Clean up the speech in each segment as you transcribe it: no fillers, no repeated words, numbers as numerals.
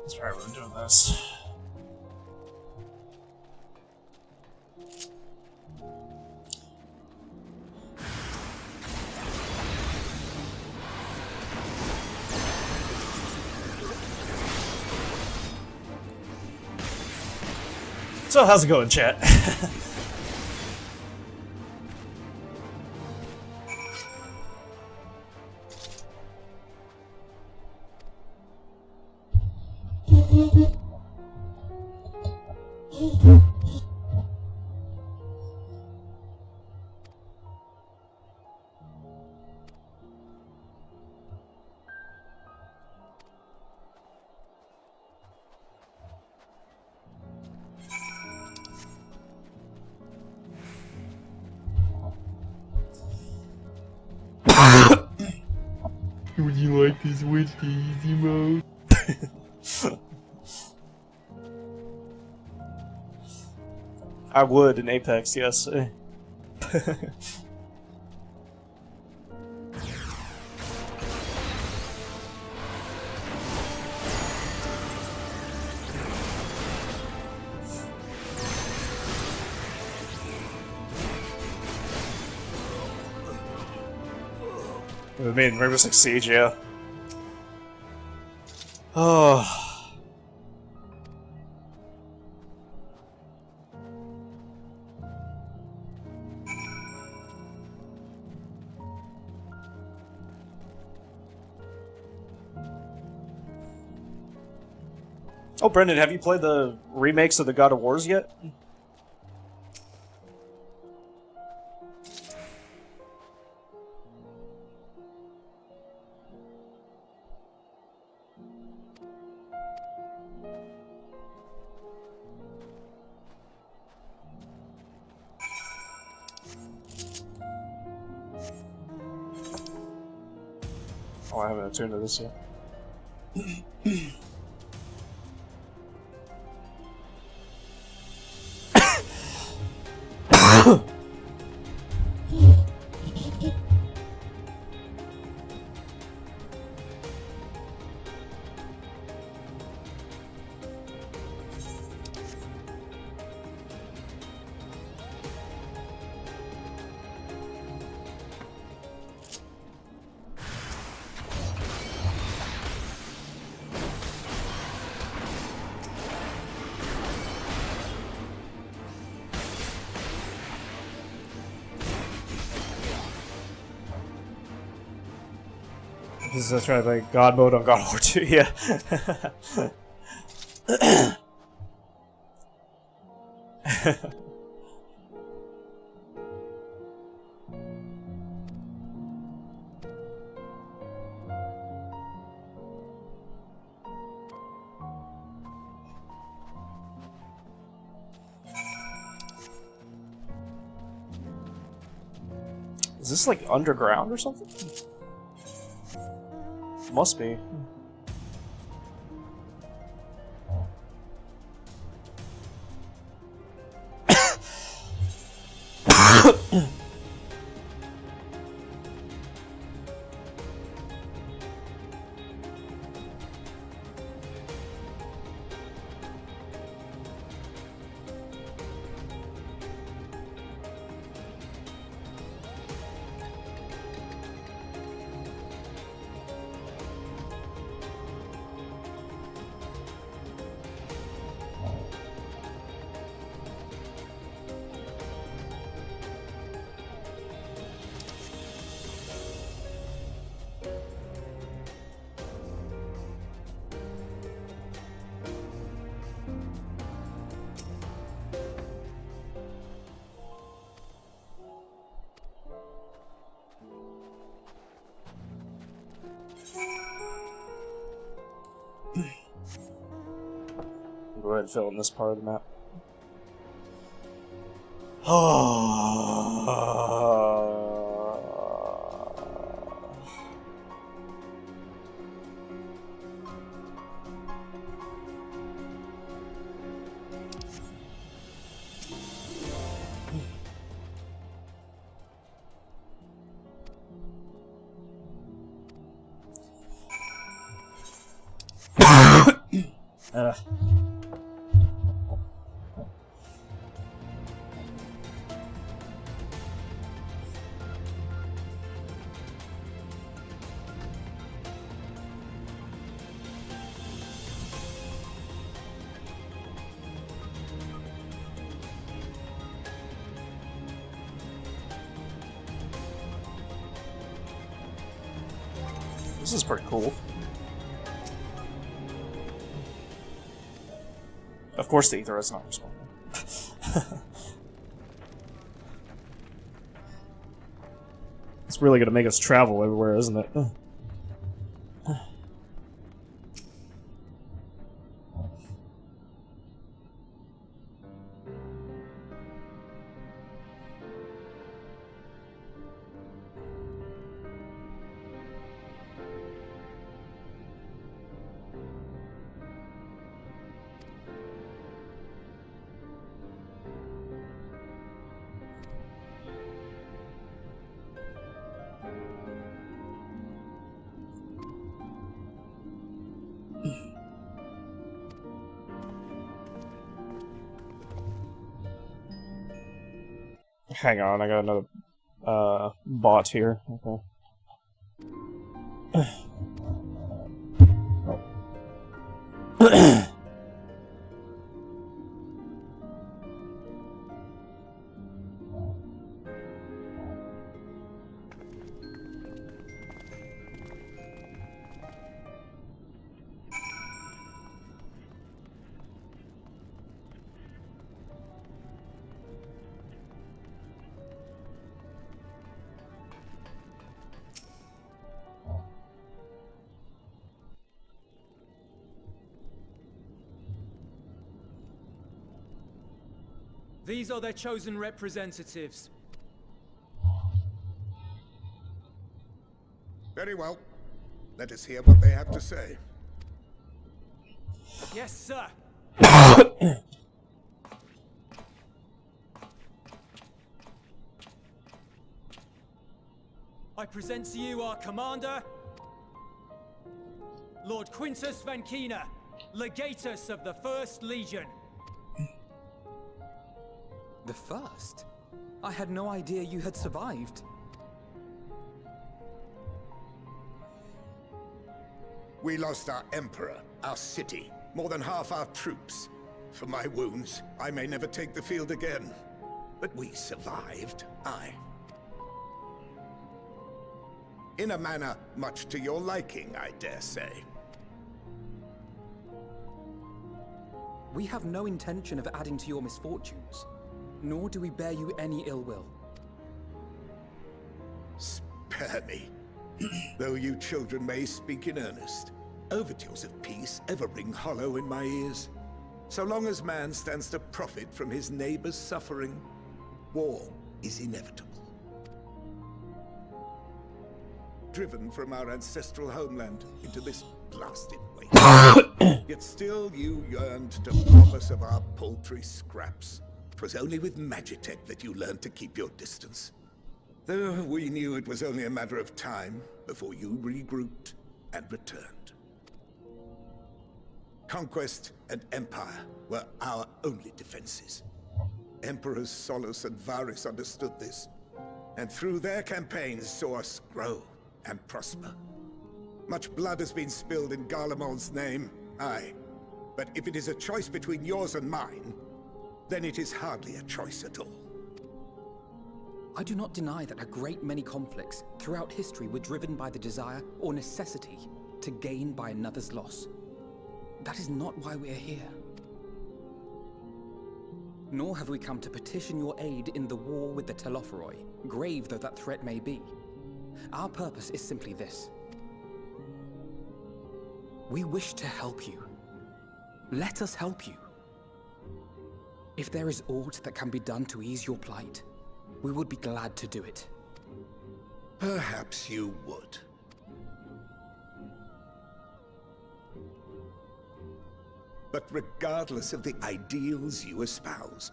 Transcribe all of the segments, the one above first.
That's right, we're doing this. So how's it going, chat? Would you like to switch to easy mode? I would in Apex, yes. I mean, Rainbow Six Siege, yeah. Oh. Oh, Brendan, have you played the remakes of the God of Wars yet? Oh, I haven't attuned to this yet. This is trying to play God mode on God of War 2, yeah. Is this like underground or something? Must be. Go ahead and fill in this part of the map. Ugh. This is pretty cool. Of course the ether is not responding. It's really gonna make us travel everywhere, isn't it? Hang on, I got another bot here. Okay. These are their chosen representatives. Very well. Let us hear what they have to say. Yes, sir. I present to you our commander, Lord Quintus Van Kina, Legatus of the First Legion. The first? I had no idea you had survived. We lost our emperor, our city, more than half our troops. For my wounds, I may never take the field again. But we survived, aye. In a manner much to your liking, I dare say. We have no intention of adding to your misfortunes, nor do we bear you any ill will. Spare me. Though you children may speak in earnest, overtures of peace ever ring hollow in my ears. So long as man stands to profit from his neighbor's suffering, war is inevitable. Driven from our ancestral homeland into this blasted waste. Yet still you yearned to rob us of our paltry scraps. 'Twas only with Magitech that you learned to keep your distance. Though we knew it was only a matter of time before you regrouped and returned. Conquest and empire were our only defenses. Emperors Solus and Varus understood this, and through their campaigns saw us grow and prosper. Much blood has been spilled in Garlemald's name, aye. But if it is a choice between yours and mine, then it is hardly a choice at all. I do not deny that a great many conflicts throughout history were driven by the desire or necessity to gain by another's loss. That is not why we are here. Nor have we come to petition your aid in the war with the Telophoroi, grave though that threat may be. Our purpose is simply this. We wish to help you. Let us help you. If there is aught that can be done to ease your plight, we would be glad to do it. Perhaps you would. But regardless of the ideals you espouse,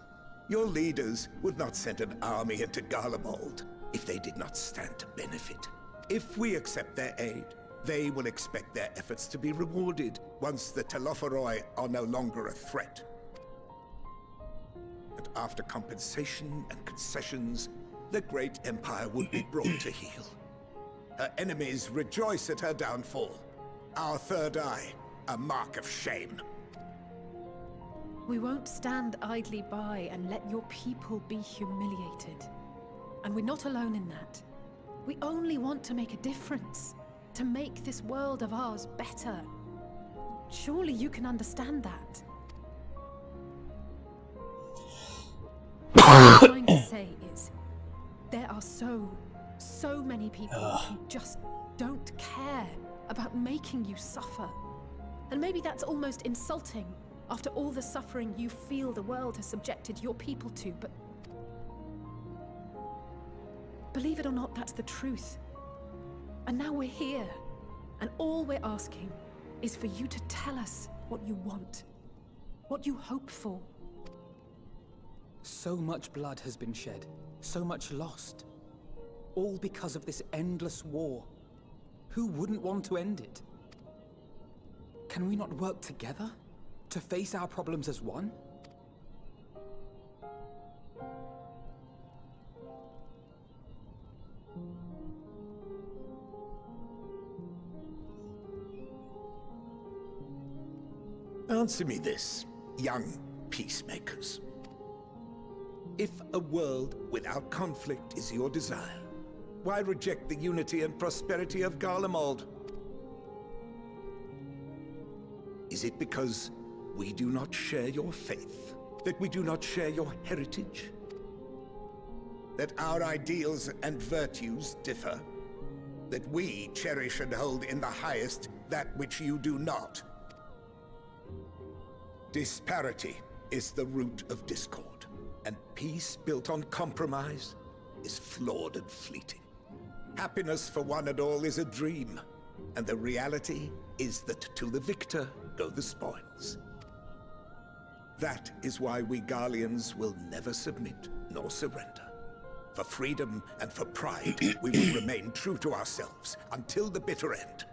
your leaders would not send an army into Garlemald if they did not stand to benefit. If we accept their aid, they will expect their efforts to be rewarded once the Telophoroi are no longer a threat. But after compensation and concessions, the great empire would be brought to heel. Her enemies rejoice at her downfall. Our third eye, a mark of shame. We won't stand idly by and let your people be humiliated. And we're not alone in that. We only want to make a difference. To make this world of ours better. Surely you can understand that. What I'm trying to say is, there are so many people who just don't care about making you suffer. And maybe that's almost insulting after all the suffering you feel the world has subjected your people to, but believe it or not, that's the truth. And now we're here, and all we're asking is for you to tell us what you want, what you hope for. So much blood has been shed, so much lost. All because of this endless war. Who wouldn't want to end it? Can we not work together to face our problems as one? Answer me this, young peacemakers. If a world without conflict is your desire, why reject the unity and prosperity of Garlemald? Is it because we do not share your faith? That we do not share your heritage? That our ideals and virtues differ? That we cherish and hold in the highest that which you do not? Disparity is the root of discord, and peace built on compromise is flawed and fleeting. Happiness for one and all is a dream, and the reality is that to the victor go the spoils. That is why we Garleans will never submit nor surrender. For freedom and for pride, we will remain true to ourselves until the bitter end.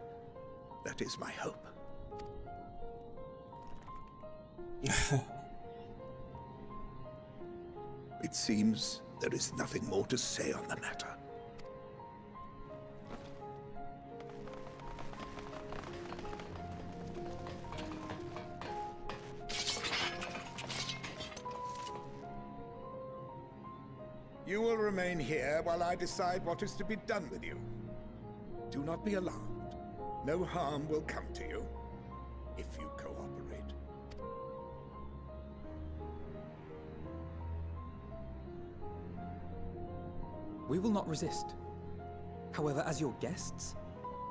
That is my hope. It seems there is nothing more to say on the matter. You will remain here while I decide what is to be done with you. Do not be alarmed. No harm will come to you if you cooperate. We will not resist. However, as your guests,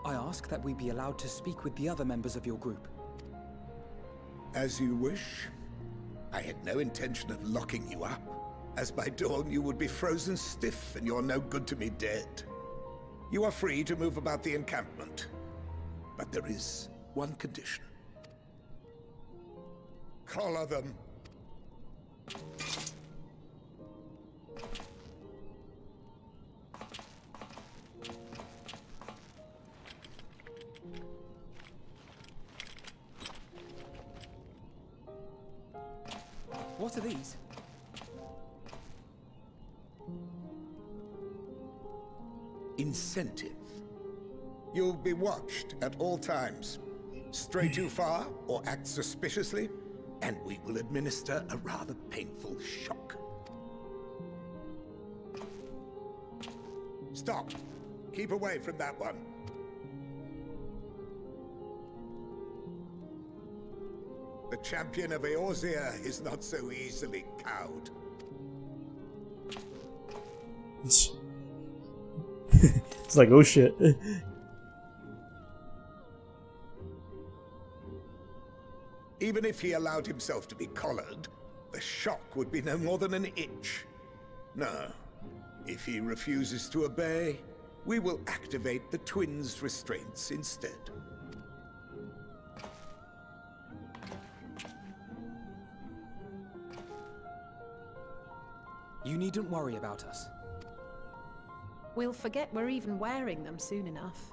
I ask that we be allowed to speak with the other members of your group. As you wish. I had no intention of locking you up, as by dawn you would be frozen stiff and you're no good to me dead. You are free to move about the encampment, but there is one condition. Collar them. What are these? Incentive. You'll be watched at all times. Stray too far or act suspiciously, and we will administer a rather painful shock. Stop. Keep away from that one. The champion of Eorzea is not so easily cowed. It's like, oh shit. Even if he allowed himself to be collared, the shock would be no more than an itch. No. If he refuses to obey, we will activate the twins' restraints instead. You needn't worry about us. We'll forget we're even wearing them soon enough.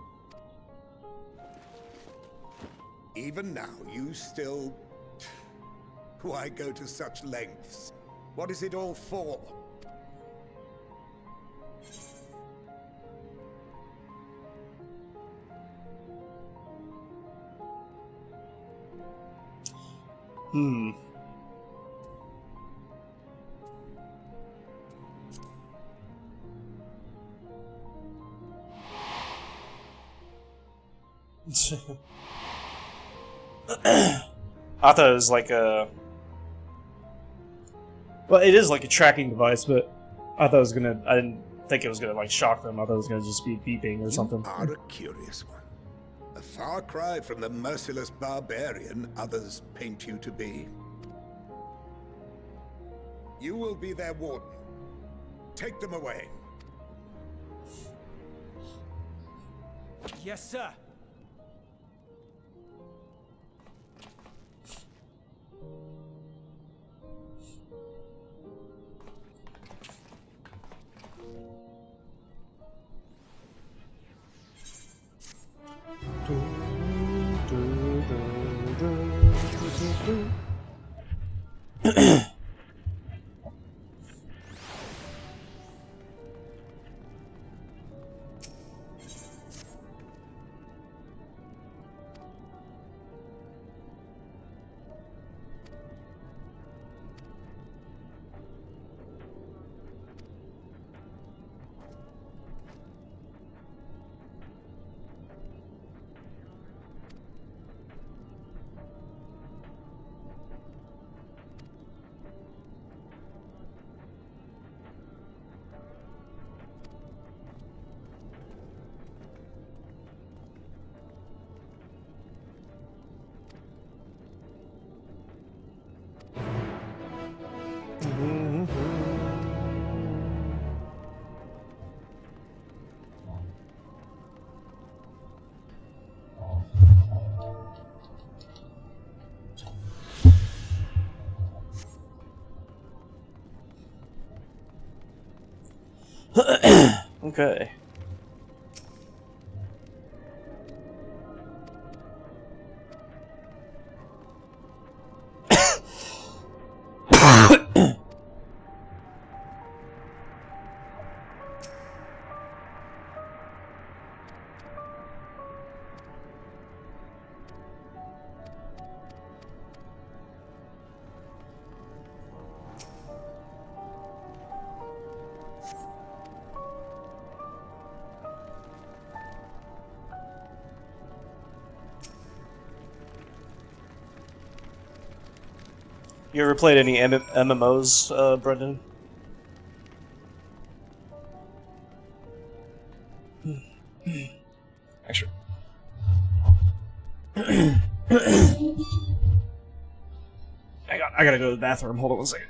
Even now, you still... Why go to such lengths? What is it all for? I thought it was like a... Well, it is like a tracking device, but I thought it was gonna... I didn't think it was gonna, like, shock them. I thought it was gonna just be beeping or something. You are a curious one. A far cry from the merciless barbarian others paint you to be. You will be their warden. Take them away. Yes, sir. Okay. You ever played any MMOs, Brendan? Actually. I gotta go to the bathroom. Hold on one second.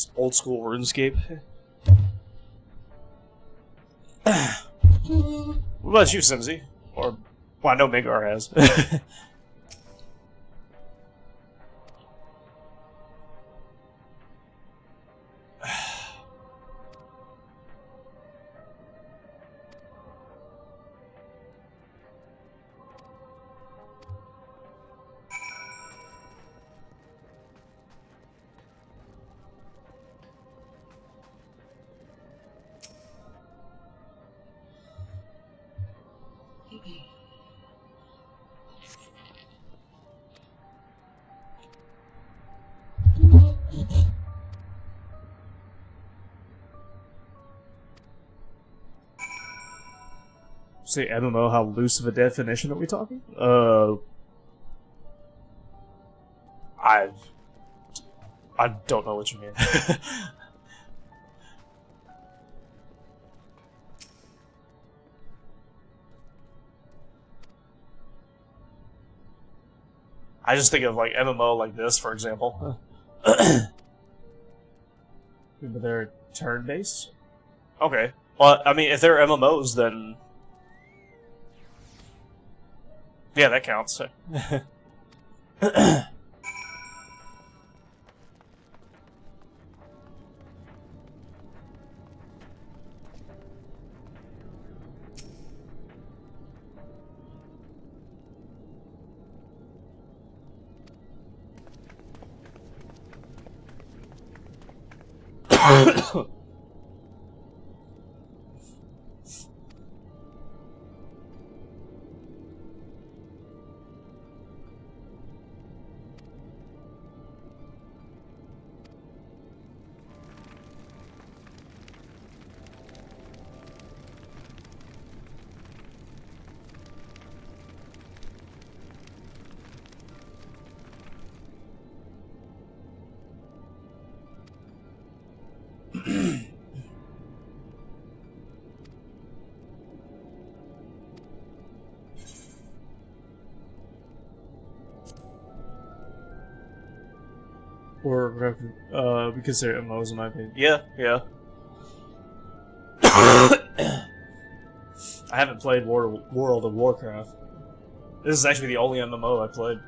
It's old school RuneScape. What about you, Simsy? Or, well, I know Mingar has. Say MMO, how loose of a definition are we talking? I don't know what you mean. I just think of like MMO like this, for example. But they're turn-based? Okay. Well, I mean, if they're MMOs, then... yeah, that counts. Or we consider MMOs in my opinion. Yeah, yeah. I haven't played World of Warcraft. This is actually the only MMO I played.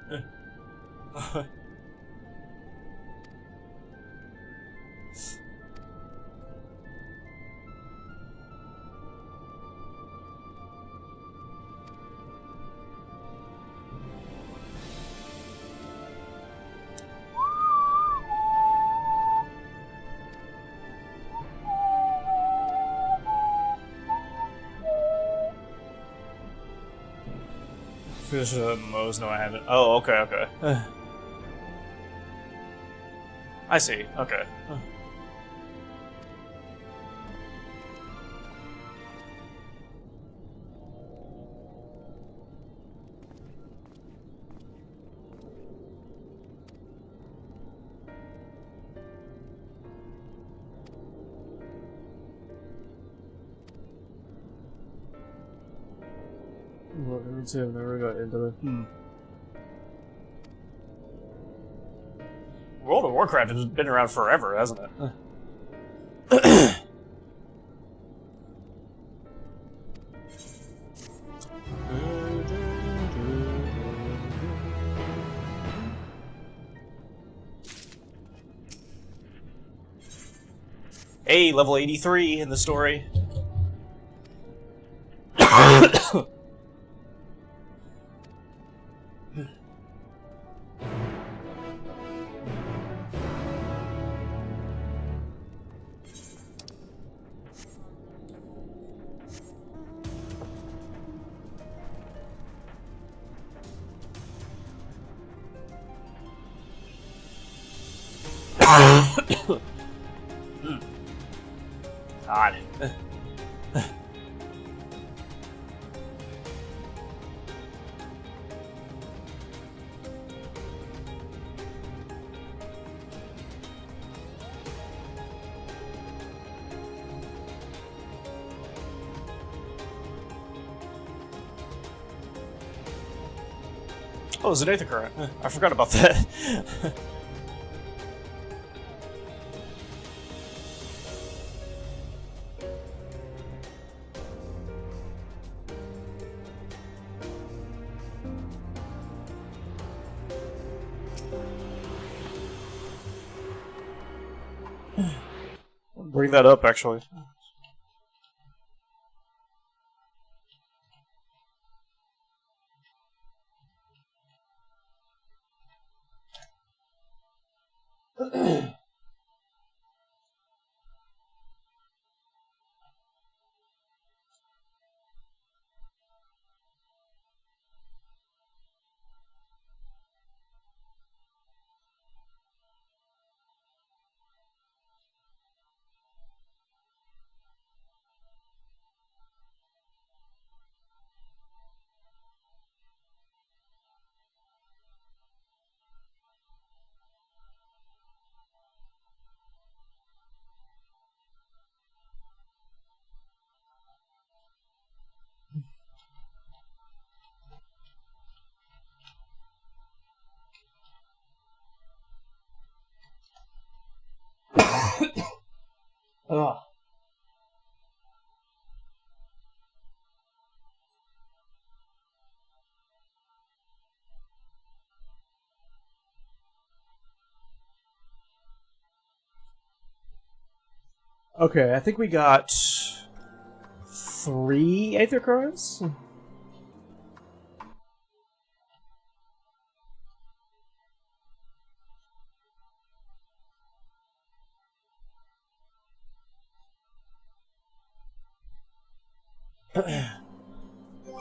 Finish MMOs? No, I haven't. Oh, okay, okay. I see. Okay. Well, I've never got into it. World of Warcraft has been around forever, hasn't it? Hey, level 83 in the story. God. Oh, it's an Aether Current. I forgot about that. bring that up, actually. Ugh. Okay, I think we got 3 Aether Currents?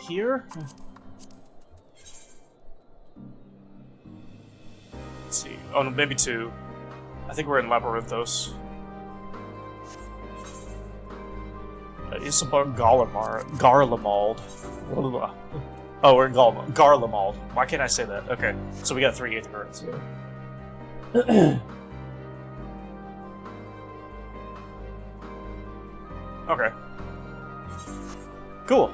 Here? Let's see. Oh, no, maybe 2. I think we're in Labyrinthos. Isambard Garlemald. Oh, we're in Garlemald. Why can't I say that? Okay, so we got 3 Aether Currents here. Okay. Cool.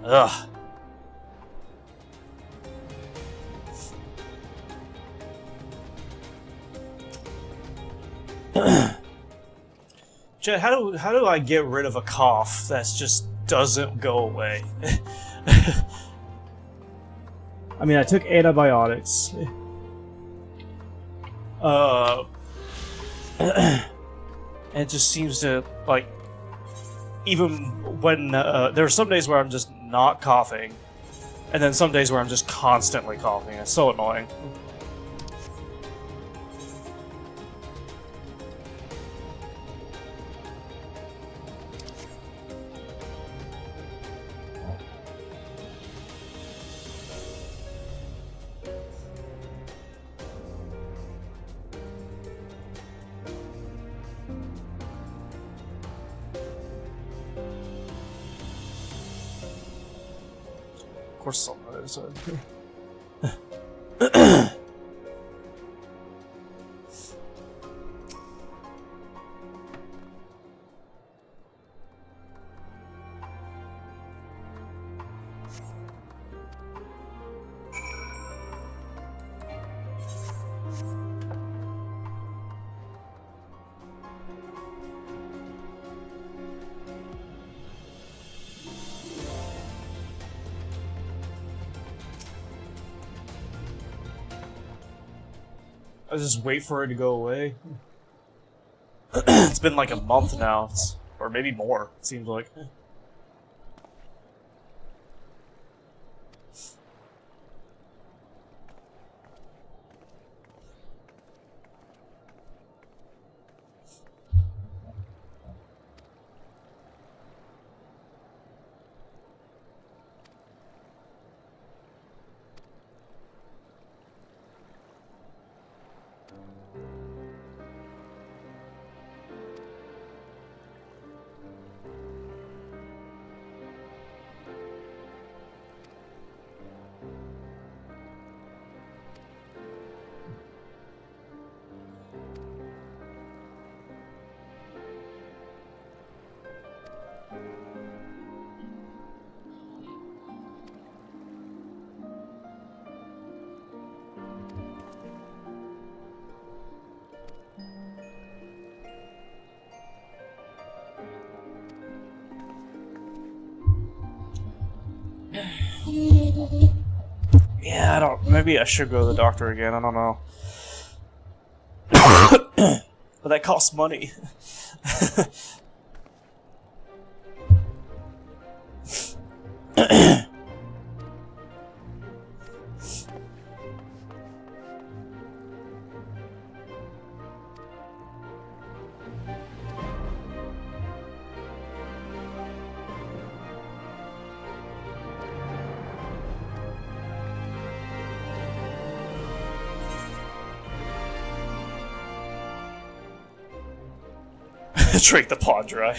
Ugh. Chad, how do I get rid of a cough that just doesn't go away? I mean, I took antibiotics. It just seems to, like, even when there are some days where I'm just not coughing, and then some days where I'm just constantly coughing. It's so annoying. Of course, So. I just wait for it to go away. It's been like a month now, or maybe more, it seems like. Yeah, I don't. Maybe I should go to the doctor again. I don't know. But that costs money. Drink the pond dry.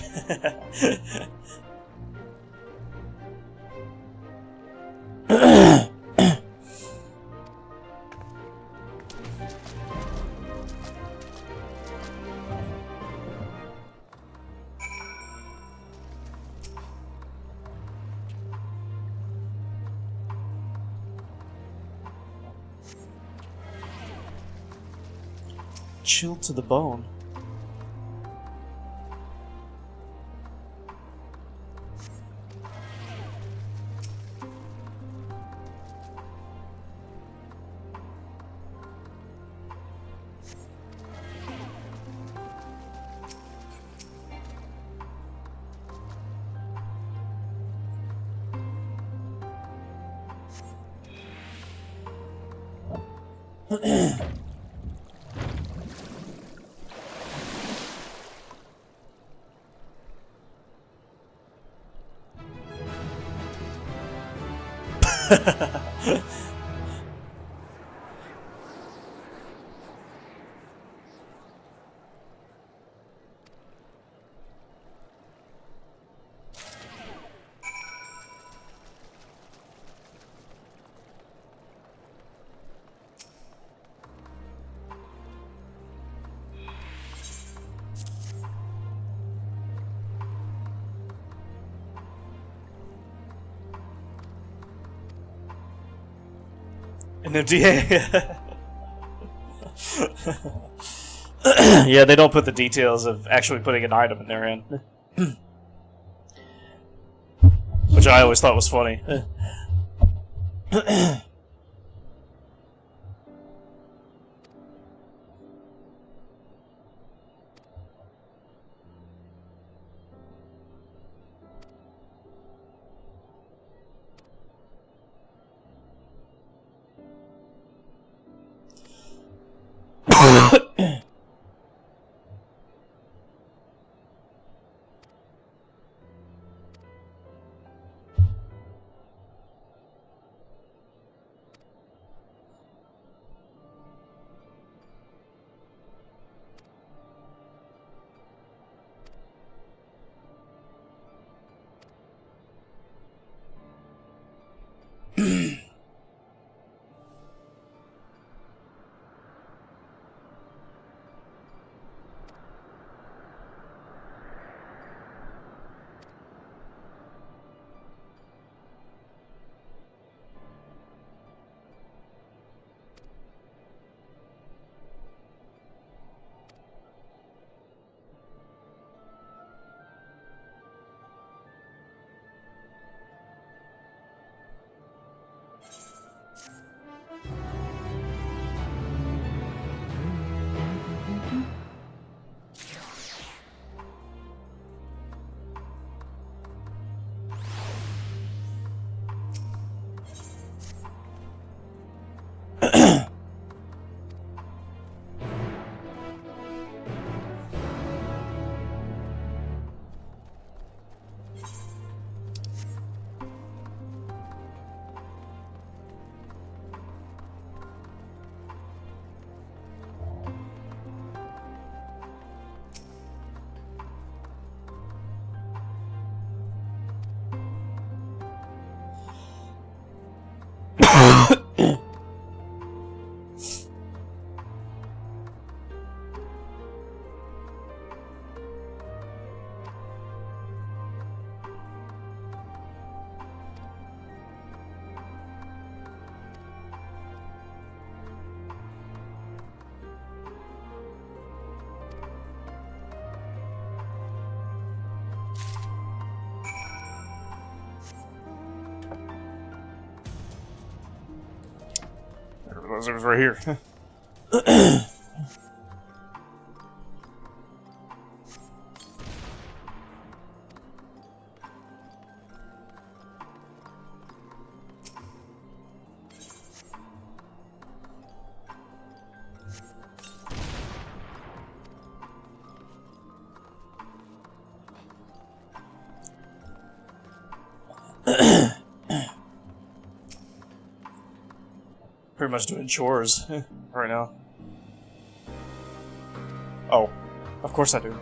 Chilled to the bone. An MDA. Yeah, they don't put the details of actually putting an item in there in. Which I always thought was funny. it was right here. Pretty much doing chores right now. Oh, of course I do.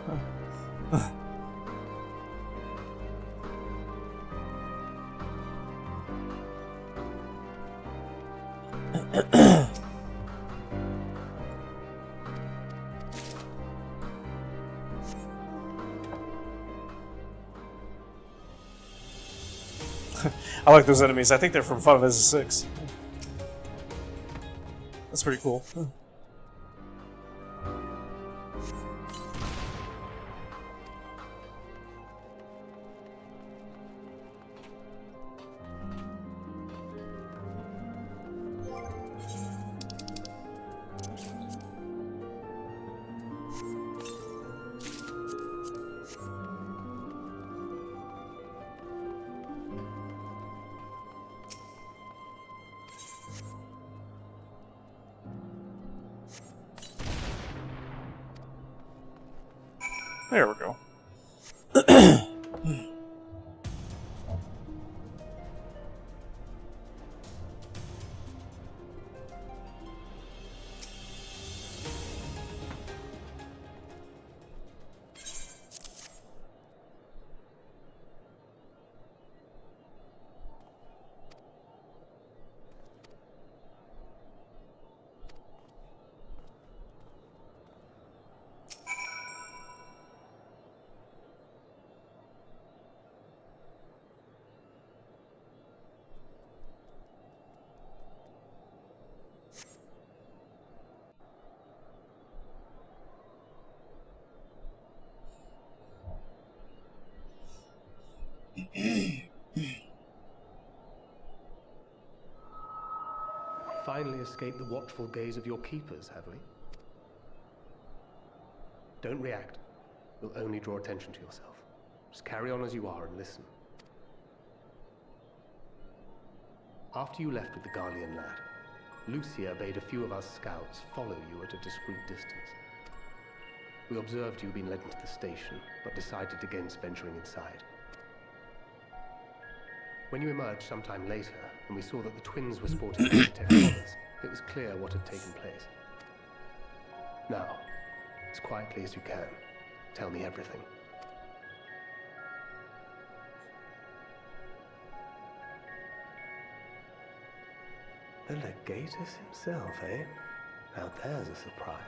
I like those enemies. I think they're from FFXIV. That's pretty cool. There we go. Finally escaped the watchful gaze of your keepers, have we? Don't react. You'll only draw attention to yourself. Just carry on as you are and listen. After you left with the Garlean lad, Lucia bade a few of us scouts follow you at a discreet distance. We observed you being led into the station, but decided against venturing inside. When you emerged sometime later, and we saw that the twins were sporting architect colours, it was clear what had taken place. Now, as quietly as you can, tell me everything. The Legatus himself, eh? Now there's a surprise.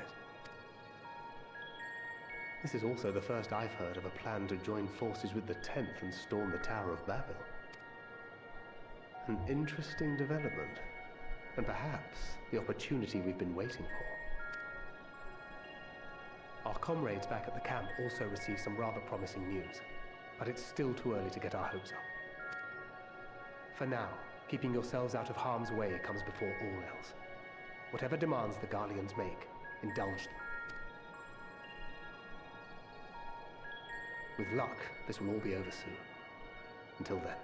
This is also the first I've heard of a plan to join forces with the 10th and storm the Tower of Babel. An interesting development, and perhaps the opportunity we've been waiting for. Our comrades back at the camp also received some rather promising news, but it's still too early to get our hopes up. For now, keeping yourselves out of harm's way comes before all else. Whatever demands the Garleans make, indulge them. With luck, this will all be over soon. Until then.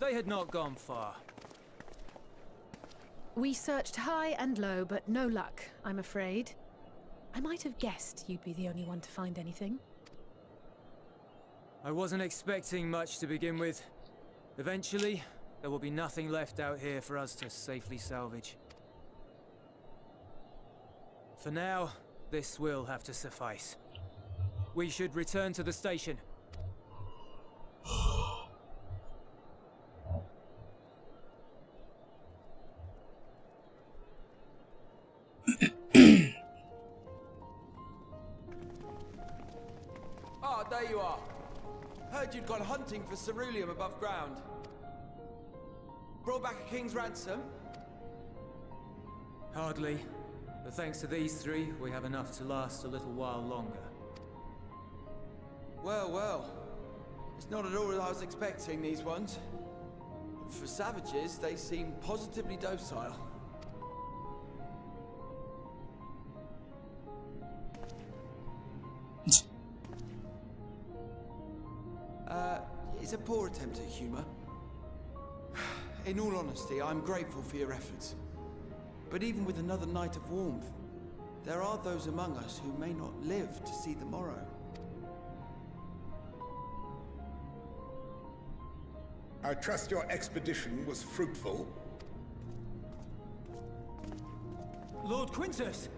They had not gone far. We searched high and low, but no luck, I'm afraid. I might have guessed you'd be the only one to find anything. I wasn't expecting much to begin with. Eventually, there will be nothing left out here for us to safely salvage. For now, this will have to suffice. We should return to the station. Ah, there you are. Heard you'd gone hunting for ceruleum above ground. Brought back a king's ransom? Hardly. But thanks to these three, we have enough to last a little while longer. Well, well. It's not at all as I was expecting, these ones. For savages, they seem positively docile. It's a poor attempt at humor. In all honesty, I'm grateful for your efforts. But even with another night of warmth, there are those among us who may not live to see the morrow. I trust your expedition was fruitful. Lord Quintus!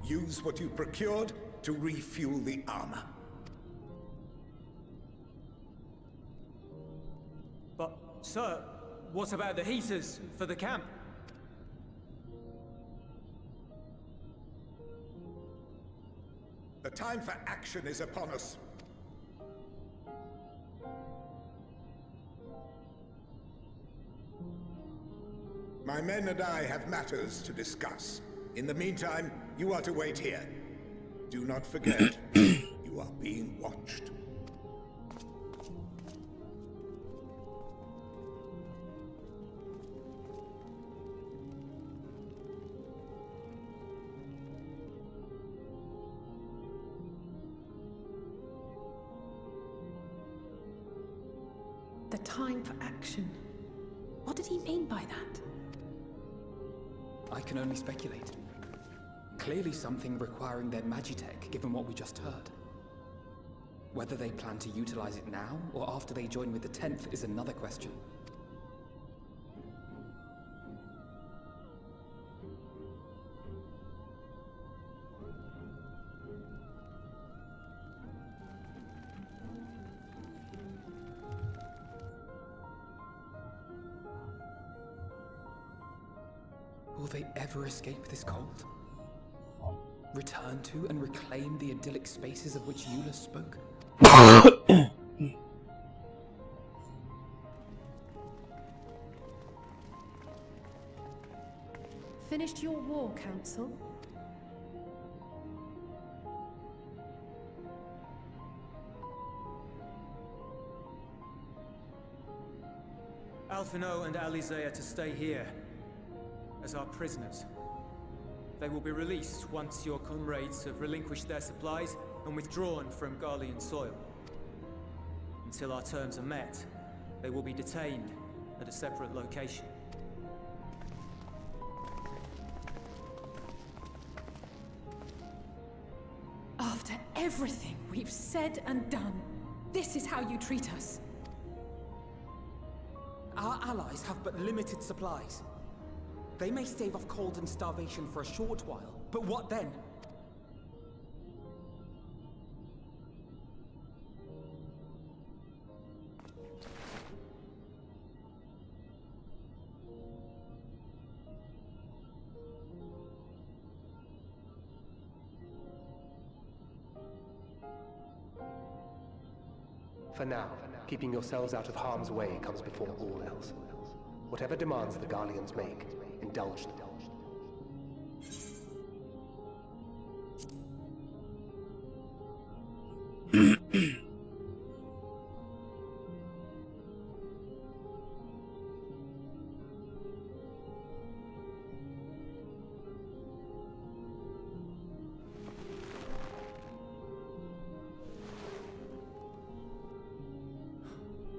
Use what you procured to refuel the armor. But, sir, what about the heaters for the camp? The time for action is upon us. My men and I have matters to discuss. In the meantime, you are to wait here. Do not forget, you are being watched. The time for action. What did he mean by that? I can only speculate. Clearly something requiring their magitech, given what we just heard. Whether they plan to utilize it now, or after they join with the 10th, is another question. Will they ever escape this cold? Return to and reclaim the idyllic spaces of which Eula spoke? Finished your war, Council? Alphino and Alizé are to stay here as our prisoners. They will be released once your comrades have relinquished their supplies and withdrawn from Garlean soil. Until our terms are met, they will be detained at a separate location. After everything we've said and done, this is how you treat us. Our allies have but limited supplies. They may stave off cold and starvation for a short while, but what then? For now, keeping yourselves out of harm's way comes before all else. Whatever demands the Garleans make, indulge them.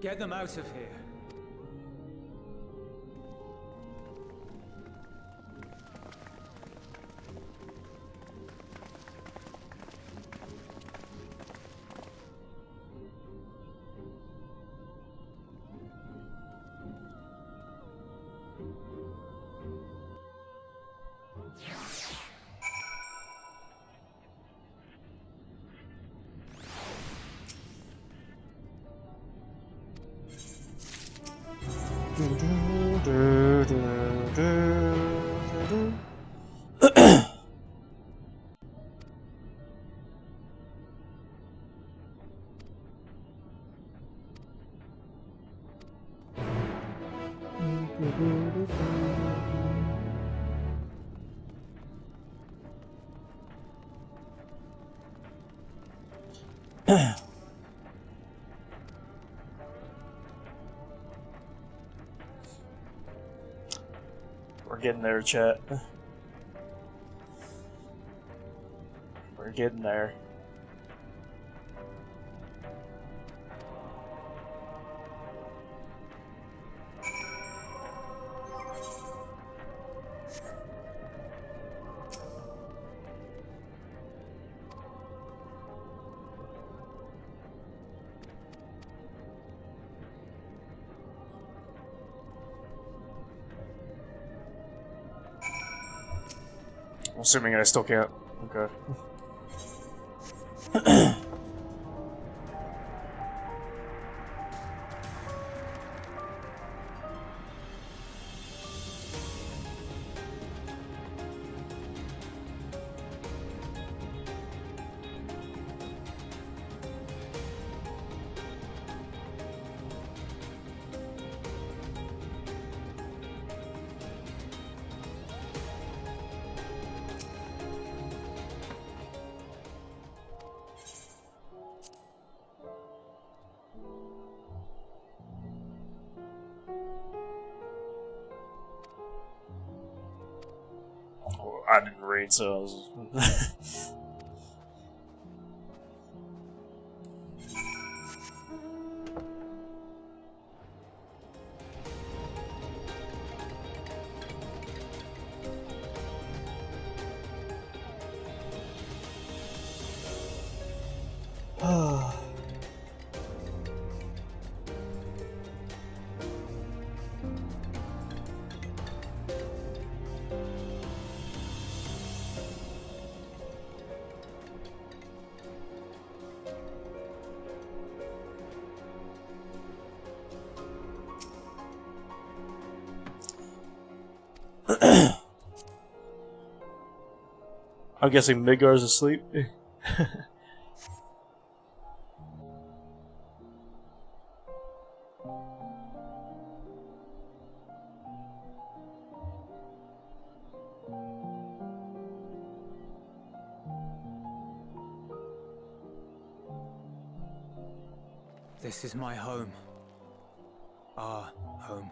Get them out of here. We're getting there, chat. We're getting there. I'm assuming I still can't. Okay. I didn't read, so I was... I'm guessing Midgar's asleep. This is my home. Our home.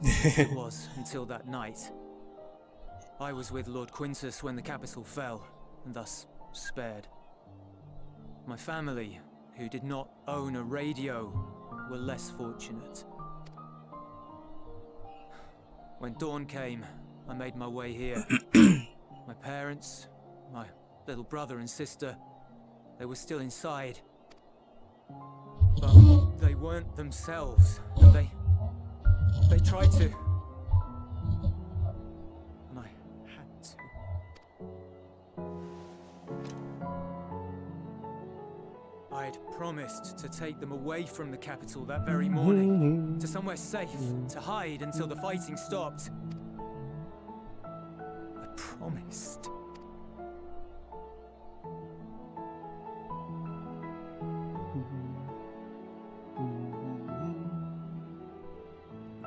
It was until that night. I was with Lord Quintus when the capital fell, and thus spared. My family, who did not own a radio, were less fortunate. When dawn came, I made my way here. My parents, my little brother and sister, they were still inside. But they weren't themselves, and they tried to. And I had to. I'd promised to take them away from the capital that very morning, to somewhere safe, to hide until the fighting stopped. I promised.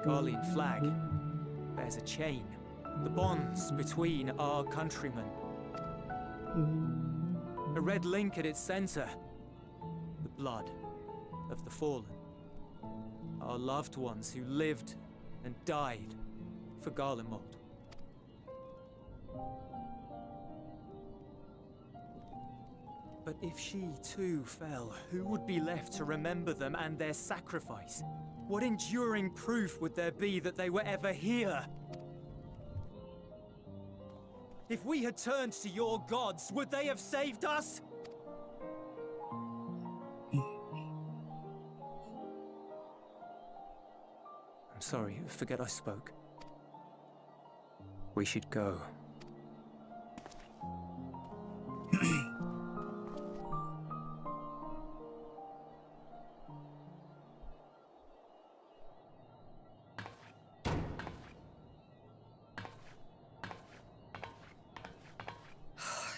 Garlean flag bears a chain, the bonds between our countrymen. A red link at its center, the blood of the fallen. Our loved ones who lived and died for Garlemald. But if she too fell, who would be left to remember them and their sacrifice? What enduring proof would there be that they were ever here? If we had turned to your gods, would they have saved us? I'm sorry, forget I spoke. We should go.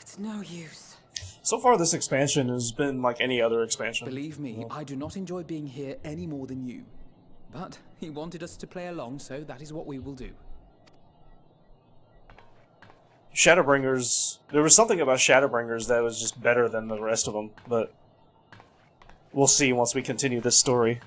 It's no use. So far, this expansion has been like any other expansion. Believe me, I do not enjoy being here any more than you. But he wanted us to play along, so that is what we will do. You Shadowbringers... There was something about Shadowbringers that was just better than the rest of them, but... We'll see once we continue this story.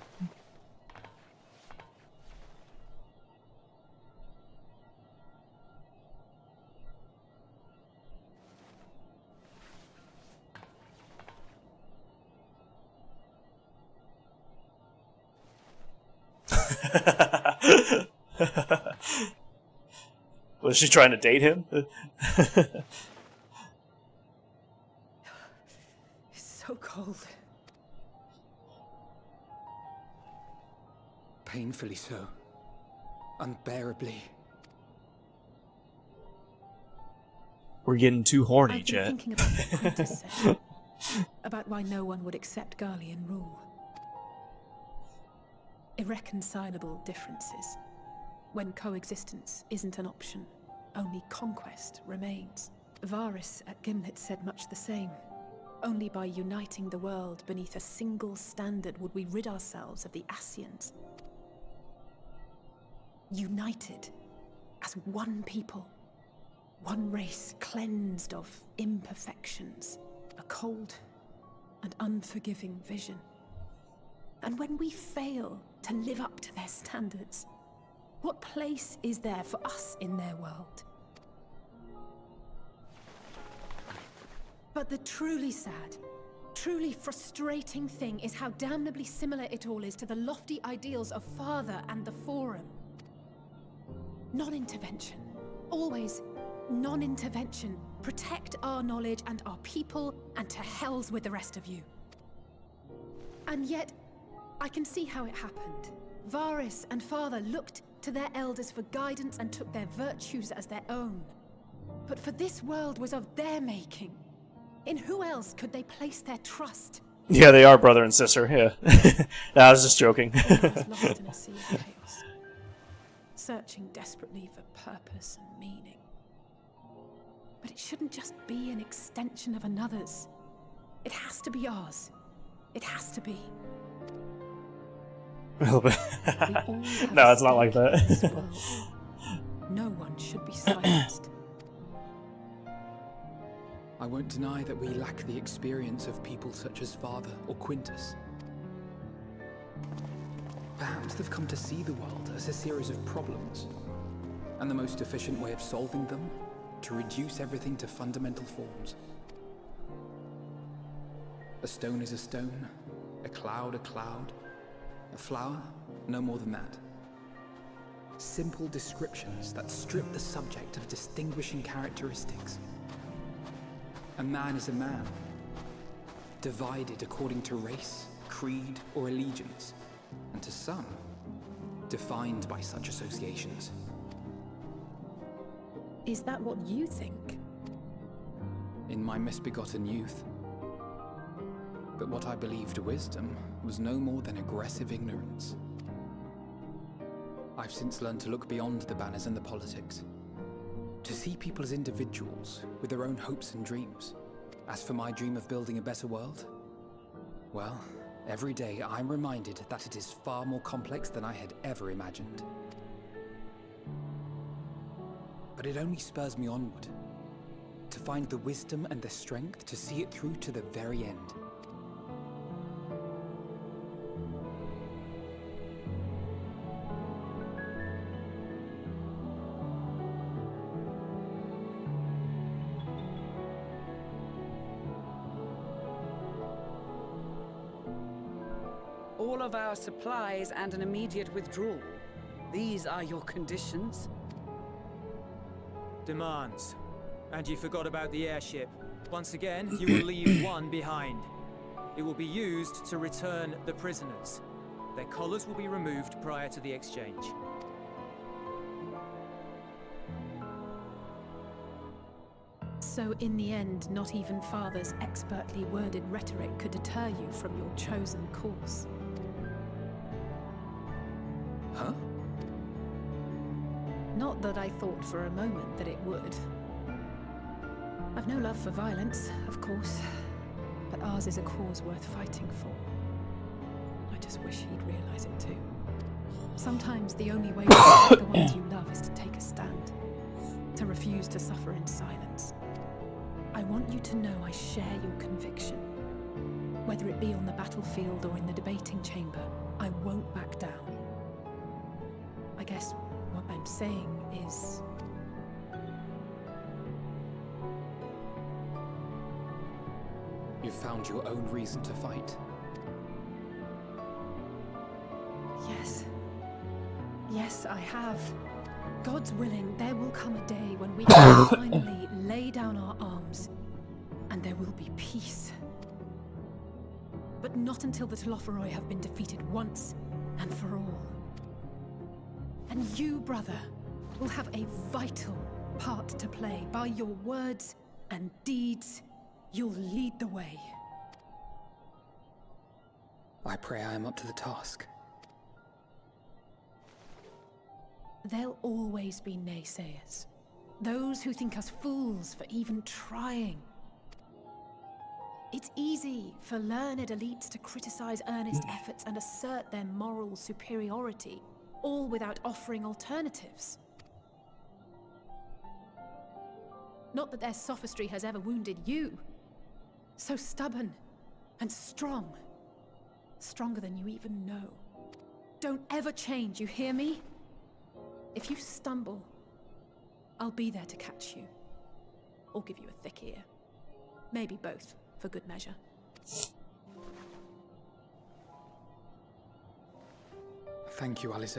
Was she trying to date him? It's so cold. Painfully so. Unbearably. We're getting too horny, I've been Jet. thinking about what Quintus said. About why no one would accept Garlean rule. Irreconcilable differences. When coexistence isn't an option, only conquest remains. Varys at Gimlet said much the same. Only by uniting the world beneath a single standard would we rid ourselves of the Ascians. United as one people, one race cleansed of imperfections, a cold and unforgiving vision. And when we fail to live up to their standards, what place is there for us in their world? But the truly sad, truly frustrating thing is how damnably similar it all is to the lofty ideals of Father and the Forum. Non-intervention. Always non-intervention. Protect our knowledge and our people, and to hells with the rest of you. And yet, I can see how it happened. Varys and Father looked to their elders for guidance and took their virtues as their own. But for this world was of their making. In who else could they place their trust? Yeah, they are brother and sister, yeah. No, I was just joking. Was lost in a sea of chaos, searching desperately for purpose and meaning. But it shouldn't just be an extension of another's. It has to be ours. It has to be. A little bit. We all have No, a it's not like stake in this that. world. No one should be silenced. I won't deny that we lack the experience of people such as Father or Quintus. Perhaps they've come to see the world as a series of problems, and the most efficient way of solving them, to reduce everything to fundamental forms. A stone is a stone, a cloud, a flower, no more than that. Simple descriptions that strip the subject of distinguishing characteristics. A man is a man, divided according to race, creed, or allegiance, and to some, defined by such associations. Is that what you think? In my misbegotten youth. But what I believed wisdom was no more than aggressive ignorance. I've since learned to look beyond the banners and the politics, to see people as individuals with their own hopes and dreams. As for my dream of building a better world, well, every day I'm reminded that it is far more complex than I had ever imagined. But it only spurs me onward, to find the wisdom and the strength to see it through to the very end. All of our supplies and an immediate withdrawal. These are your conditions? Demands. And you forgot about the airship. Once again, you will leave one behind. It will be used to return the prisoners. Their collars will be removed prior to the exchange. So in the end, not even Father's expertly worded rhetoric could deter you from your chosen course. Huh? Not that I thought for a moment that it would. I've no love for violence, of course, but ours is a cause worth fighting for. I just wish he'd realize it too. Sometimes the only way to protect the ones you love is to take a stand. to refuse to suffer in silence. I want you to know I share your conviction. Whether it be on the battlefield or in the debating chamber, I won't back down. I guess what I'm saying is... You've found your own reason to fight. Yes. Yes, I have. God's willing, there will come a day when we can finally lay down our arms, and there will be peace. But not until the Telophoroi have been defeated once and for all. And you, brother, will have a vital part to play. By your words and deeds, you'll lead the way. I pray I am up to the task. There'll always be naysayers. Those who think us fools for even trying. It's easy for learned elites to criticize earnest efforts and assert their moral superiority, all without offering alternatives. Not that their sophistry has ever wounded you. So stubborn and strong. Stronger than you even know. Don't ever change, you hear me? If you stumble, I'll be there to catch you. Or give you a thick ear. Maybe both, for good measure. Thank you, Alice.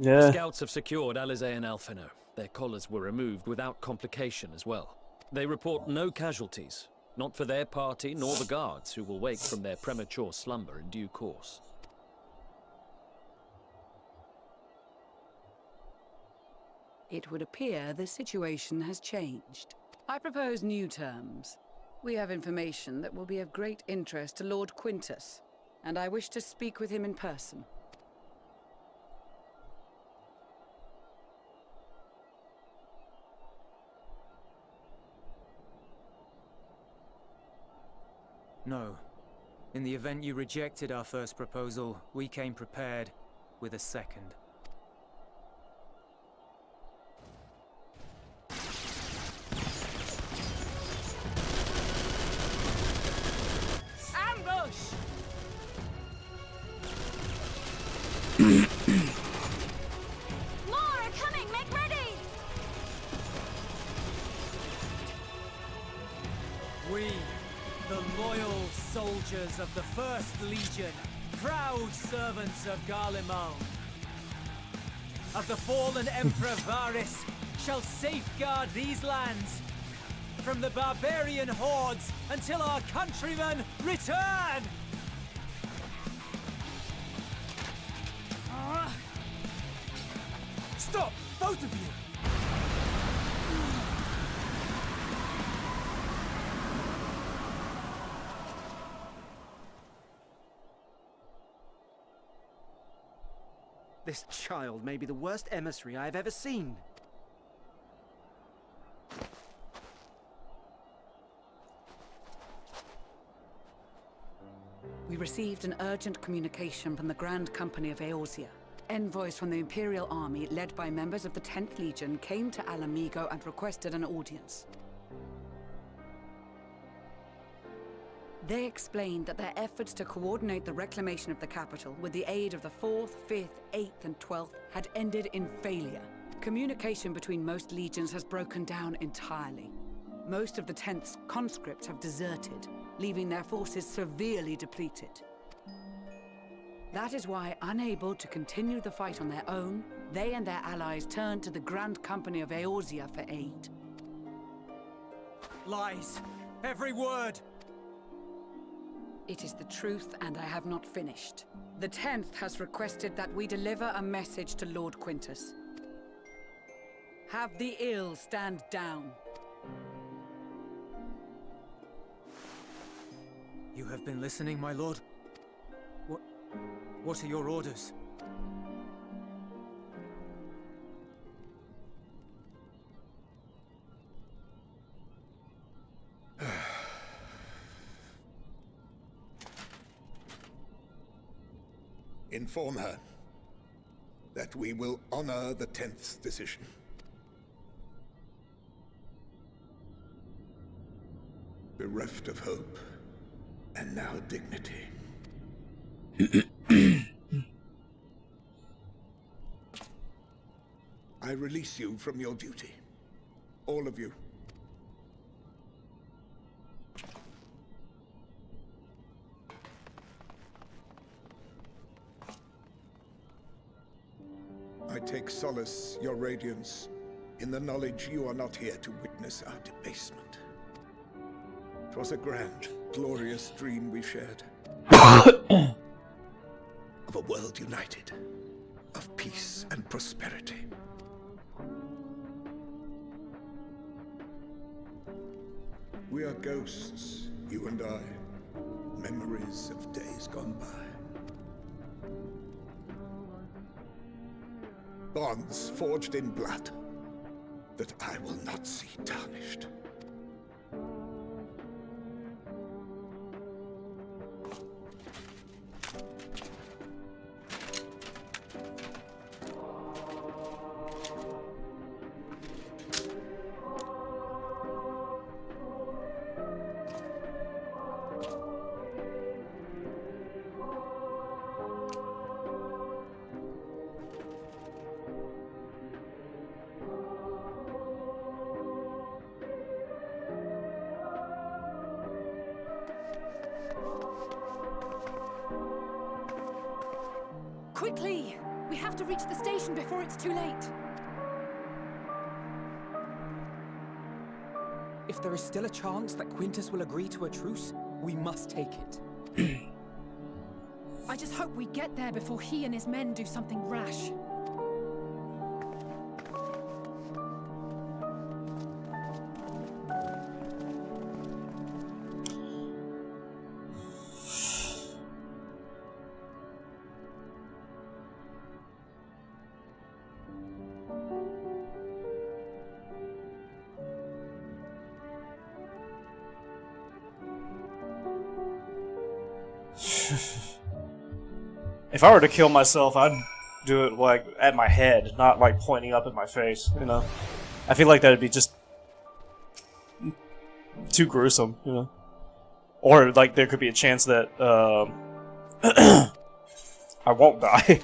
The scouts have secured Alize and Alphino. Their collars were removed without complication as well. They report no casualties, not for their party nor the guards, who will wake from their premature slumber in due course. It would appear the situation has changed. I propose new terms. We have information that will be of great interest to Lord Quintus, and I wish to speak with him in person. No. In the event you rejected our first proposal, we came prepared with a second. Ambush! More are coming! Make ready! We, the loyal soldiers of the First Legion, proud servants of Garlemald, of the fallen Emperor Varys, shall safeguard these lands from the barbarian hordes until our countrymen return! Stop! Both of you! This child may be the worst emissary I have ever seen. We received an urgent communication from the Grand Company of Eorzea. Envoys from the Imperial Army, led by members of the 10th Legion, came to Alamigo and requested an audience. They explained that their efforts to coordinate the reclamation of the capital with the aid of the 4th, 5th, 8th and 12th had ended in failure. Communication between most legions has broken down entirely. Most of the 10th's conscripts have deserted, leaving their forces severely depleted. That is why, unable to continue the fight on their own, they and their allies turned to the Grand Company of Eorzea for aid. Lies! Every word! It is the truth, and I have not finished. The 10th has requested that we deliver a message to Lord Quintus. Have the ill stand down. You have been listening, my lord? What are your orders? Inform her that we will honor the 10th decision. Bereft of hope, and now dignity. I release you from your duty. All of you. I take solace, your radiance, in the knowledge you are not here to witness our debasement. 'Twas a grand, glorious dream we shared. Of a world united, of peace and prosperity. We are ghosts, you and I, memories of days gone by. Bonds forged in blood that I will not see tarnished. Quickly! We have to reach the station before it's too late. If there is still a chance that Quintus will agree to a truce, we must take it. I just hope we get there before he and his men do something rash. If I were to kill myself, I'd do it like at my head, not like pointing up at my face, you know? I feel like that'd be just too gruesome, you know? Or like there could be a chance that I won't die.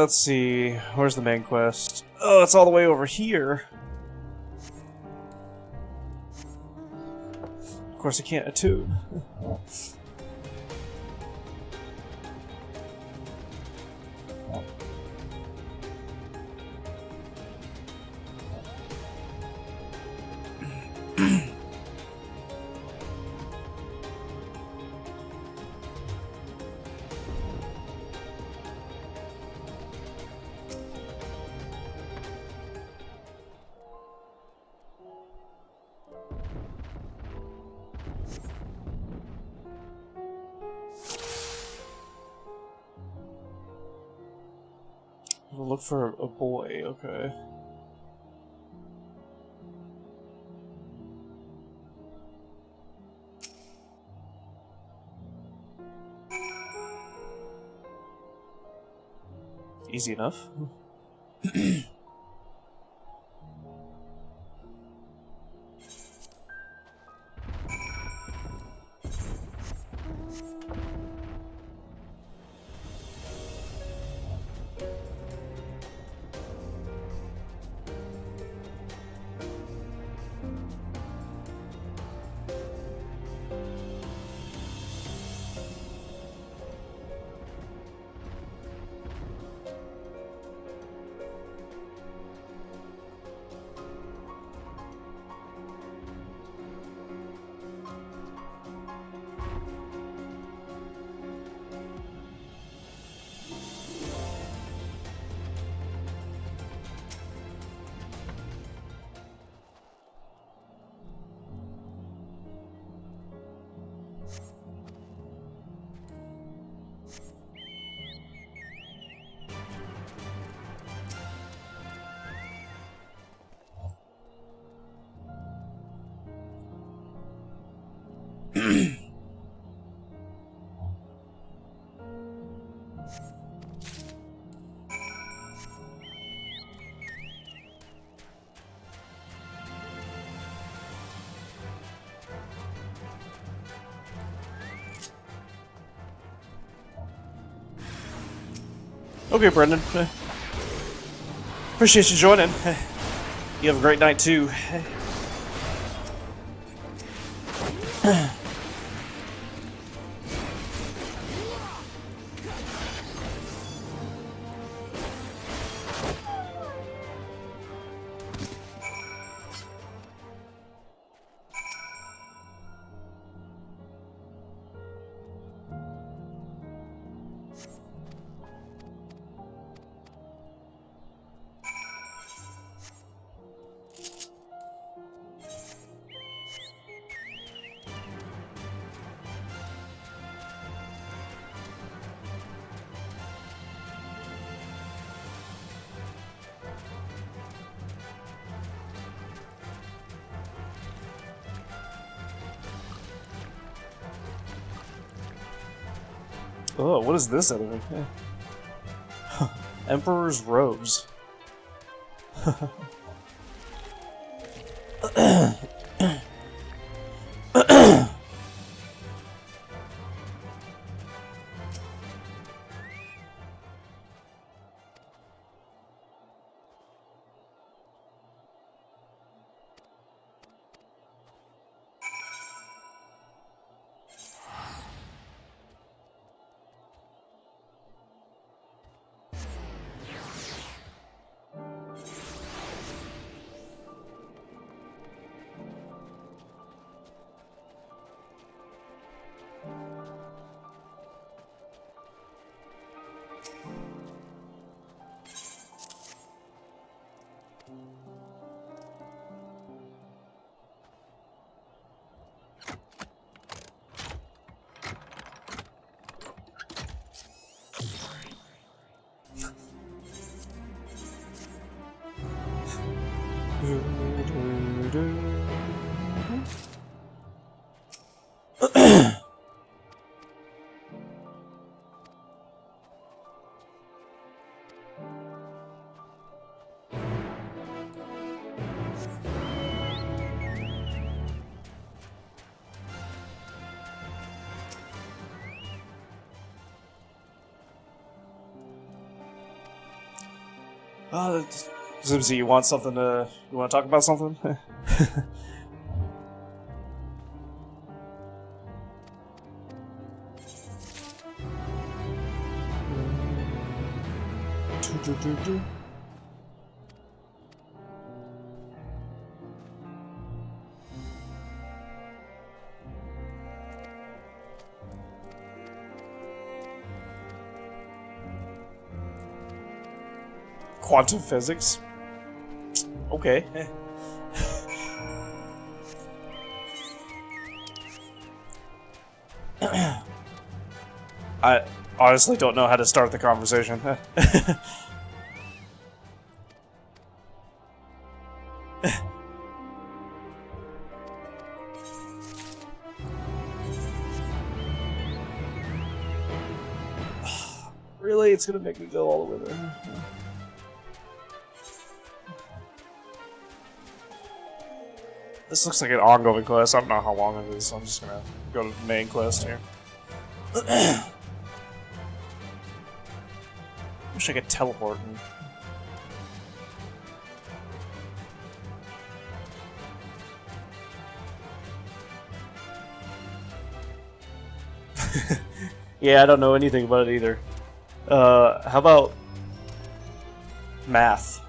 Let's see. Where's the main quest? Oh, it's all the way over here. Of course, I can't attune. We'll look for a boy, okay. Easy enough. Okay, Brendan. Appreciate you joining. You have a great night, too. Oh, what is this anyway? Emperor's Robes. Zimsy, you want something to... You want to talk about something? Quantum physics? Okay. I honestly don't know how to start the conversation. Really? It's gonna make me go all the way there. This looks like an ongoing quest. I don't know how long it is, so I'm just gonna go to the main quest here. Wish I could teleport. Yeah, I don't know anything about it either. How about math?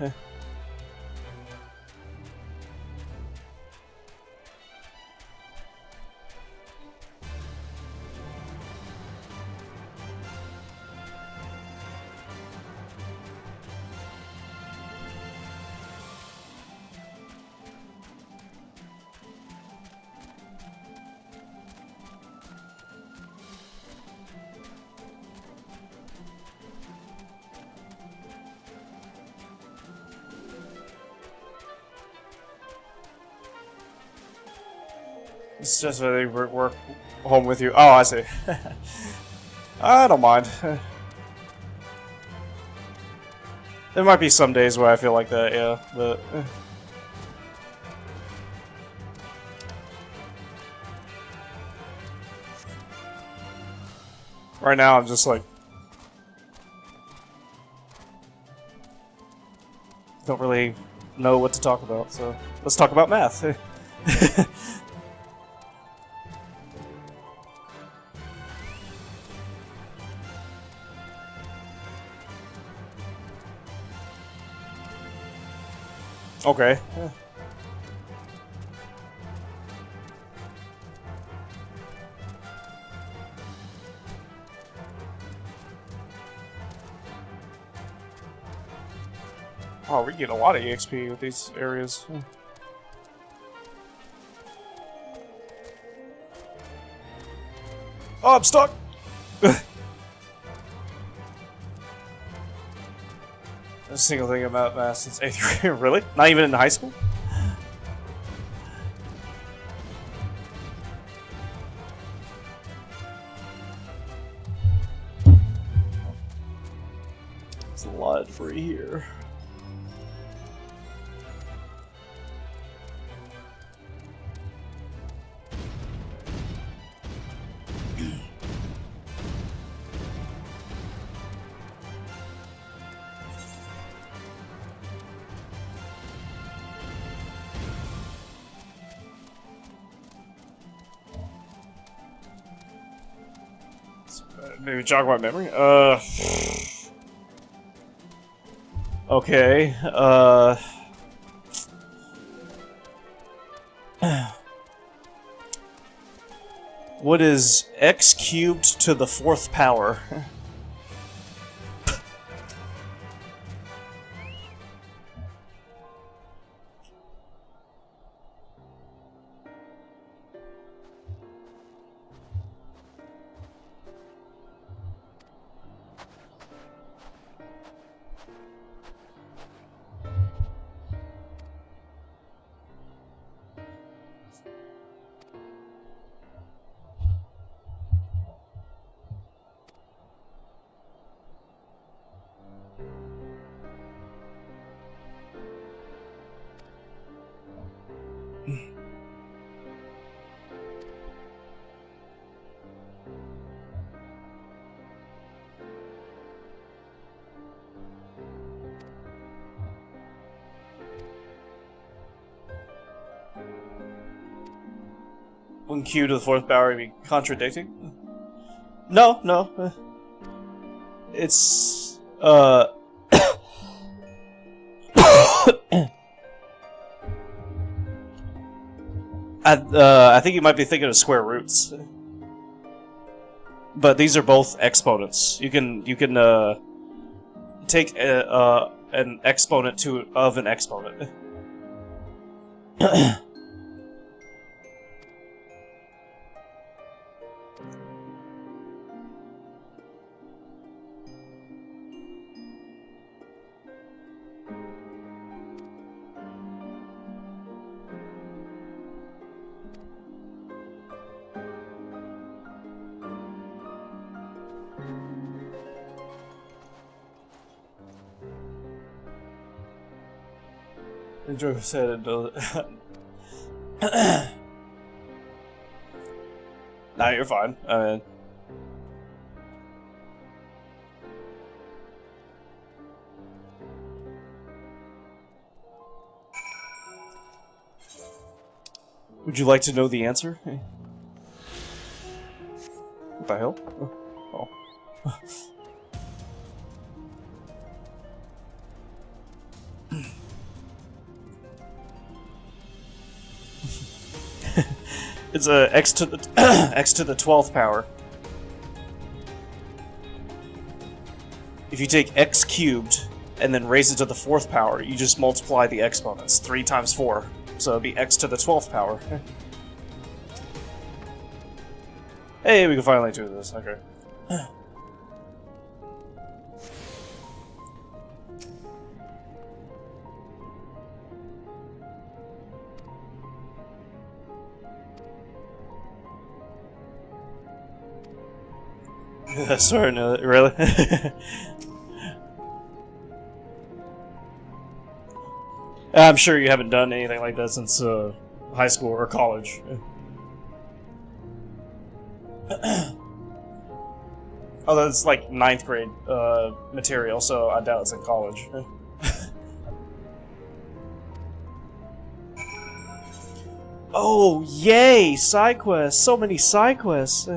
It's just that they work home with you. Oh, I see. I don't mind. There might be some days where I feel like that, yeah, but... Right now, I'm just like... Don't really know what to talk about, so... Let's talk about math. Okay. Oh, we get a lot of EXP with these areas. Oh, I'm stuck! A single thing about math since 8th grade. Really? Not even in high school? Slide free here. Maybe jog my memory. Okay. What is x cubed to the 4th power? One Q to the 4th power would be contradicting? No, no. It's, I think you might be thinking of square roots. But these are both exponents. You can take an exponent of an exponent. Joe said, "Nah, you're fine." Would you like to know the answer? What the hell? Oh. It's a x to the x to the 12th power. If you take x cubed and then raise it to the 4th power, you just multiply the exponents. 3 times 4, so it'd be x to the 12th power. Hey, we can finally do this. Okay. Sorry, no, really? I'm sure you haven't done anything like that since high school or college. Although it's like 9th grade material, so I doubt it's in college. Oh, yay! Side quests! So many side quests!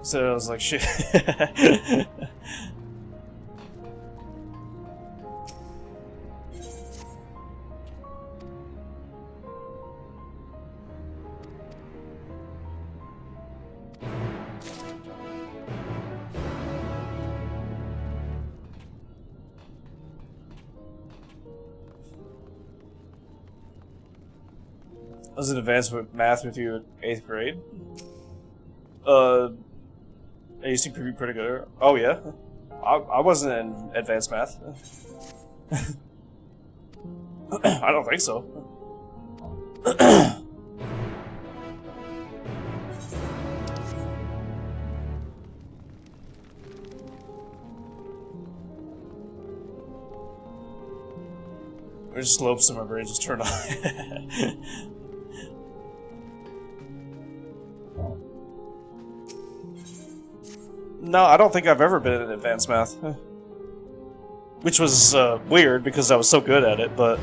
So I was like, shit. I was in advanced math with you in 8th grade. I used to be pretty good. Oh yeah, I wasn't in advanced math. I don't think so. There's slopes in my brain just turned on. No, I don't think I've ever been in advanced math. Which was weird because I was so good at it, but...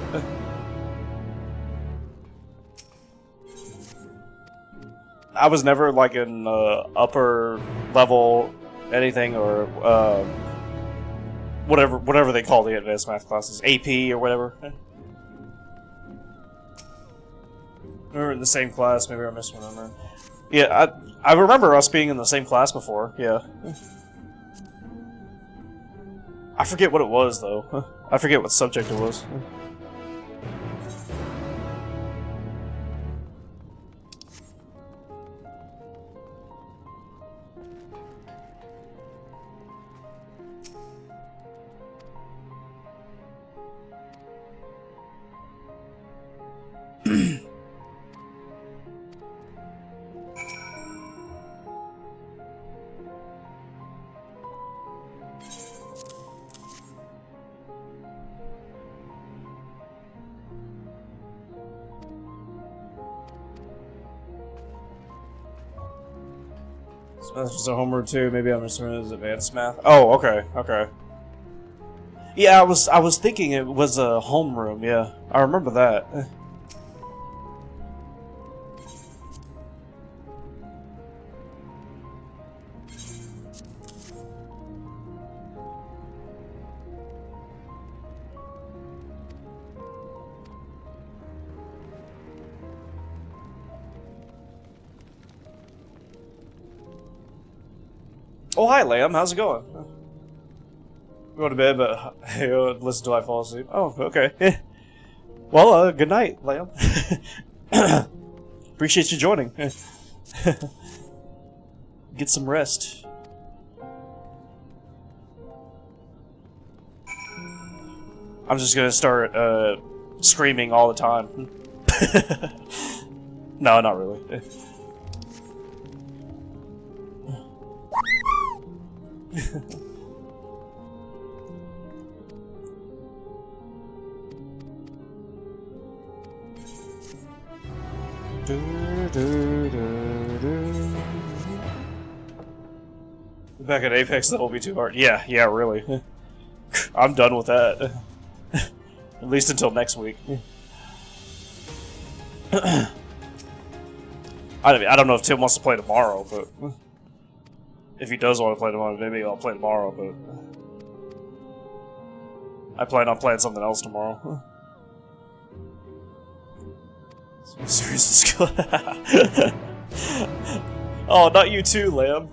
I was never like in upper level anything or whatever they call the advanced math classes, AP or whatever. We were in the same class. Maybe I misremember. Yeah, I remember us being in the same class before. Yeah. I forget what it was though. I forget what subject it was. This was a homework too. Maybe I'm just remembering it as advanced math. Oh, okay, okay. Yeah, I was thinking it was a homeroom. Yeah, I remember that. Oh, hi, Lamb. How's it going? Go to bed, but listen till I fall asleep. Oh, okay. Well, good night, Lamb. Appreciate you joining. Get some rest. I'm just gonna start screaming all the time. No, not really. Back at Apex, that will be too hard. Yeah, really. I'm done with that. At least until next week. I don't know if Tim wants to play tomorrow, but if he does want to play tomorrow, maybe I'll play tomorrow, but I plan on playing something else tomorrow. Serious. Oh, not you too, Lamb.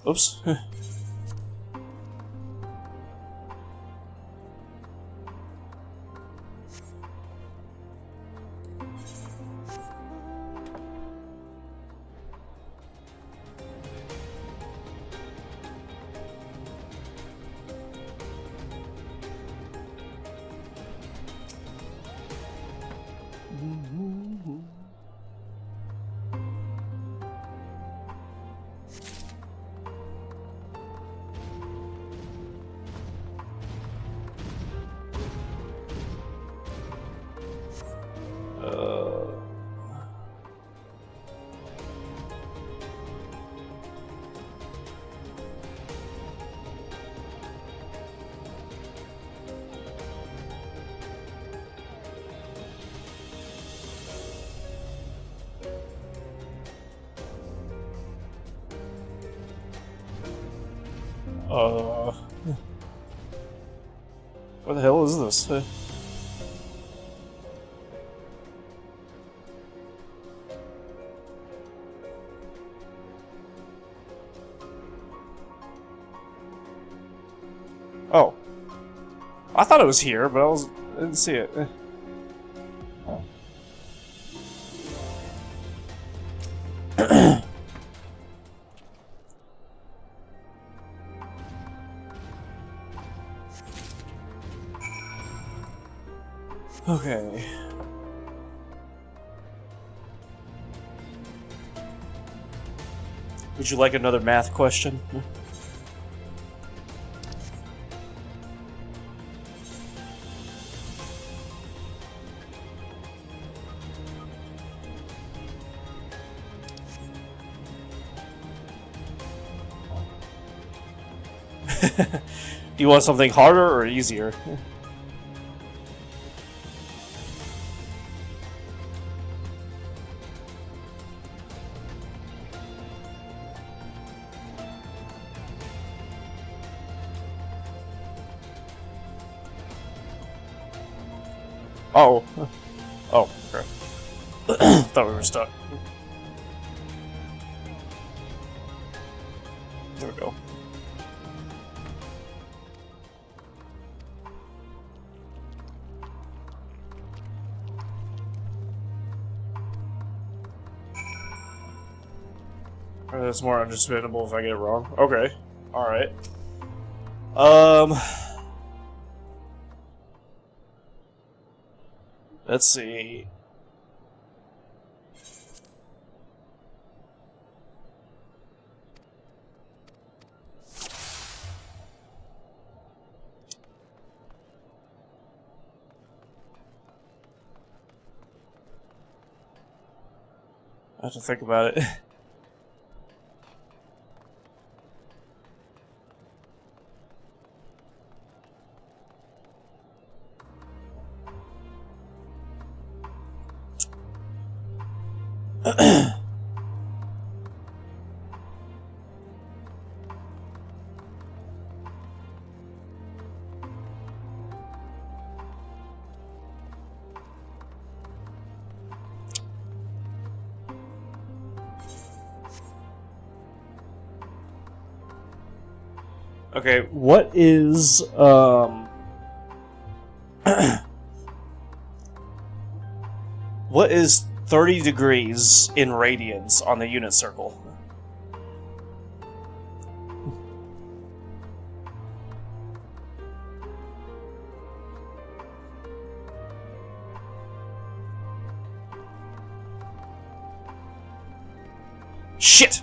Oops. What the hell is this? Oh. I thought it was here, but I didn't see it. Okay. Would you like another math question? Do you want something harder or easier? Oh. Oh, crap. Thought we were stuck. There we go. That's more understandable if I get it wrong. Okay. Alright. Let's see. I have to think about it. Okay, what is what is 30 degrees in radians on the unit circle? Shit!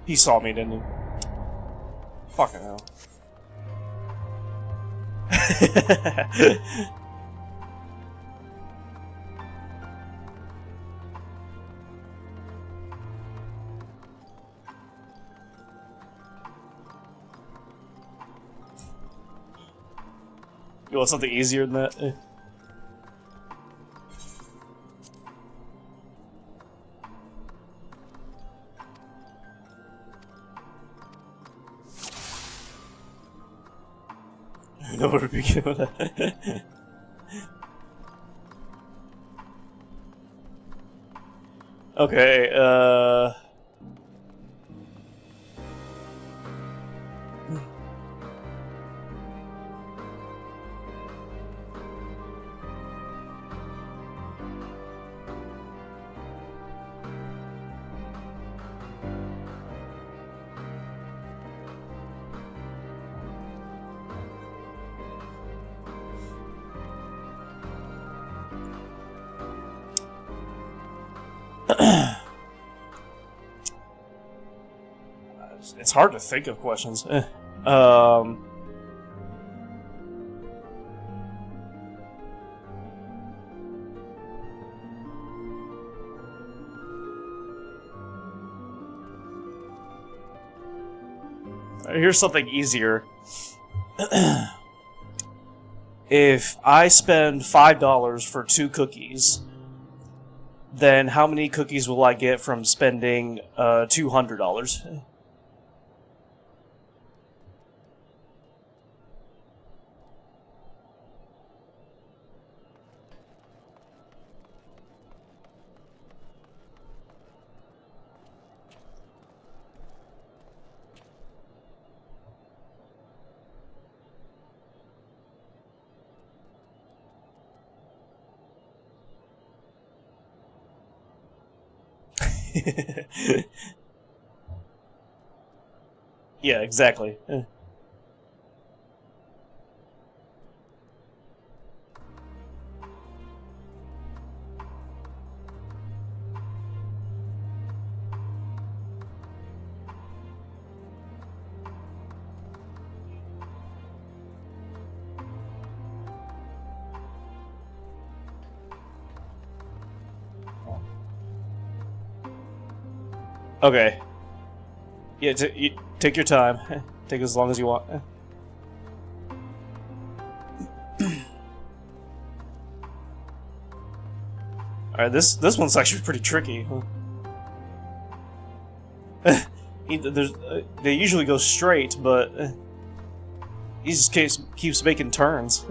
He saw me, didn't he? Fucking hell. You want something easier than that? I know where to begin with that. Okay, it's hard to think of questions. Here's something easier. If I spend $5 for 2 cookies, then how many cookies will I get from spending $200? Yeah, exactly. Okay. Yeah, you take your time. Take as long as you want. Alright, this one's actually pretty tricky. They usually go straight, but he just keeps making turns.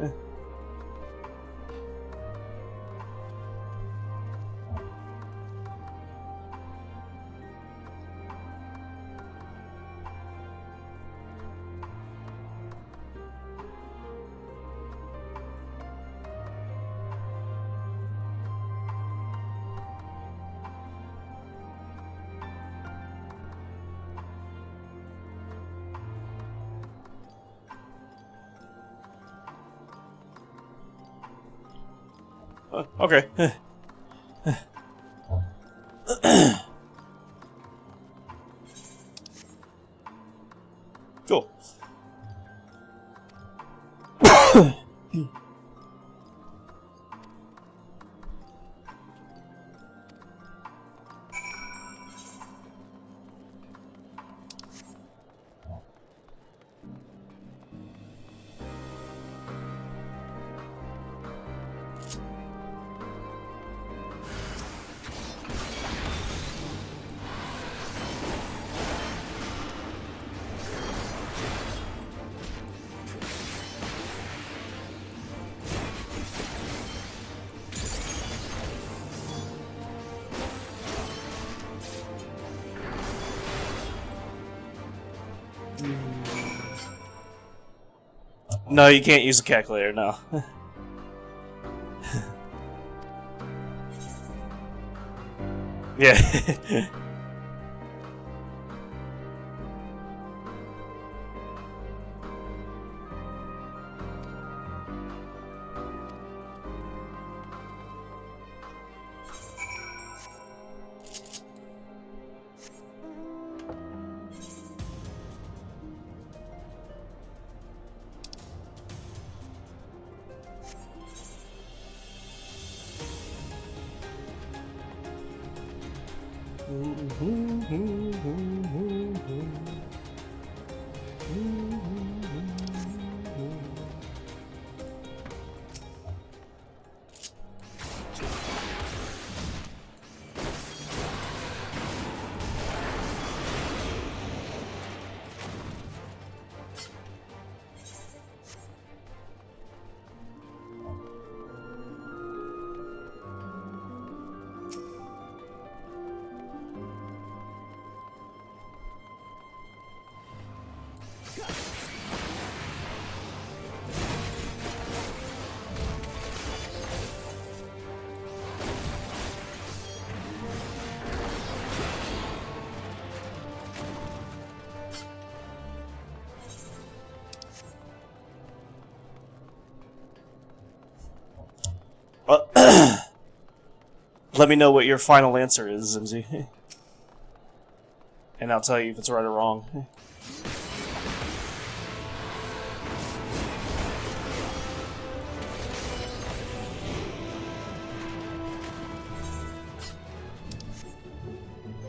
Okay. Cool. No, you can't use a calculator, no. Yeah. Let me know what your final answer is, Zimzy. And I'll tell you if it's right or wrong.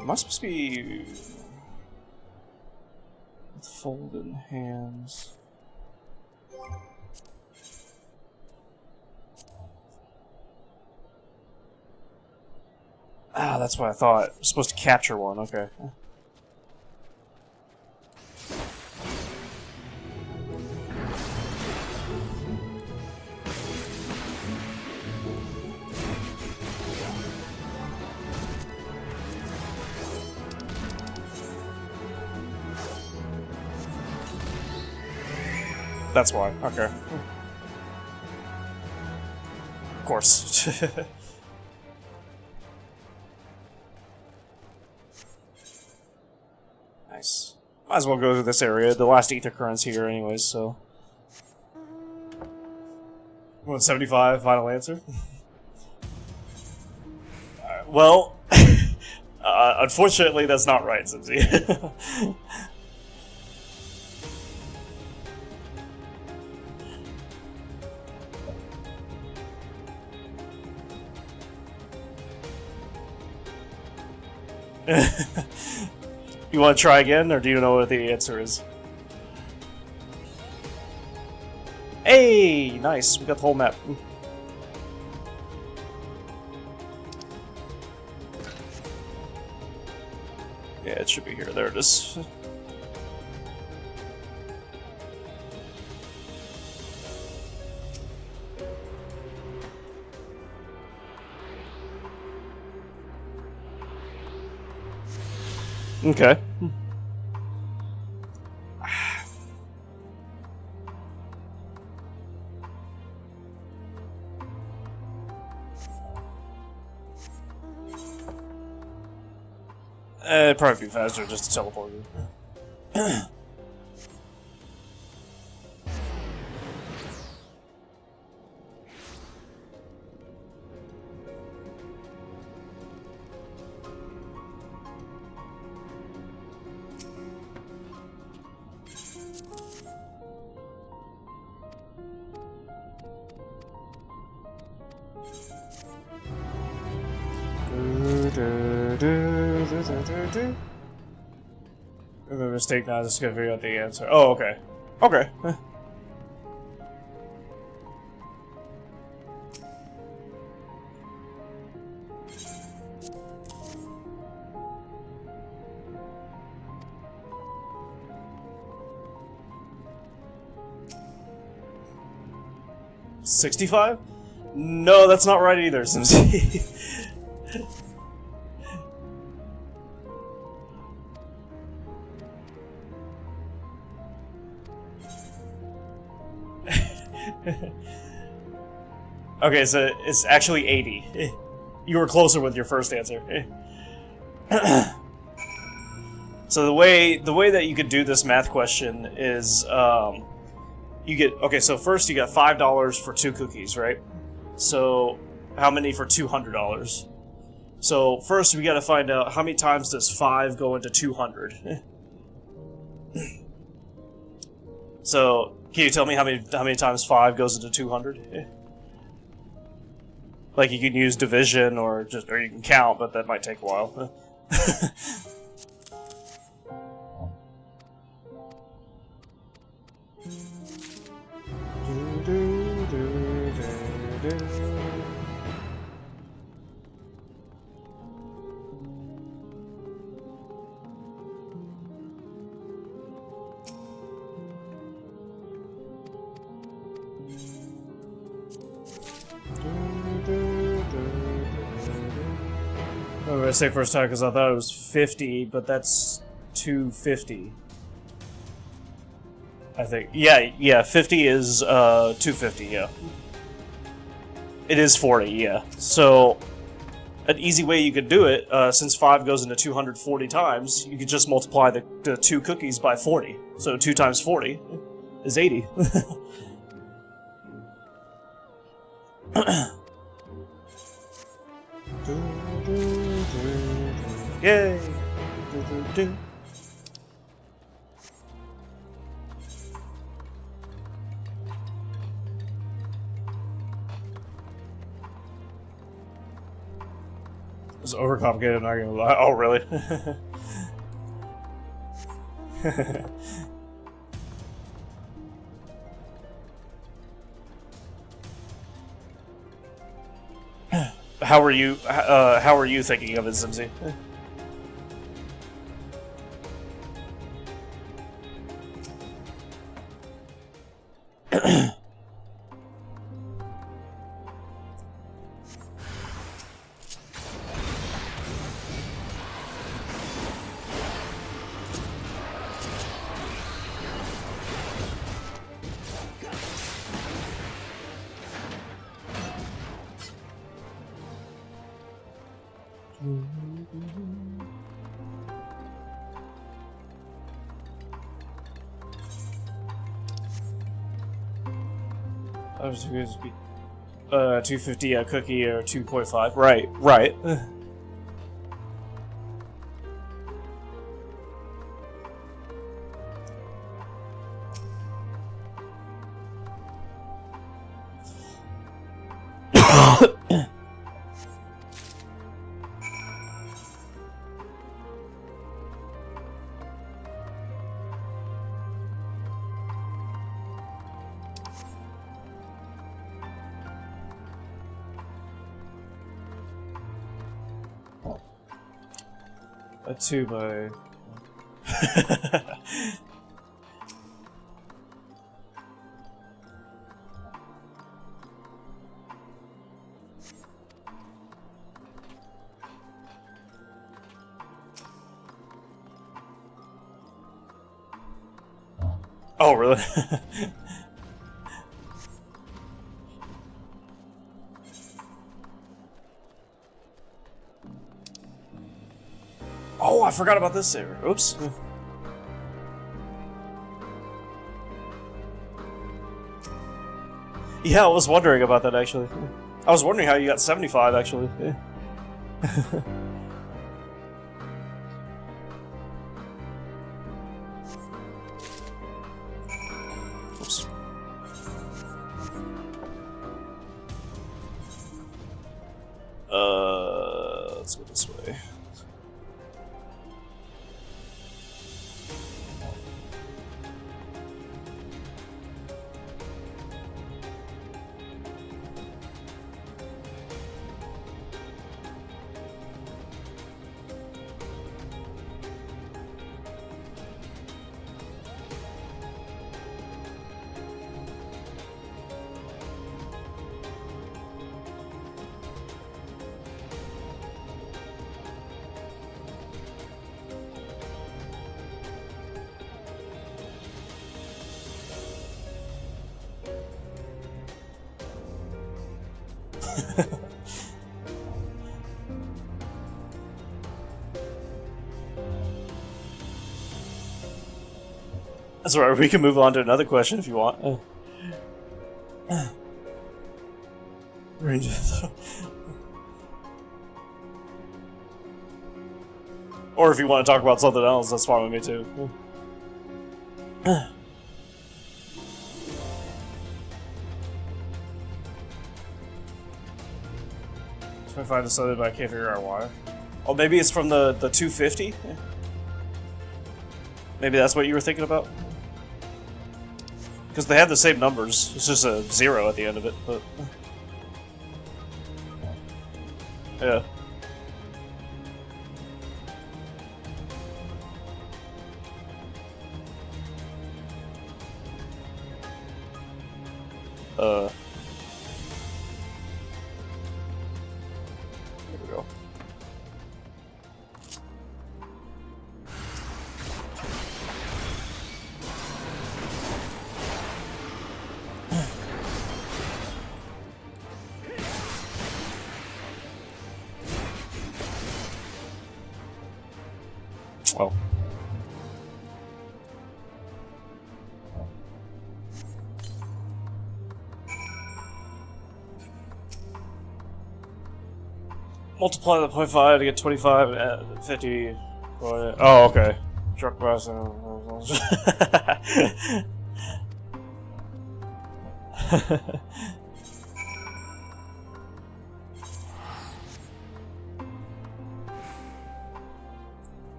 Am I supposed to be with folded hands? Ah, that's what I thought. I'm supposed to capture one, okay. That's why, okay. Of course. Might as well go to this area. The last ether current's here anyways, so... 175, final answer? Well... unfortunately, that's not right, Simsy. You want to try again, or do you know what the answer is? Hey, nice. We got the whole map. Yeah, it should be here. There it is. Okay. It'd probably be faster just to teleport you. A mistake now, just gonna figure out the answer. Oh, okay. Okay. 65? No, that's not right either, Simsy. Okay, so it's actually 80. You were closer with your first answer. So the way that you could do this math question is, you get, okay, so first you got $5 for 2 cookies, right? So how many for $200? So first we got to find out how many times does 5 go into 200. So can you tell me how many times 5 goes into 200? Like, you can use division or you can count, but that might take a while. I'm gonna say first time because I thought it was 50, but that's 250. I think. Yeah, 50 is 250, yeah. It is 40, yeah. So, an easy way you could do it, since 5 goes into 240 times, you could just multiply the 2 cookies by 40. So 2 times 40 is 80. Yay! It's overcomplicated, I'm not gonna lie. Oh, really? How are you thinking of it, Zimzy? 250 a cookie or 2.5. Right, right. A 2 by... Oh, really? Oh, I forgot about this saver. Oops. Yeah, I was wondering about that, actually. I was wondering how you got 75, actually. Oops. Let's go this way. That's alright, we can move on to another question if you want. Ranges. Or if you want to talk about something else, that's fine with me too. 25 decided, but I can't figure out why. Oh, maybe it's from the 250? Maybe that's what you were thinking about? Because they have the same numbers. It's just a 0 at the end of it, but... Yeah. There we go. Oh. Multiply the 0.5 to get 25 and 50. Oh, okay. Truck bus.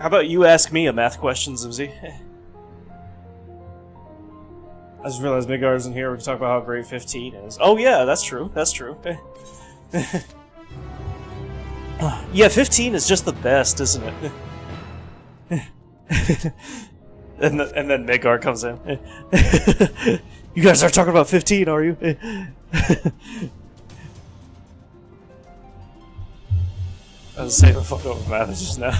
How about you ask me a math question, Zuzi? I just realized Midgard's in here. We can talk about how great 15 is. Oh yeah, that's true. That's true. Yeah, 15 is just the best, isn't it? and then Midgard comes in. You guys are talking about 15, are you? I was saying the fuck over math just now.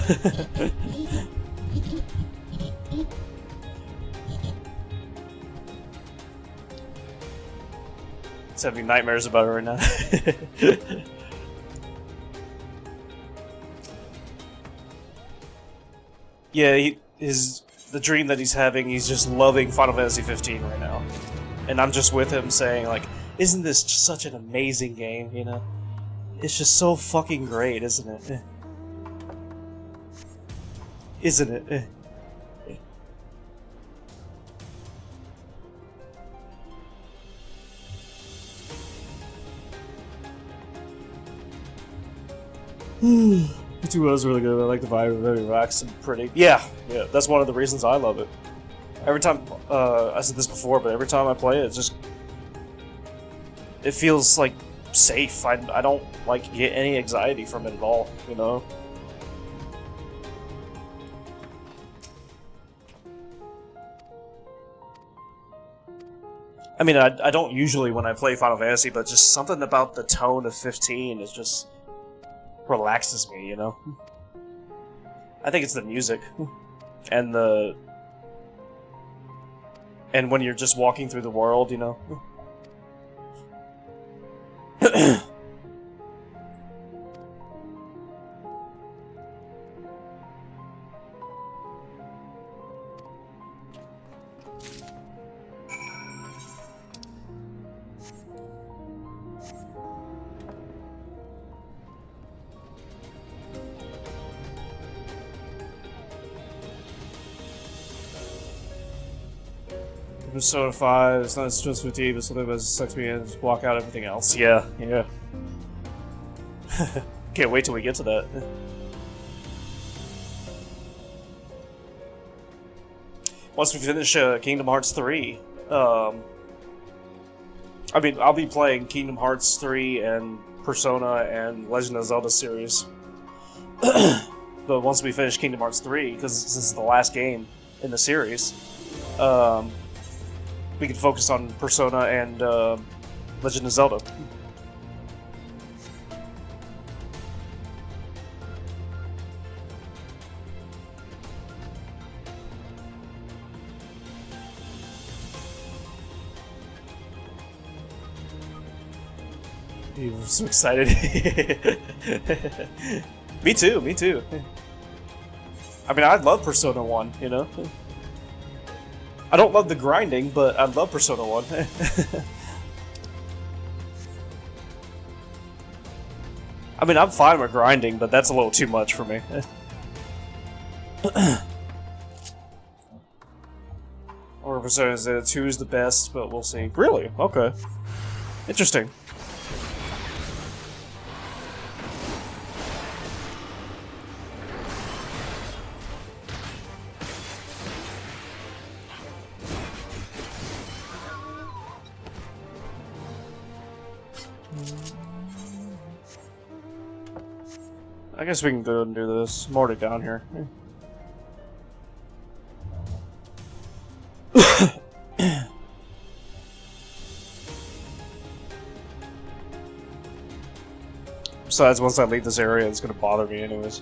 It's having nightmares about it right now. Yeah, the dream that he's having, he's just loving Final Fantasy 15 right now. And I'm just with him saying, like, isn't this just such an amazing game, you know? It's just so fucking great, isn't it? Isn't it? The 2 was really good. I like the vibe, very relaxed and pretty. Yeah, that's one of the reasons I love it. Every time, I said this before, but every time I play it, it feels like safe. I don't like get any anxiety from it at all, you know? I mean, I don't usually when I play Final Fantasy, but just something about the tone of 15 is just relaxes me, you know? I think it's the music. And when you're just walking through the world, you know? Persona 5, it's not just 15, but something that sucks me in and just block out everything else. Yeah. Can't wait till we get to that. Once we finish Kingdom Hearts 3, I mean, I'll be playing Kingdom Hearts 3 and Persona and Legend of Zelda series. But once we finish Kingdom Hearts 3, because this is the last game in the series, we can focus on Persona and Legend of Zelda. You were so excited. Me too, me too. I mean, I love Persona 1, you know? I don't love the grinding, but I love Persona 1. I mean, I'm fine with grinding, but that's a little too much for me. Or Persona 2 is the best, but we'll see. Really? Okay. Interesting. I guess we can go and do this. I'm already down here. Besides, once I leave this area, it's gonna bother me anyways.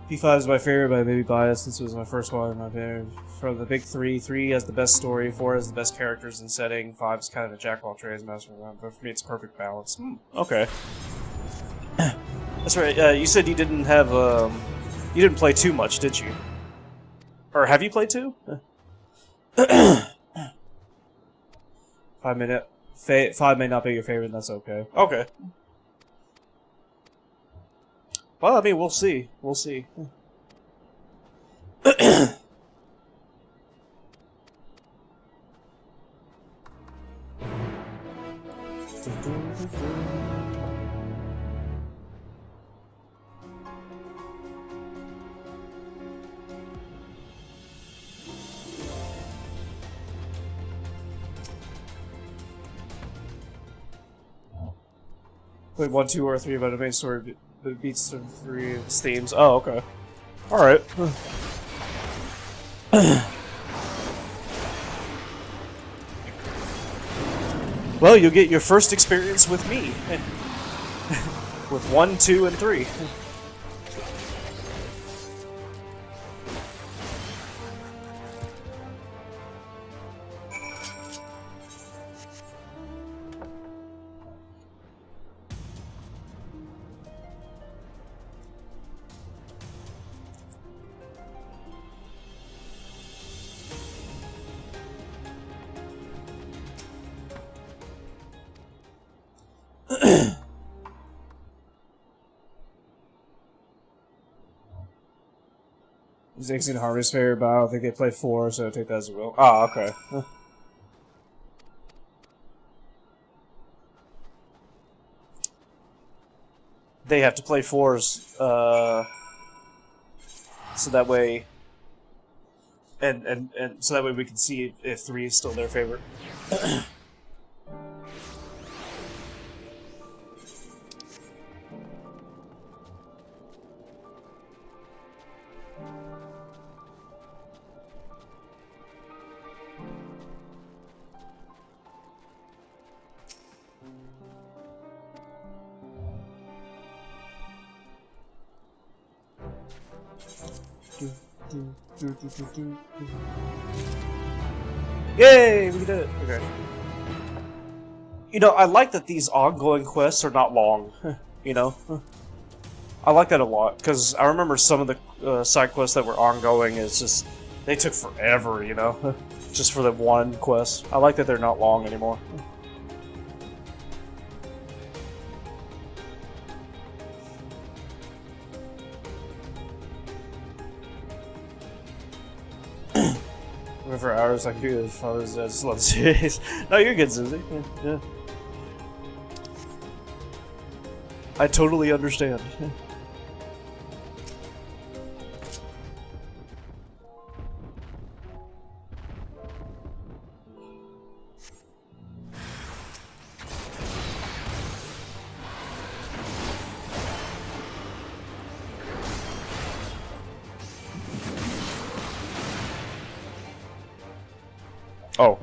P5 is my favorite, but I may be biased since it was my first one. My favorite. From the big three, 3 has the best story, 4 has the best characters and setting, 5 is kind of a jack of all trades, master of none. But for me, it's a perfect balance. Okay. That's right. You said you didn't have you didn't play too much, did you? Or have you played 2? 5 minute. 5 may not be your favorite, and that's okay. Okay. Well, I mean, we'll see. We'll see. Played 1, 2, or 3, but the main story beats 3 of its themes. Oh, okay. Alright. Well, you'll get your first experience with me. With 1, 2, and 3. Zake's in Harvest Fair, but I don't think they play 4, so I'll take that as a will. Ah, okay. They have to play 4s, so that way, and so that way we can see if 3 is still their favorite. Yay! We did it! Okay. You know, I like that these ongoing quests are not long. You know? I like that a lot, because I remember some of the side quests that were ongoing, it's just... they took forever, you know? Just for the one quest. I like that they're not long anymore. For hours I could do as far as I just love the series. No, you're good, Susie. Yeah. I totally understand. Oh.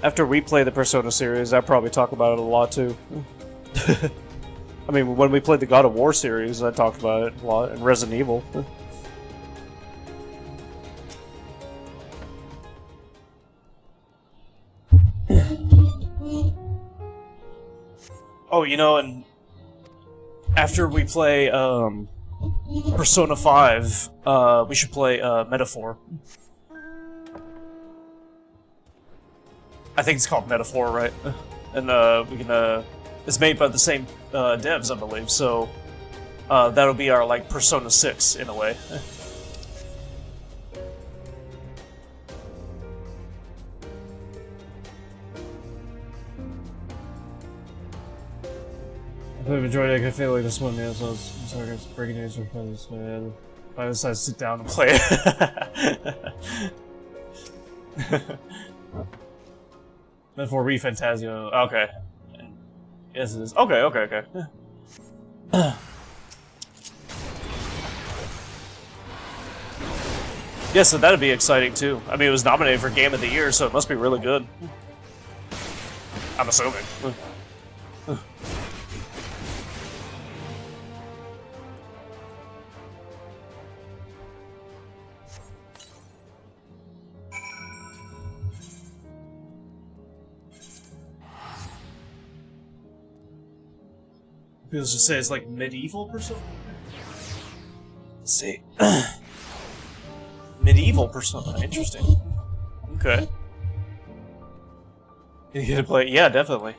After we play the Persona series, I probably talk about it a lot too. I mean, when we played the God of War series, I talked about it a lot, and Resident Evil. Oh, you know, and after we play Persona 5, we should play Metaphor. I think it's called Metaphor, right? And we can. It's made by the same devs, I believe. So that'll be our like Persona 6 in a way. I've enjoyed it. I feel like this one, yeah. So I'm sorry, it's breaking news for this, man. I decided to sit down and play it. Then for ReFantasio, okay. Yes, it is. Okay, okay. Yeah, so that'd be exciting too. I mean, it was nominated for Game of the Year, so it must be really good. I'm assuming. People just say it's like medieval Persona. Let's see. Medieval Persona, interesting. Okay. You get to play, yeah, definitely.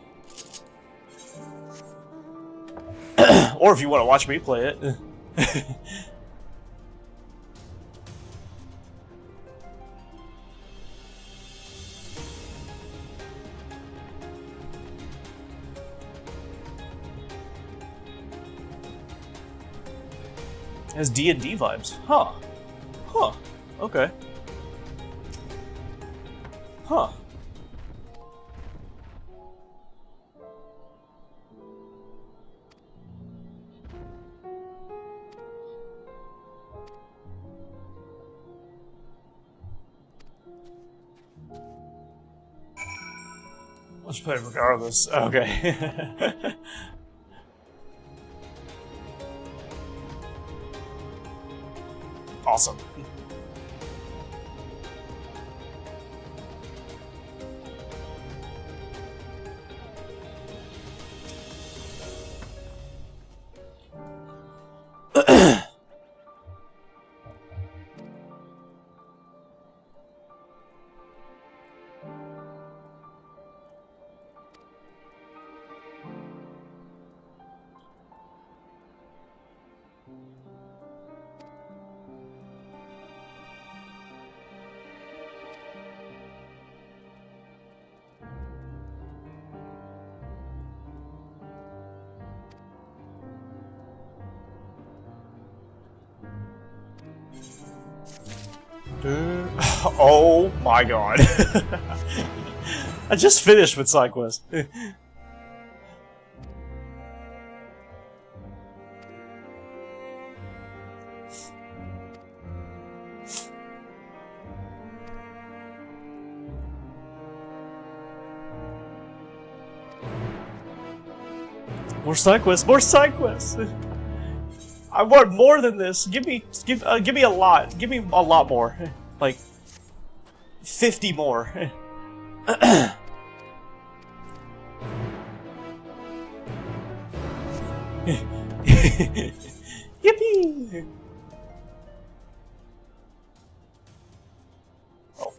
Or if you want to watch me play it. It has D&D vibes. Huh. Huh. Okay. Huh. Let's play it regardless. Okay. Awesome. Dude. Oh my god. I just finished with side quest. More side quests, more side quests. I want more than this. Give me a lot. Give me a lot more. Like 50 more. Yippee! Oh.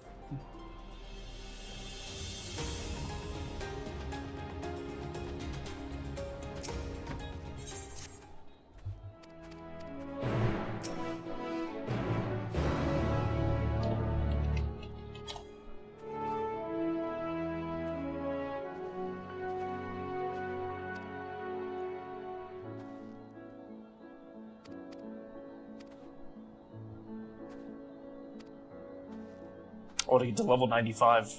Oh, to get to level 95,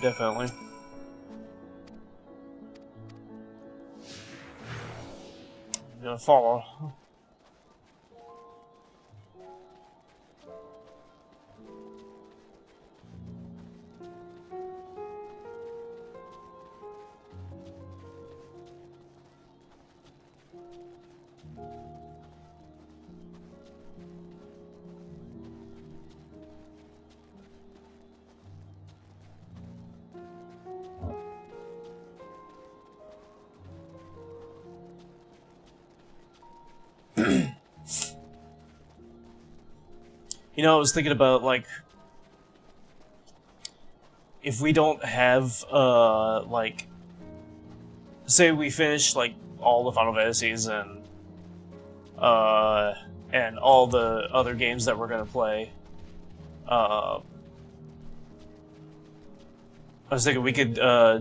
definitely. I'm gonna follow. You know, I was thinking about, like, if we don't have, like, say we finish, like, all the Final Fantasies and all the other games that we're gonna play, I was thinking we could,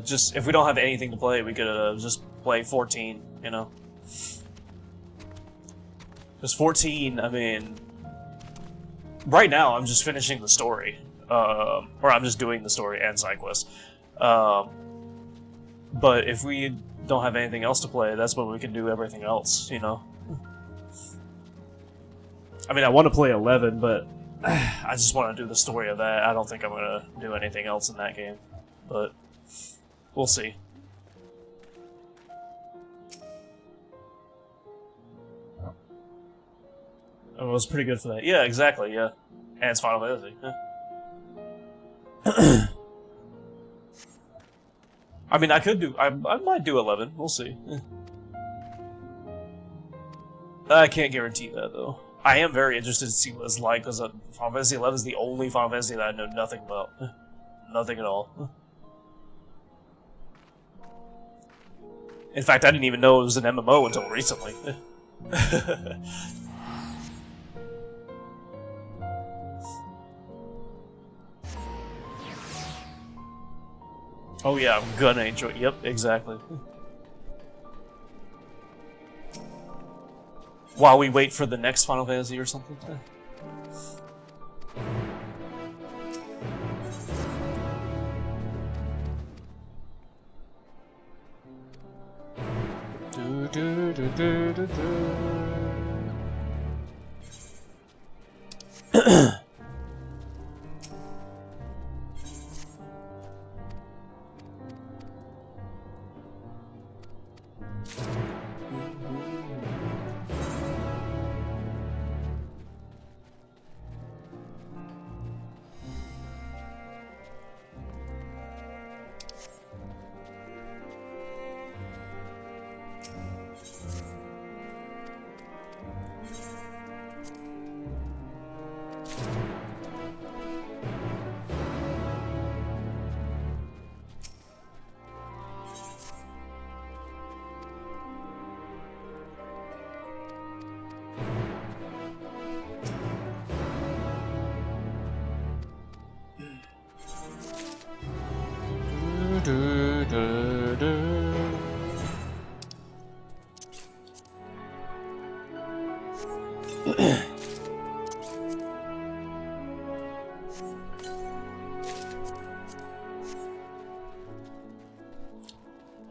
just, if we don't have anything to play, we could, just play 14, you know? Because 14, I mean... right now I'm just finishing the story, or I'm just doing the story and side quests. But if we don't have anything else to play, that's when we can do everything else, you know? I mean, I want to play 11, but I just want to do the story of that. I don't think I'm going to do anything else in that game, but we'll see. It was pretty good for that. Yeah, exactly, yeah. And it's Final Fantasy. Yeah. I mean, I could do... I might do 11. We'll see. I can't guarantee that, though. I am very interested to see what it's like, because Final Fantasy 11 is the only Final Fantasy that I know nothing about. Nothing at all. In fact, I didn't even know it was an MMO until recently. Oh yeah, I'm gonna enjoy. Yep, exactly. While we wait for the next Final Fantasy or something.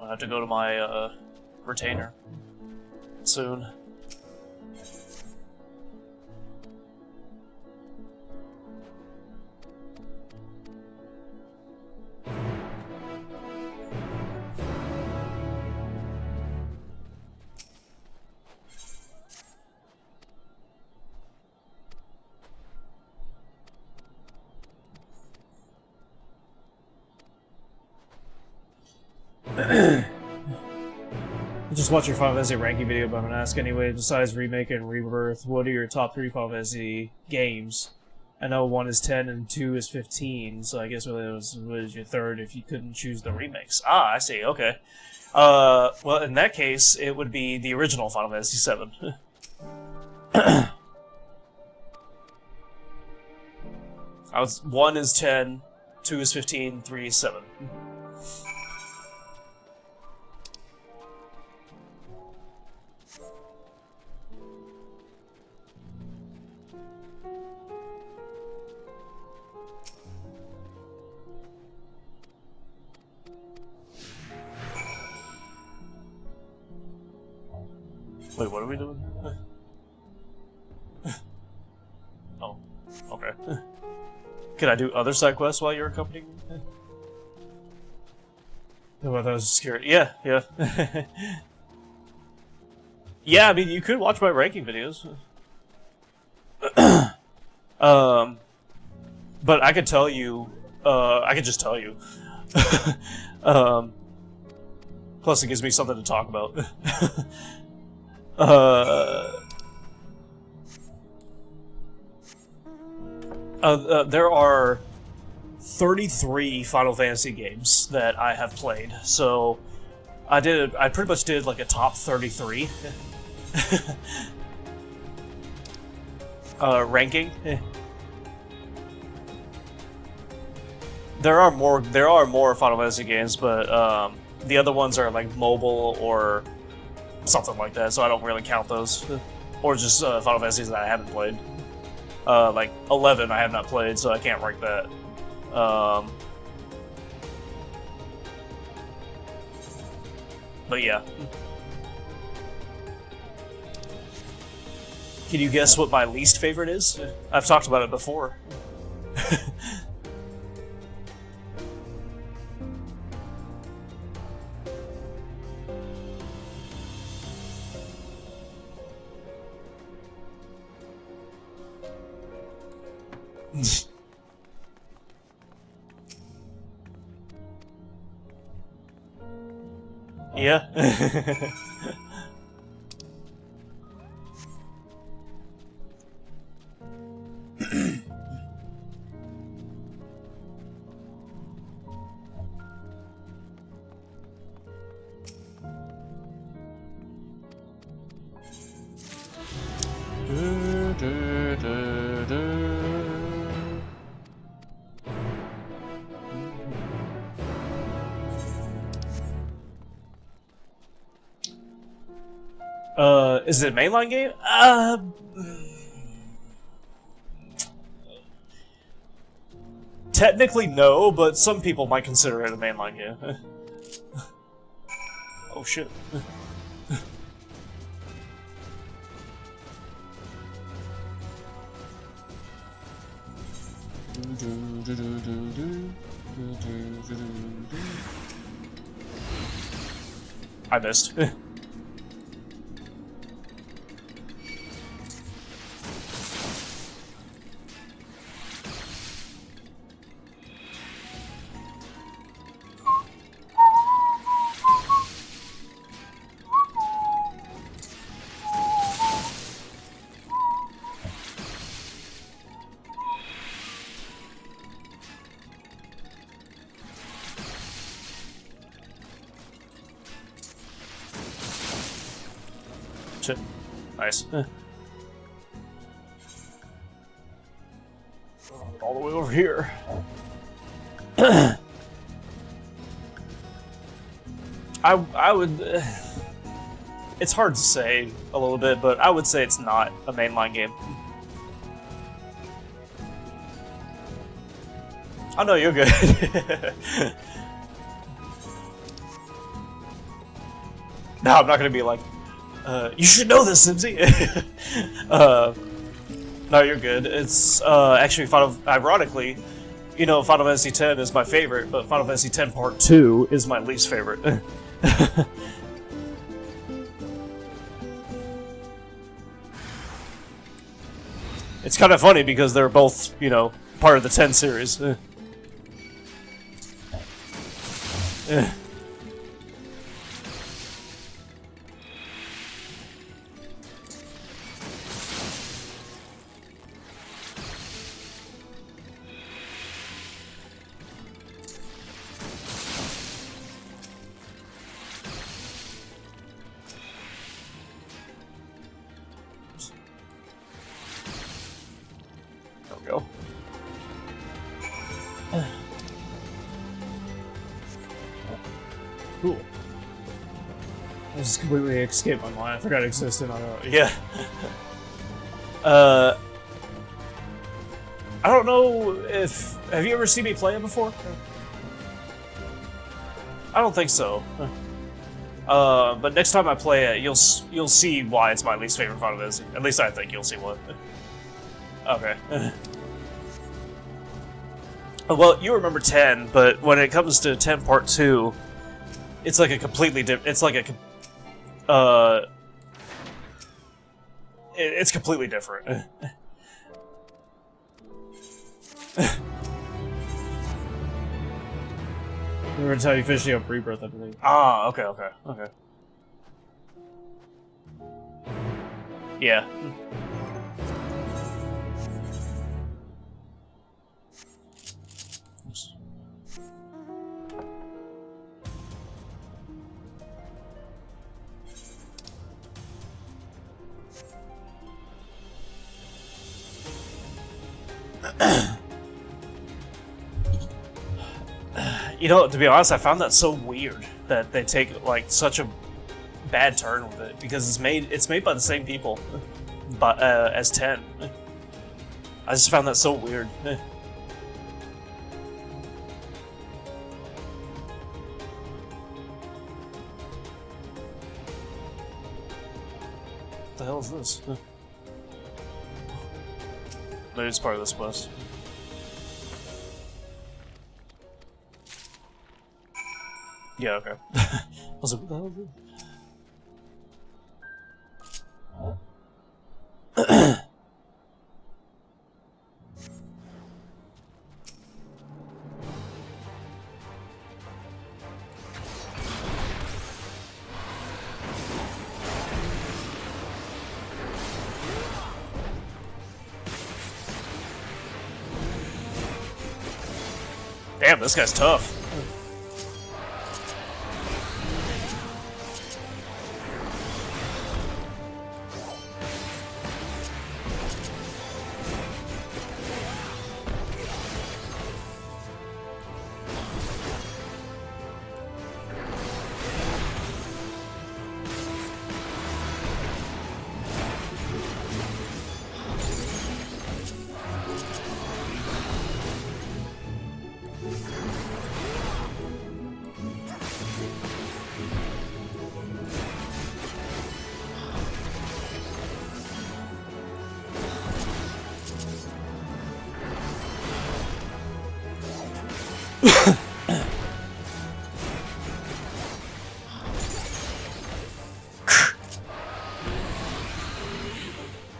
I have to go to my retainer soon. Just watch your Final Fantasy ranking video, but I'm gonna ask anyway. Besides Remake and Rebirth, what are your top 3 Final Fantasy games? I know 1 is 10 and 2 is 15, so I guess what is your third if you couldn't choose the remakes? Ah, I see, okay. Well, in that case, it would be the original Final Fantasy VII. I was 1 is 10, 2 is 15, 3 is 7. Wait, what are we doing? Oh, okay. Can I do other side quests while you're accompanying me? Well, that was scary. Yeah, yeah. Yeah, I mean, you could watch my ranking videos. But I could tell you, I could just tell you. Plus, it gives me something to talk about. There are 33 Final Fantasy games that I have played, so I pretty much did like a top 33 ranking. There are more Final Fantasy games, but the other ones are like mobile or something like that, so I don't really count those. Or just Final Fantasies that I haven't played. Like 11 I have not played, so I can't rank that. But yeah. Can you guess what my least favorite is? I've talked about it before. Yeah. Is it a mainline game? Technically no, but some people might consider it a mainline game. Oh shit. I missed. Shit. Nice. All the way over here. I would... it's hard to say a little bit, but I would say it's not a mainline game. Oh no, you're good. No, I'm not gonna be like, you should know this, Simsy. No, you're good. It's actually ironically, you know, Final Fantasy X is my favorite, but Final Fantasy X Part 2 is my least favorite. It's kind of funny because they're both, you know, part of the 10 series. Go. Cool. I just completely escaped my mind. I forgot it existed. Yeah. I don't know if... Have you ever seen me play it before? I don't think so. But next time I play it, you'll see why it's my least favorite Final Fantasy. At least I think you'll see what. Okay. Well, you remember 10, but when it comes to 10 Part 2, it's like a completely different... It's like a... It's completely different. Remember to tell you finishing up Rebirth, I believe. Ah, okay. Yeah. You know, to be honest, I found that so weird that they take like such a bad turn with it because it's made by the same people, but as 10. I just found that so weird. What the hell is this? Maybe it's part of this quest. Yeah, okay. I was like, what the hell is this? Damn, this guy's tough.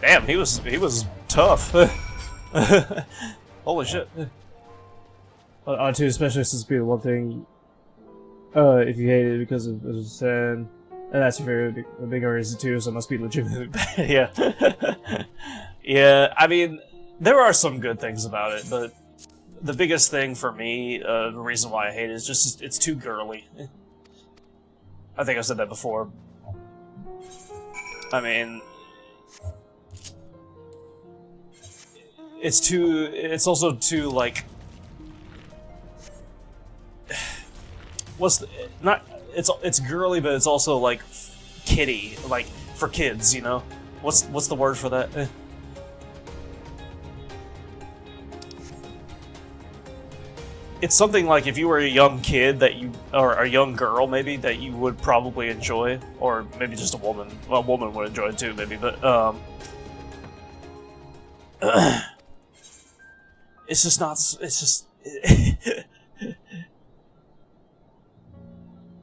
Damn, he was tough. Holy shit. R2 especially since being one thing. If you hate it because of sin, and that's your favorite, a big reason too, so it must be legitimately bad. Yeah. Yeah, I mean, there are some good things about it, but the biggest thing for me, the reason why I hate it is just it's too girly. I think I've said that before. I mean, it's also too, like, it's girly, but it's also, like, kiddie, like, for kids, you know? What's the word for that? It's something like if you were a young kid or a young girl maybe, that you would probably enjoy, or maybe just a woman. Well, a woman would enjoy it too, maybe, but, it's just not, it's just,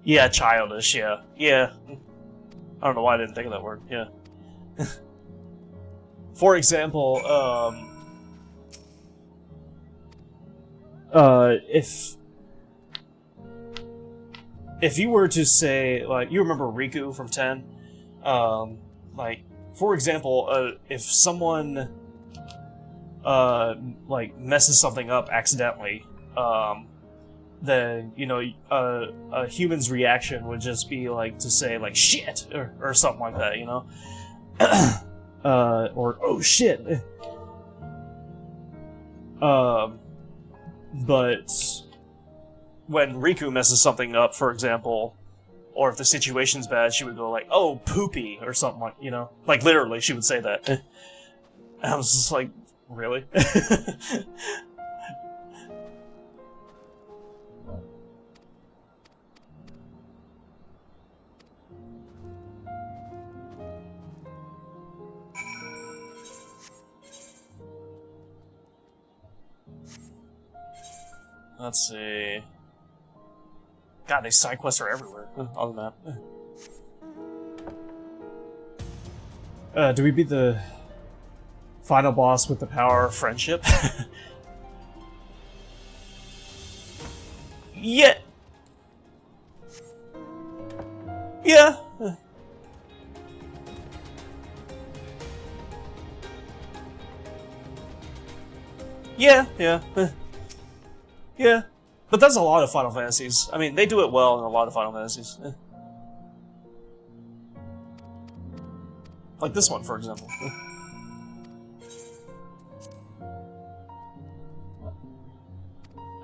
yeah, childish, yeah. Yeah. I don't know why I didn't think of that word, yeah. For example, if you were to say, like, you remember Riku from 10? Like, for example, if someone, like, messes something up accidentally, then, you know, a human's reaction would just be, like, to say, like, shit, or something like that, you know? Or, oh, shit. But when Riku messes something up, for example, or if the situation's bad, she would go like, oh, poopy, or something like, you know? Like, literally, she would say that. And I was just like, really? Let's see. God, these side quests are everywhere on the map. Do we beat the final boss with the power of friendship? Yeah. Yeah. Yeah, yeah. Yeah, but that's a lot of Final Fantasies. I mean, they do it well in a lot of Final Fantasies. Like this one, for example.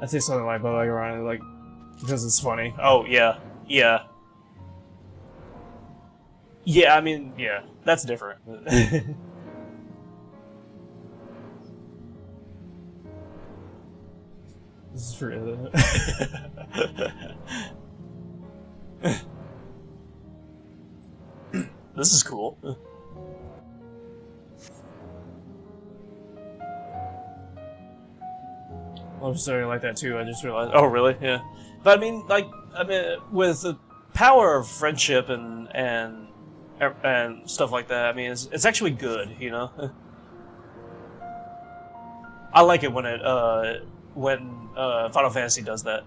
I'd say something like, but like around, like, because it's funny. Oh, yeah. Yeah. Yeah, I mean, yeah, that's different. This is for This is cool. I'm starting like that too. I just realized. Oh, really? Yeah. But I mean, like, with the power of friendship and stuff like that, I mean, it's actually good, you know. I like it when Final Fantasy does that.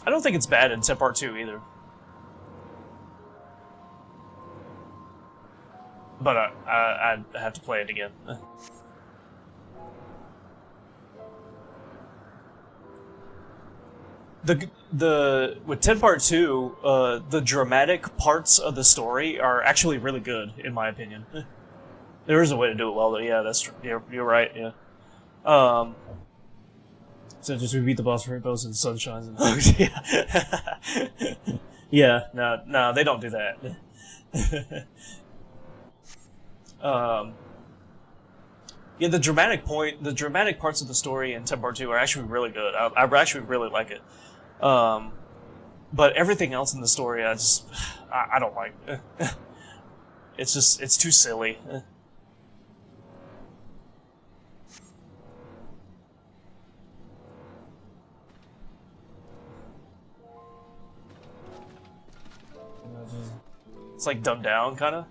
I don't think it's bad in 10 Part 2 either. But I'd have to play it again. With 10 Part 2, the dramatic parts of the story are actually really good, in my opinion. There is a way to do it well, though. Yeah, that's true. You're right. Yeah. So just we beat the boss rainbows and sunshines and yeah. Yeah. No, they don't do that. Yeah, the dramatic parts of the story in 10 Part 2 are actually really good. I actually really like it. But everything else in the story, I don't like. It's too silly. It's like dumbed down, kind of.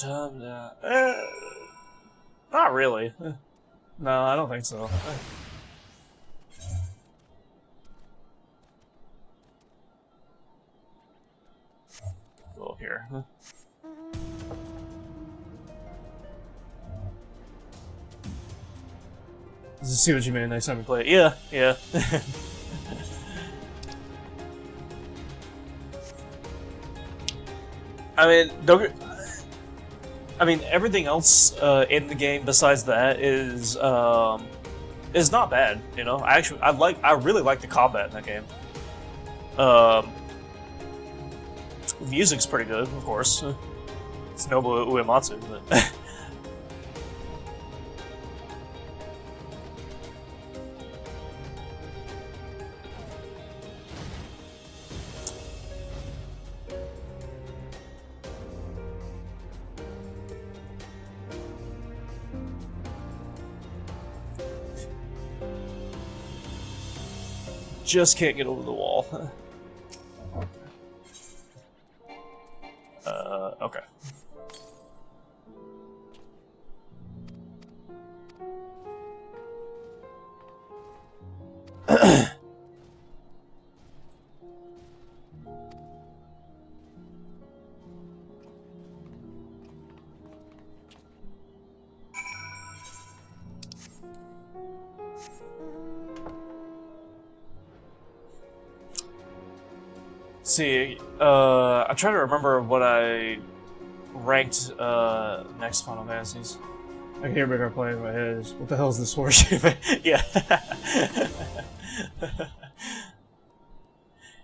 Dumbed down. Not really. No, I don't think so. Go up here. Let's see what you mean next time we play it. Yeah, yeah. I mean, everything else in the game besides that is not bad. You know, I really like the combat in that game. The music's pretty good, of course. It's Nobuo Uematsu, but. Just can't get over the wall. Okay. See, I'm trying to remember what I ranked next Final Fantasies. I can hear Bigger playing in my head. What the hell is this horseshit? Yeah.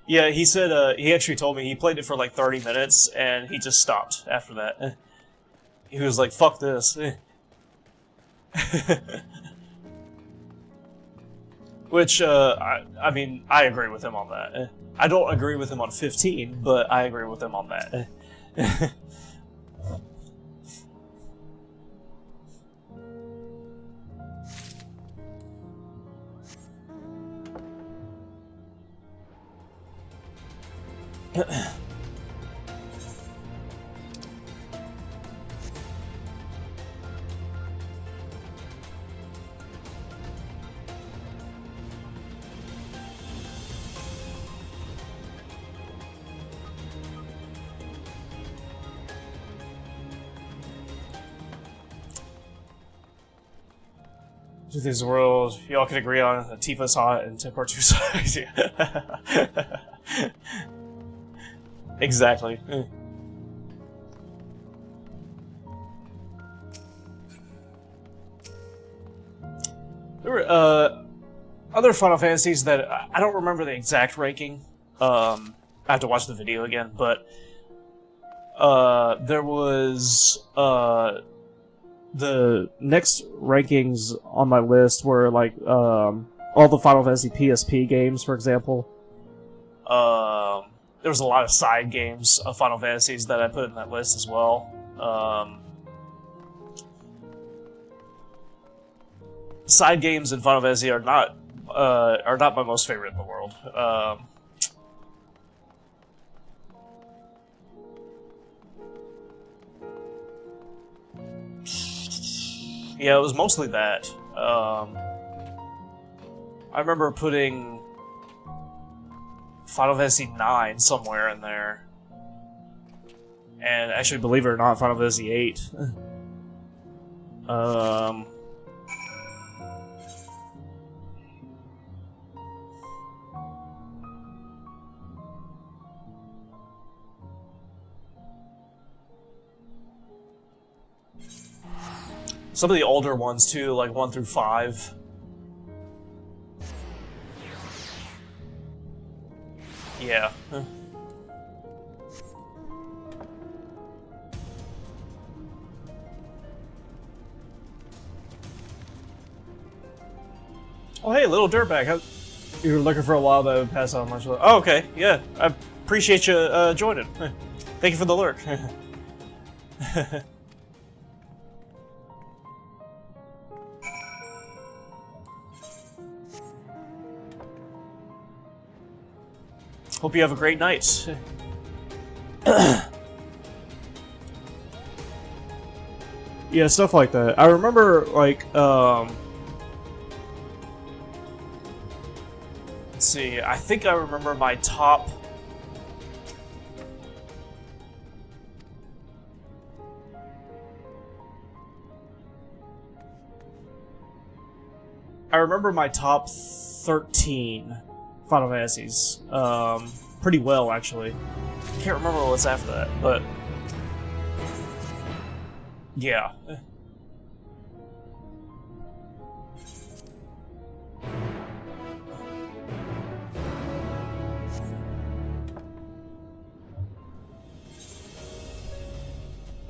Yeah, he said he actually told me he played it for like 30 minutes and he just stopped after that. He was like, "Fuck this." Which I mean, I agree with him on that. I don't agree with him on 15, but I agree with him on that. To this world, y'all can agree on that Tifa's hot and 10 Part 2 size. Exactly. There were, other Final Fantasies that I don't remember the exact ranking. I have to watch the video again, but there was the next rankings on my list were like all the Final Fantasy PSP games, for example. There was a lot of side games of Final Fantasies that I put in that list as well. Side games in Final Fantasy are not my most favorite in the world. Yeah, it was mostly that. I remember putting Final Fantasy IX somewhere in there. And actually, believe it or not, Final Fantasy VIII. Some of the older ones too, like 1 through 5. Yeah. Oh hey, little dirtbag. You were looking for a while to pass on much. Oh, okay, yeah. I appreciate you joining. Thank you for the lurk. Hope you have a great night. Yeah, stuff like that. I remember, like, let's see, I think I remember my top... I remember my top 13 Final Fantasies, pretty well, actually. I can't remember what's after that, but... yeah.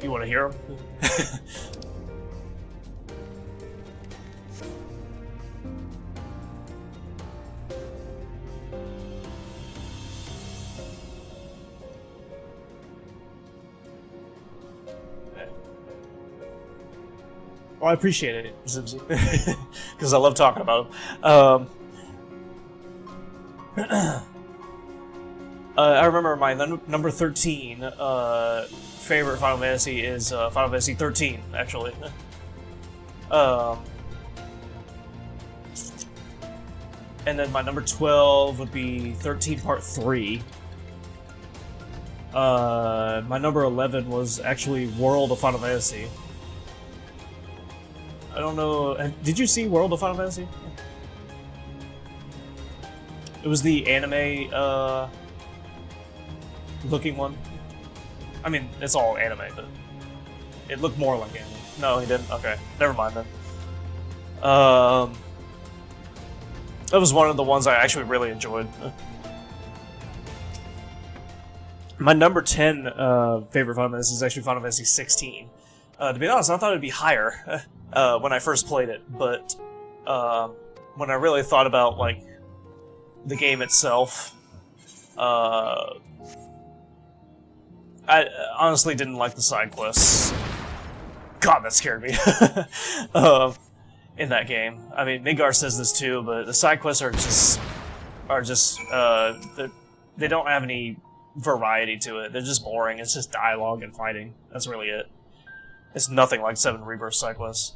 You want to hear him? Well, I appreciate it, Zimsy, because I love talking about him. I remember my number 13 favorite Final Fantasy is Final Fantasy 13, actually. And then my number 12 would be 13 Part 3. My number 11 was actually World of Final Fantasy. I don't know. Did you see World of Final Fantasy? It was the anime looking one. I mean, it's all anime, but it looked more like anime. No, he didn't. Okay, never mind then. That was one of the ones I actually really enjoyed. My number 10 favorite Final Fantasy is actually Final Fantasy 16. To be honest, I thought it'd be higher when I first played it, but when I really thought about like the game itself, I honestly didn't like the side quests. God, that scared me. In that game, I mean, Midgar says this too, but the side quests are just they don't have any variety to it. They're just boring. It's just dialogue and fighting. That's really it. It's nothing like 7 Rebirth side quests.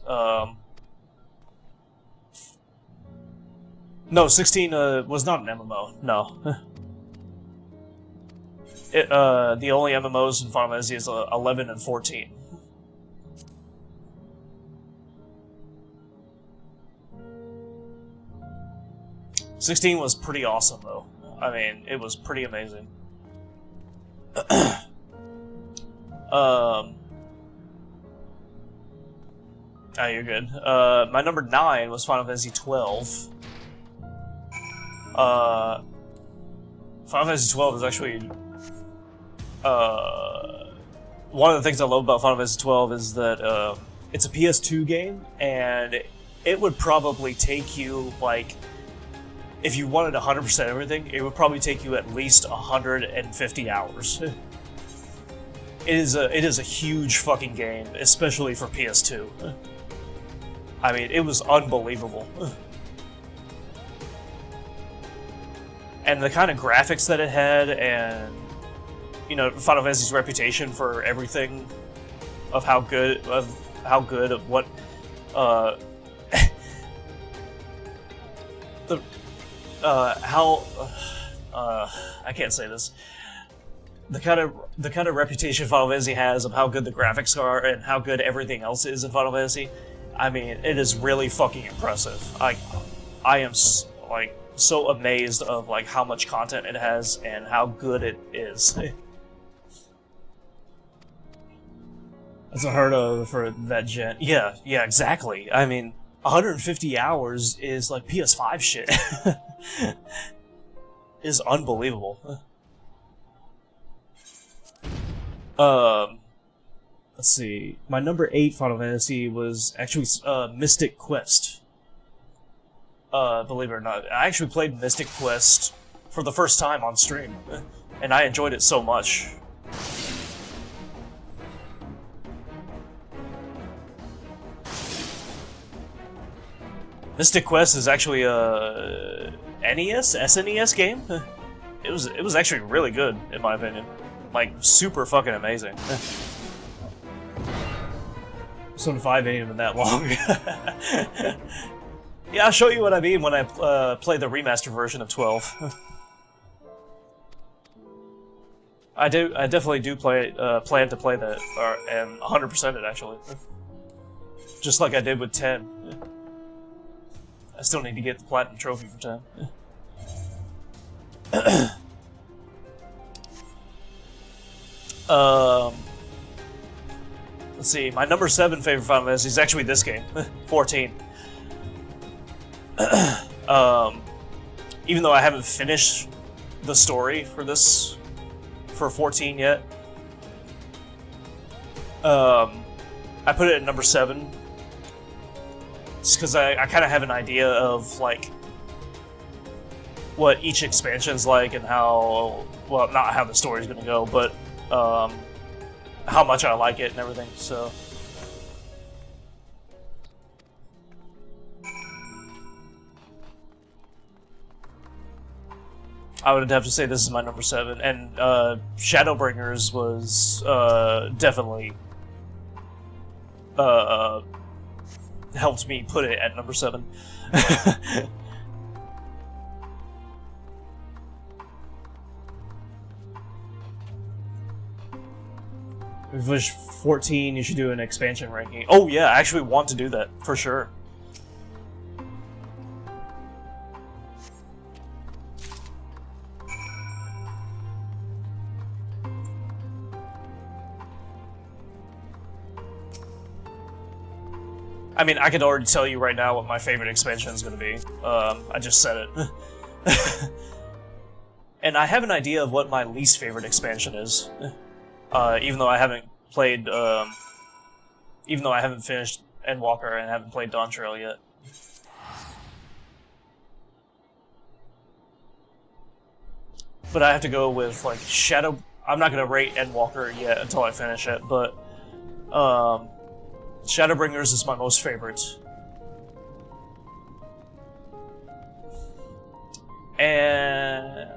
No, 16 was not an MMO. No. The only MMOs in Final Fantasy is 11 and 14. '16 was pretty awesome, though. I mean, it was pretty amazing. Oh, you're good. My number 9 was Final Fantasy 12. Final Fantasy XII is actually one of the things I love about Final Fantasy XII is that it's a PS2 game, and it would probably take you, like, if you wanted 100% everything, it would probably take you at least 150 hours. It is a huge fucking game, especially for PS2. I mean, it was unbelievable. And the kind of graphics that it had, and, you know, Final Fantasy's reputation for everything, of how good, of what, I can't say this. The kind of reputation Final Fantasy has of how good the graphics are and how good everything else is in Final Fantasy, I mean, it is really fucking impressive. I am like so amazed of like how much content it has and how good it is. That's unheard of for that gen. Yeah, exactly. I mean, 150 hours is like PS5 shit. Is unbelievable. Let's see. My number 8 Final Fantasy was actually Mystic Quest. Believe it or not, I actually played Mystic Quest for the first time on stream, and I enjoyed it so much. Mystic Quest is actually a SNES game. It was actually really good in my opinion, like super fucking amazing. Persona 5 ain't even that long. Yeah, I'll show you what I mean when I play the remaster version of 12. I definitely do plan to play that, and 100% it actually. Just like I did with 10. I still need to get the platinum trophy for 10. Let's see, my number 7 favorite Final Fantasy is actually this game, 14. Even though I haven't finished the story for 14 yet, I put it at number 7. Just because I kind of have an idea of, like, what each expansion's like and how, well, not how the story's gonna go, but, how much I like it and everything, so. I would have to say this is my number 7, and Shadowbringers was definitely helped me put it at number 7. If it was 14, you should do an expansion ranking. Oh yeah, I actually want to do that, for sure. I mean, I could already tell you right now what my favorite expansion is going to be. I just said it. And I have an idea of what my least favorite expansion is. Even though I haven't played, even though I haven't finished Endwalker and haven't played Dawn Trail yet. But I have to go with, like, Shadow... I'm not going to rate Endwalker yet until I finish it, but... Shadowbringers is my most favorite. And...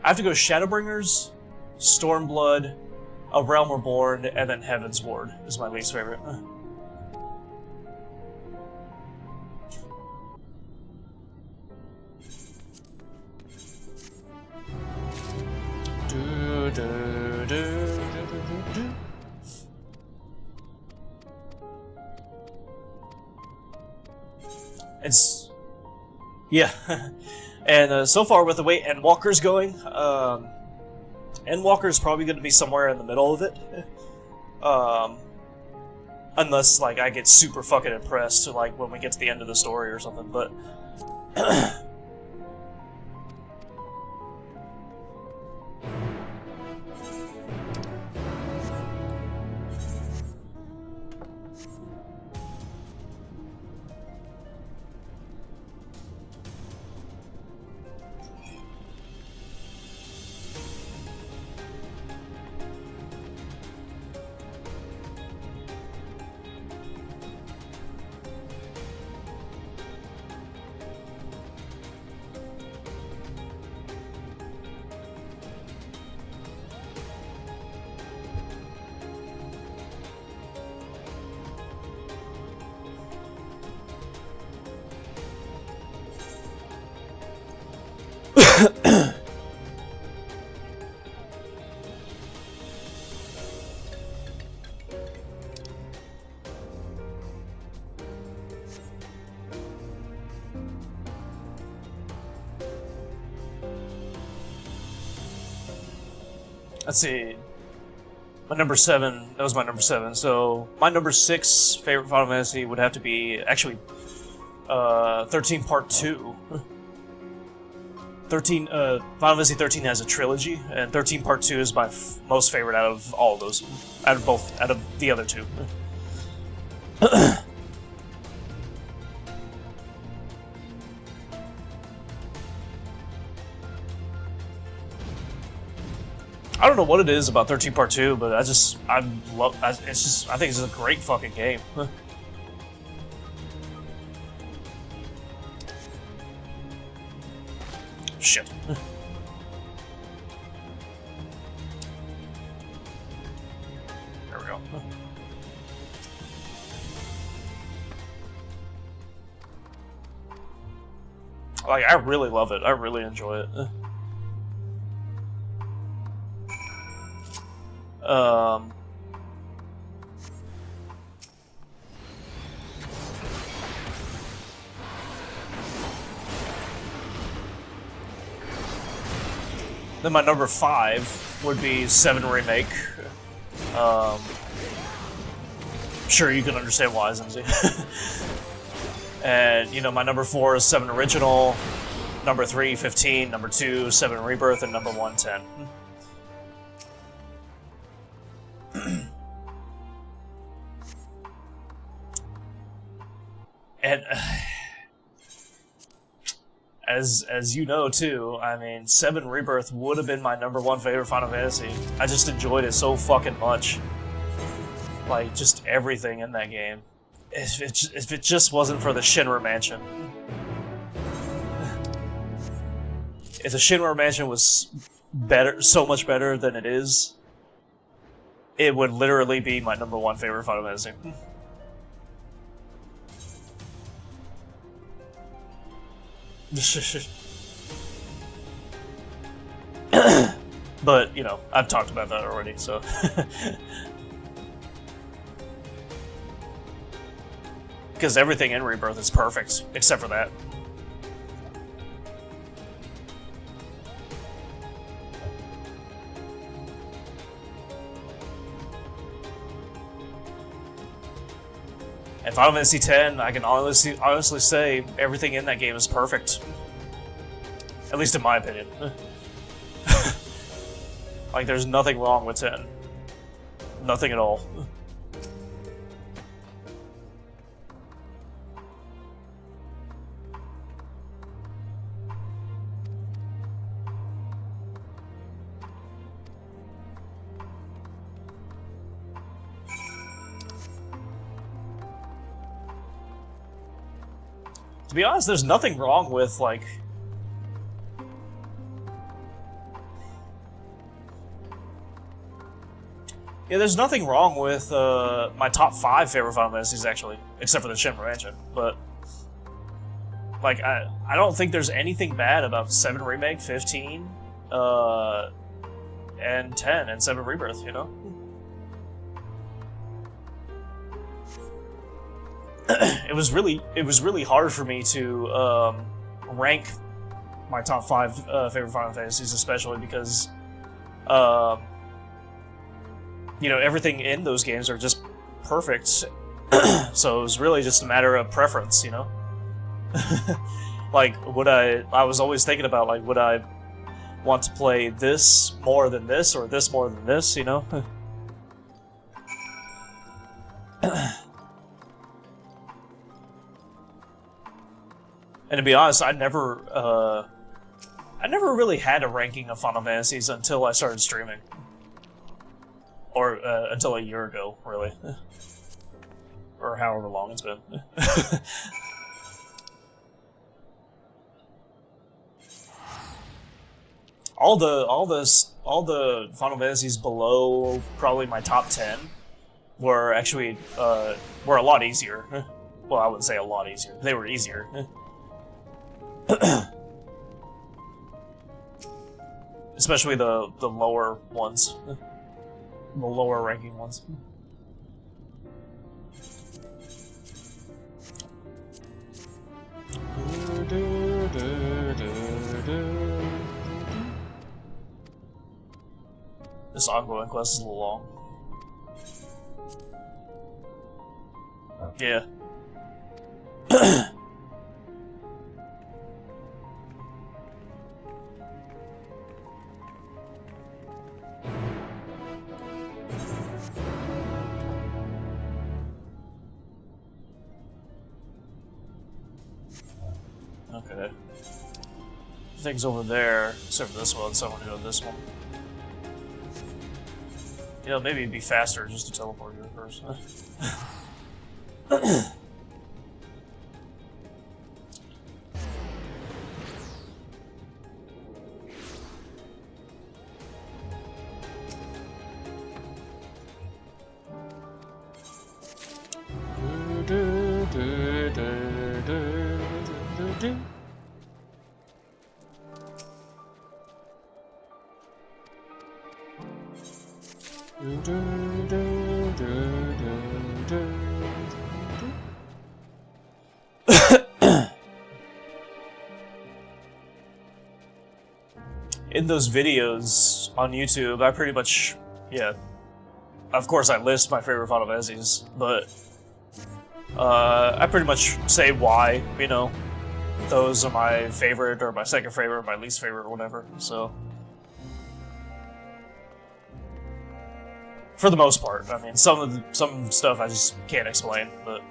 I have to go Shadowbringers, Stormblood, A Realm Reborn, and then Heaven's Ward is my least favorite. It's... yeah. And so far, with the way Endwalker's going, Endwalker's probably going to be somewhere in the middle of it. Unless, like, I get super fucking impressed, like, when we get to the end of the story or something, but... Let's see. My number 7, that was my number 7. So, my number 6 favorite Final Fantasy would have to be, actually, 13 Part 2. 13, Final Fantasy 13 has a trilogy, and 13 Part 2 is my most favorite out of all of those. Out of the other two. I don't know what it is about 13 Part 2, but I think it's a great fucking game. Shit. There we go. Like, I really love it. I really enjoy it. Then my number 5 would be 7 Remake. Sure, you can understand why, Zinzi. And, you know, my number 4 is 7 Original, number 3, 15, number 2, 7 Rebirth, and number 1, 10. And as you know too, I mean, 7 Rebirth would have been my number 1 favorite Final Fantasy. I just enjoyed it so fucking much. Like, just everything in that game. If it just wasn't for the Shinra Mansion. If the Shinra Mansion was better, so much better than it is, it would literally be my number 1 favorite Final Fantasy. But, you know, I've talked about that already, so... Because everything in Rebirth is perfect, except for that. And Final Fantasy X, I can honestly say everything in that game is perfect. At least in my opinion. Like, there's nothing wrong with 10. Nothing at all. To be honest, there's nothing wrong with, like... Yeah, there's nothing wrong with my top 5 favorite Final Fantasies, actually. Except for the Shinra Mansion, but... Like, I don't think there's anything bad about 7 Remake, 15, and 10, and 7 Rebirth, you know? It was really hard for me to rank my top 5 favorite Final Fantasies, especially because you know, everything in those games are just perfect, So it was really just a matter of preference, you know? Like, I was always thinking about, like, would I want to play this more than this, or this more than this, you know? And to be honest, I never really had a ranking of Final Fantasies until I started streaming. Or, until a year ago, really. Or however long it's been. all the Final Fantasies below probably my top 10 were actually, were a lot easier. Well, I wouldn't say a lot easier. They were easier. Especially the lower ones. The lower ranking ones. This ongoing quest is a little long. Yeah. Okay. Things over there, except for this one, so I'm gonna go to this one. You know, maybe it'd be faster just to teleport here first. In those videos on YouTube, I pretty much, yeah, of course I list my favorite Final Fantasies, but I pretty much say why, you know, those are my favorite, or my second favorite, or my least favorite, or whatever, so. For the most part, I mean, some stuff I just can't explain, but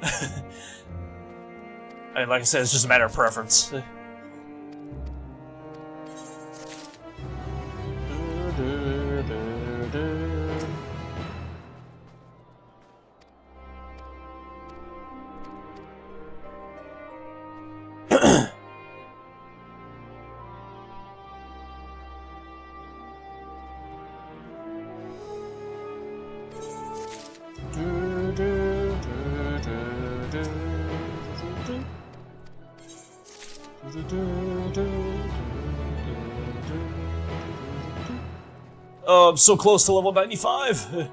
I mean, like I said, it's just a matter of preference. Oh, I'm so close to level 95!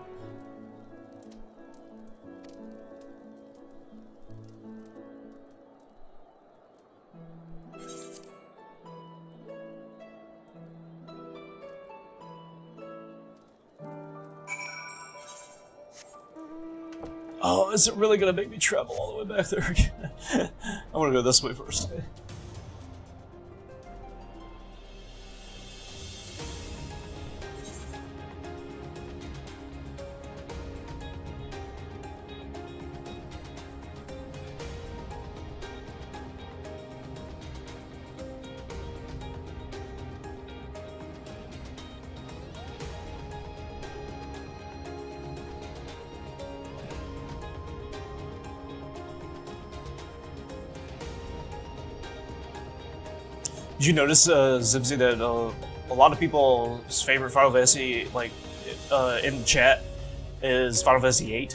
Oh, is it really gonna make me travel all the way back there again? I'm gonna go this way first. Did you notice, Zibsy, that a lot of people's favorite Final Fantasy, like, in the chat, is Final Fantasy VIII?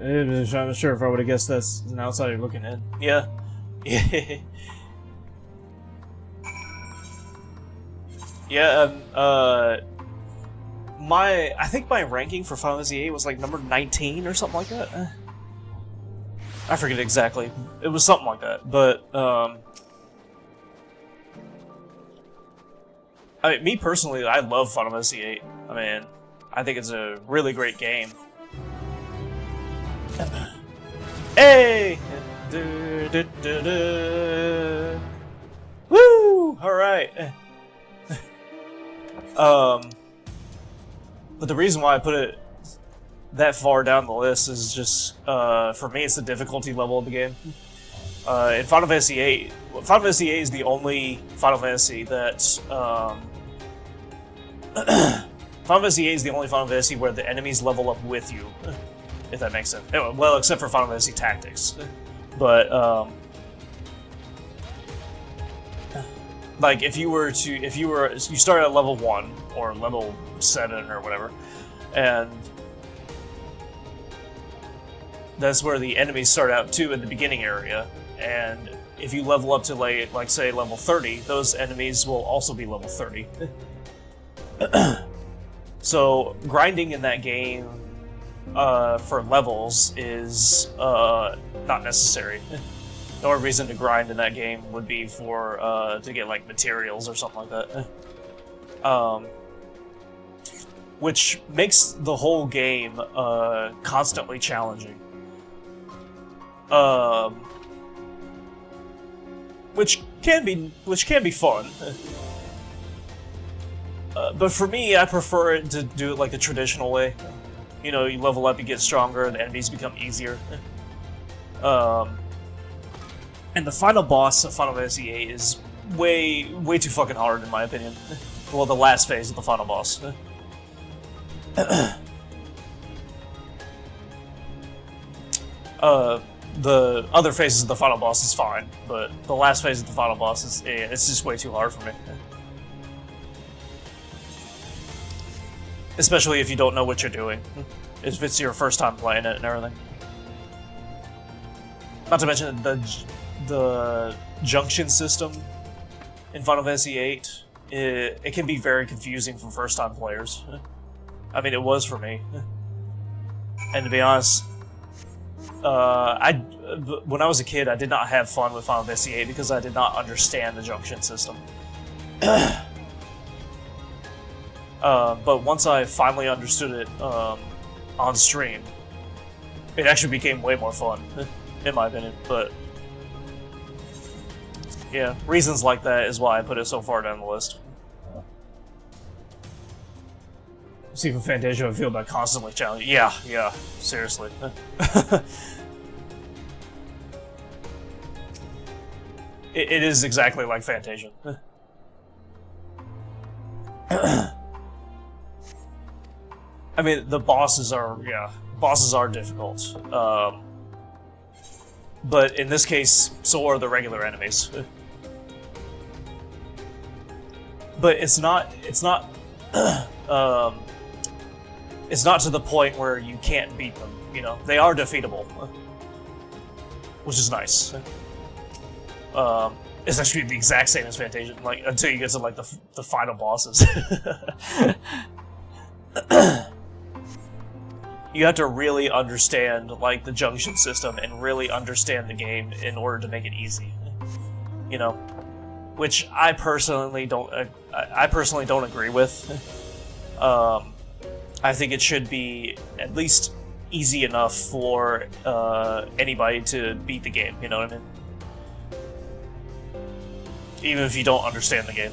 I'm not sure if I would have guessed that's an outsider looking in. Yeah. Yeah. Yeah, I think my ranking for Final Fantasy VIII was like number 19 or something like that. I forget exactly. It was something like that, but, I mean, me personally, I love Final Fantasy VIII. I mean, I think it's a really great game. Hey! Woo! Alright. But the reason why I put it that far down the list is just, for me, it's the difficulty level of the game. In Final Fantasy VIII, Final Fantasy VIII is the only Final Fantasy that, Final Fantasy VIII is the only Final Fantasy where the enemies level up with you, if that makes sense. Well, except for Final Fantasy Tactics. But, like, you start at level 1, or level 7, or whatever, and that's where the enemies start out, too, in the beginning area, and if you level up to, like say, level 30, those enemies will also be level 30. So, grinding in that game for levels is not necessary. The only reason to grind in that game would be for to get like materials or something like that. Which makes the whole game constantly challenging. Which can be fun. But for me, I prefer it to do it like the traditional way. You know, you level up, you get stronger, the enemies become easier. And the final boss of Final Fantasy VIII is way too fucking hard, in my opinion. Well, the last phase of the final boss. The other phases of the final boss is fine, but the last phase of the final boss is it's just way too hard for me. Especially if you don't know what you're doing. If it's your first time playing it and everything. Not to mention the junction system in Final Fantasy VIII, it can be very confusing for first-time players. I mean, it was for me. And to be honest, when I was a kid, I did not have fun with Final Fantasy VIII because I did not understand the junction system. But once I finally understood it on stream, it actually became way more fun, in my opinion. But yeah, reasons like that is why I put it so far down the list. See if Fantasia would feel about constantly challenging. Yeah, seriously. It is exactly like Fantasia. I mean, the bosses are difficult. But in this case, so are the regular enemies. But it's not to the point where you can't beat them, you know? They are defeatable. Which is nice. It's actually the exact same as Fantasia, like, until you get to, like, the final bosses. You have to really understand, like, the junction system and really understand the game in order to make it easy. You know? Which I personally don't agree with. I think it should be at least easy enough for anybody to beat the game, you know what I mean? Even if you don't understand the game.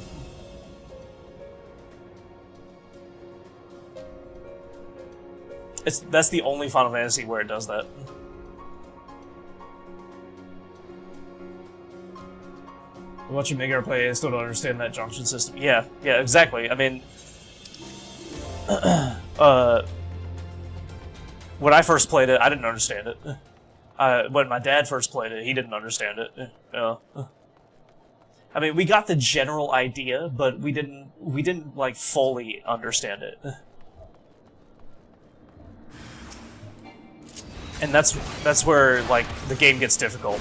That's the only Final Fantasy where it does that. Watching Megara play, I still don't understand that junction system. Yeah, exactly. I mean, when I first played it, I didn't understand it. When my dad first played it, he didn't understand it. I mean, we got the general idea, but we didn't like fully understand it. And that's where like the game gets difficult.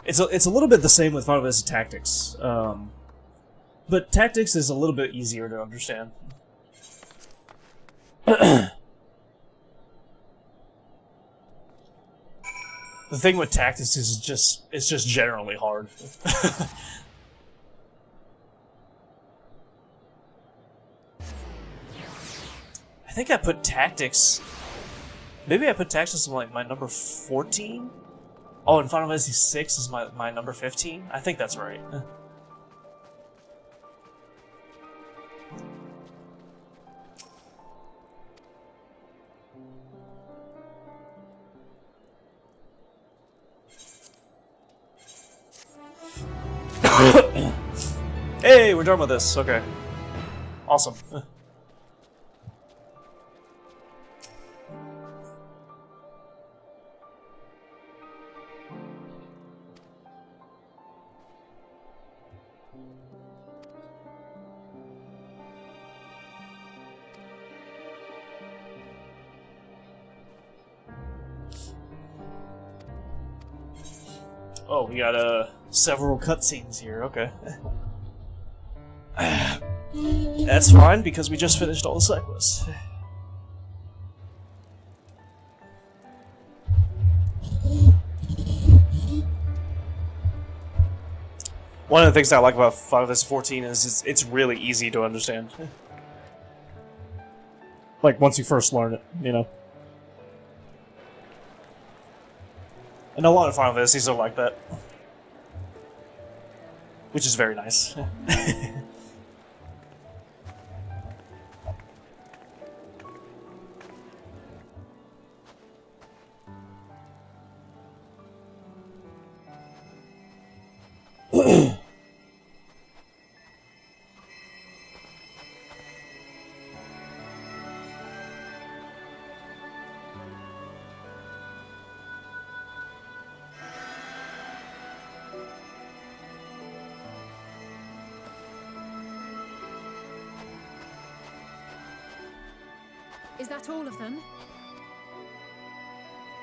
It's a little bit the same with Final Fantasy Tactics, but Tactics is a little bit easier to understand. The thing with Tactics is it's just generally hard. I think I put Tactics. Maybe I put Tactics as like my number 14. Oh, and Final Fantasy VI is my number 15? I think that's right. Hey, we're done with this. Okay. Awesome. Oh, we got several cutscenes here. Okay. That's fine because we just finished all the side quests. One of the things I like about Final Fantasy XIV is it's really easy to understand. Like once you first learn it, you know. And a lot of Final Fantasies are like that. Which is very nice. Is that all of them?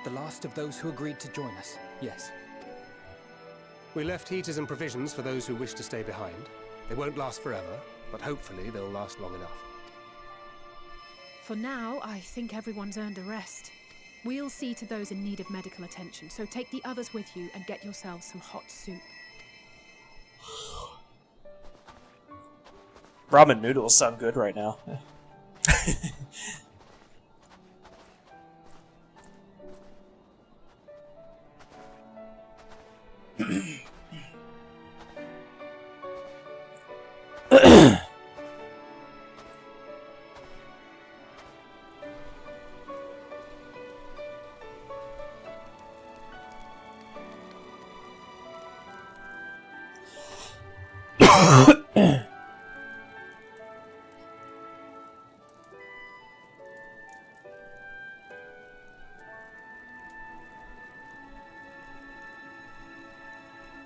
The last of those who agreed to join us, yes. We left heaters and provisions for those who wish to stay behind. They won't last forever, but hopefully they'll last long enough. For now, I think everyone's earned a rest. We'll see to those in need of medical attention, so take the others with you and get yourselves some hot soup. Ramen noodles sound good right now.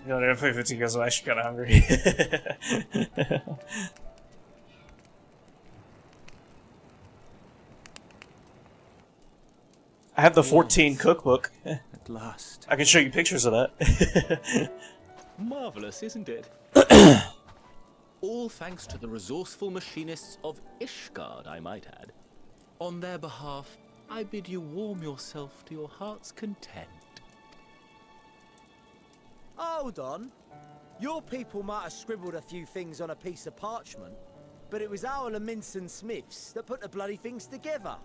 You know, I didn't play 15 because I'm actually kind of hungry. I have the 14 cookbook. At last. I can show you pictures of that. Marvelous, isn't it? All thanks to the resourceful machinists of Ishgard, I might add. On their behalf, I bid you warm yourself to your heart's content. Hold on. Your people might have scribbled a few things on a piece of parchment, but it was our Leminson Smiths that put the bloody things together.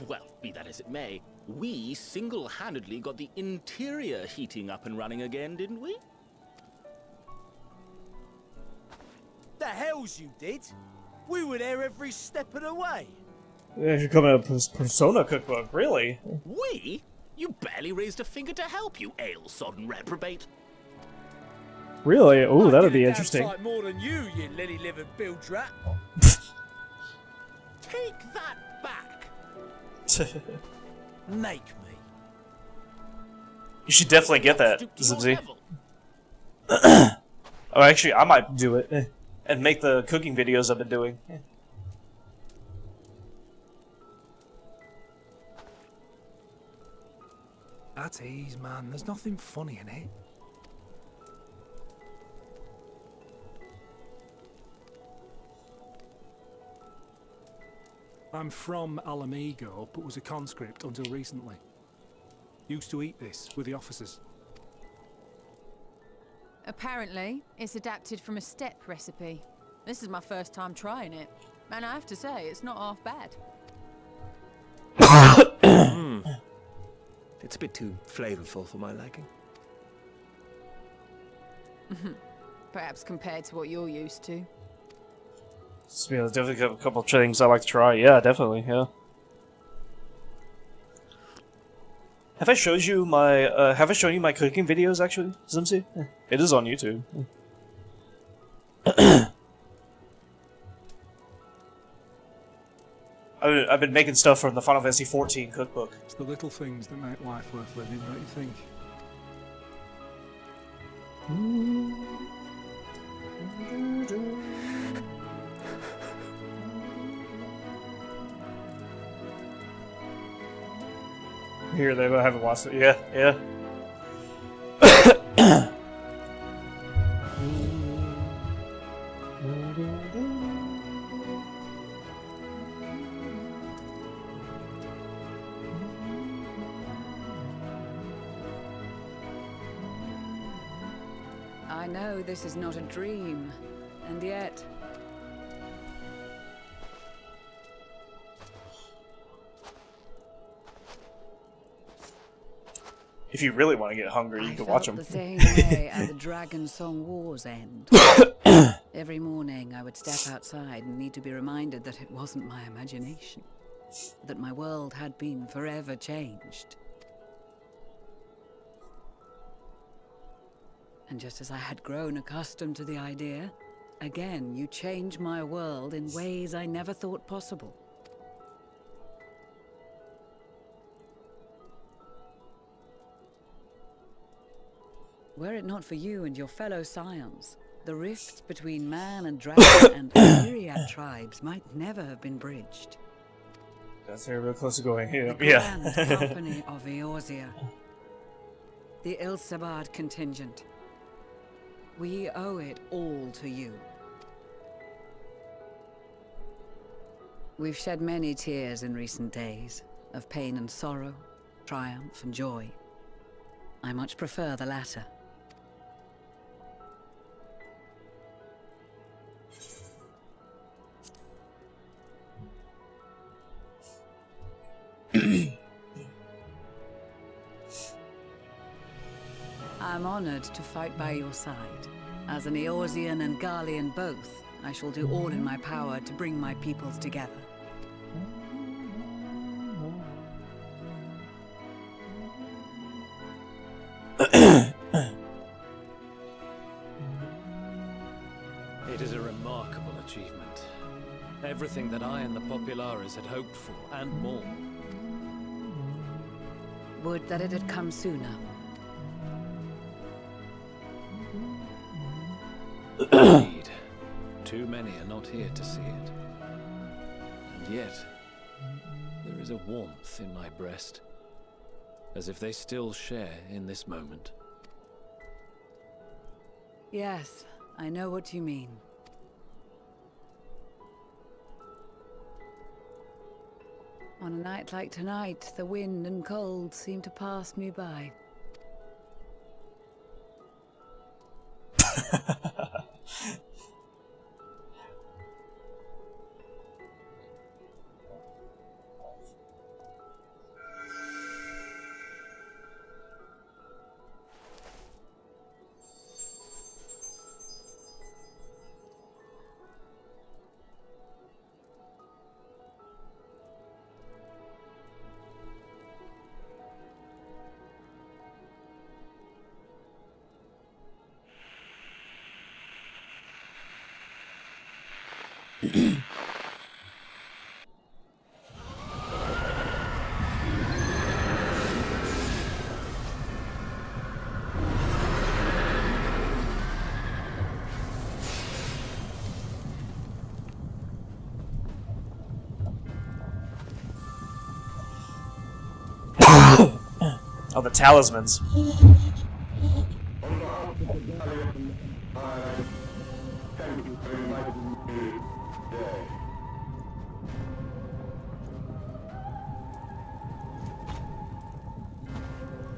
Well, be that as it may, we single-handedly got the interior heating up and running again, didn't we? The hells you did! We were there every step of the way. If you come out of Persona cookbook, really? We? You barely raised a finger to help, you ale-sodden reprobate. Really? Oh, that'd be interesting. I did a damn sight more than you lily-livered bilge rat. Take that back. Make me. You should definitely get that, Zibsy. Oh, actually, I might do it and make the cooking videos I've been doing. At ease, man. There's nothing funny in it. I'm from Alamigo, but was a conscript until recently. Used to eat this with the officers. Apparently, it's adapted from a steppe recipe. This is my first time trying it, and I have to say, it's not half bad. It's a bit too flavorful for my liking. Perhaps compared to what you're used to. Yeah, there's definitely a couple of things I like to try. Yeah, definitely, yeah. Have I showed you my, have I shown you my cooking videos, actually, Zimsy? It is on YouTube. I've been making stuff from the Final Fantasy XIV cookbook. It's the little things that make life worth living, don't you think? Here, they haven't watched it. Yeah, yeah. I know this is not a dream, and yet... If you really want to get hungry, you can watch them. the same way at the Dragon Song War's end. Every morning I would step outside and need to be reminded that it wasn't my imagination, that my world had been forever changed. And just as I had grown accustomed to the idea, again you change my world in ways I never thought possible. Were it not for you and your fellow scions, the rifts between man and dragon and myriad tribes might never have been bridged. That's very real close to going here. The Grand Company of Eorzea. The Ilsabard contingent. We owe it all to you. We've shed many tears in recent days, of pain and sorrow, triumph and joy. I much prefer the latter. I'm honored to fight by your side. As an Eorzean and Garlean both, I shall do all in my power to bring my peoples together. It is a remarkable achievement. Everything that I and the Populares had hoped for, and more. Would that it had come sooner. Indeed. Too many are not here to see it. And yet, there is a warmth in my breast, as if they still share in this moment. Yes, I know what you mean. On a night like tonight, the wind and cold seem to pass me by. Oh, the talismans.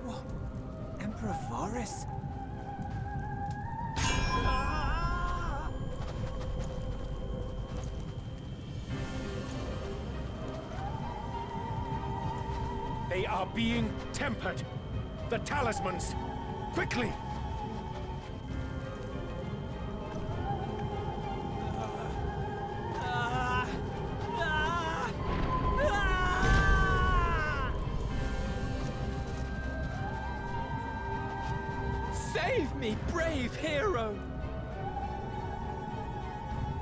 What? Emperor Varys? They are being tempered. The talismans. Quickly! Save me, brave hero!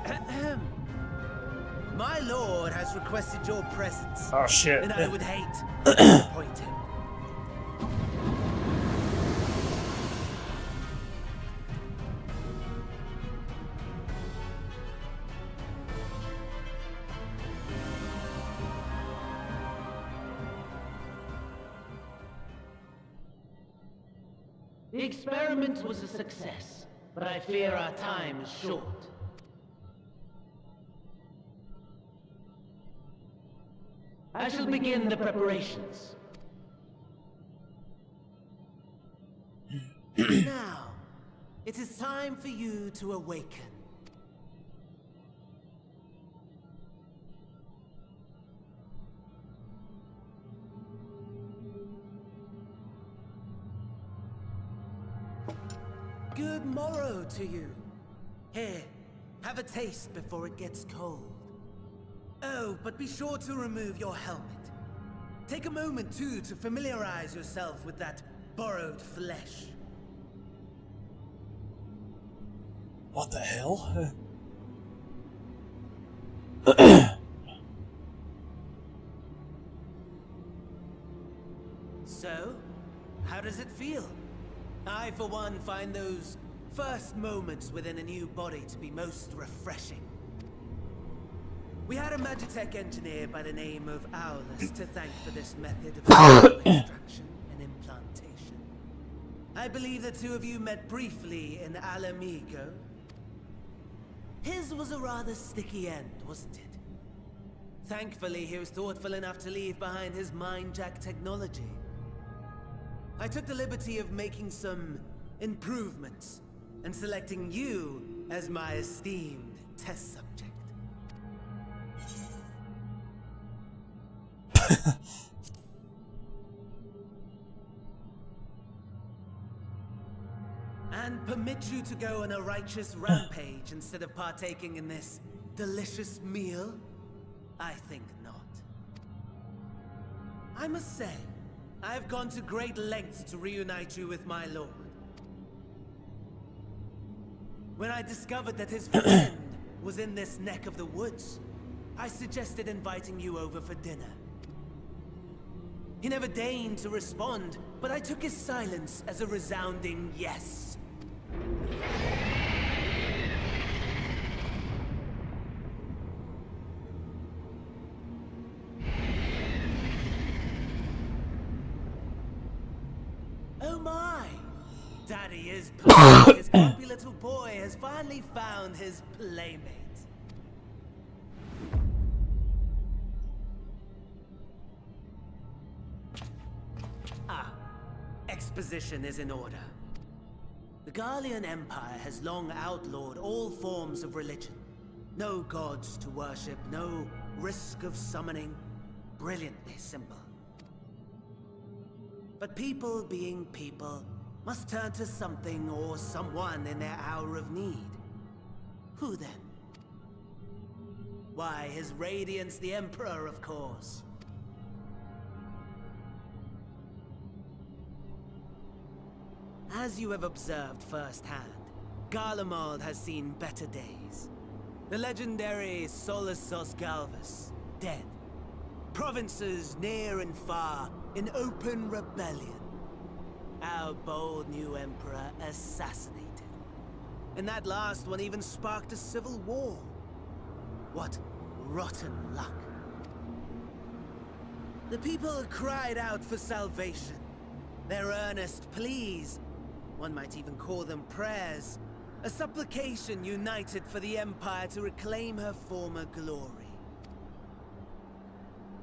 Ahem. My lord has requested your presence. Oh shit. And I would hate to disappoint him. The experiment was a success, but I fear our time is short. I shall begin the preparations. Now, it is time for you to awaken. Good morrow to you. Here, have a taste before it gets cold. Oh, but be sure to remove your helmet. Take a moment, too, to familiarize yourself with that borrowed flesh. What the hell? So, how does it feel? I, for one, find those first moments within a new body to be most refreshing. We had a Magitech engineer by the name of Aulus to thank for this method of extraction and implantation. I believe the two of you met briefly in Alamigo. His was a rather sticky end, wasn't it? Thankfully, he was thoughtful enough to leave behind his mind-jack technology. I took the liberty of making some improvements and selecting you as my esteemed test subject. And permit you to go on a righteous rampage instead of partaking in this delicious meal? I think not. I must say, I have gone to great lengths to reunite you with my lord. When I discovered that his friend was in this neck of the woods, I suggested inviting you over for dinner. He never deigned to respond, but I took his silence as a resounding yes. Oh my! Daddy is pleased. His grumpy little boy has finally found his playmate. Ah, exposition is in order. The Garlean Empire has long outlawed all forms of religion. No gods to worship, no risk of summoning. Brilliantly simple. But people being people must turn to something or someone in their hour of need. Who then? Why, His Radiance the Emperor, of course. As you have observed firsthand, Garlemald has seen better days. The legendary Solus Galvus, dead. Provinces near and far in open rebellion. Our bold new emperor assassinated. And that last one even sparked a civil war. What rotten luck. The people cried out for salvation. Their earnest pleas, one might even call them prayers, a supplication united for the Empire to reclaim her former glory.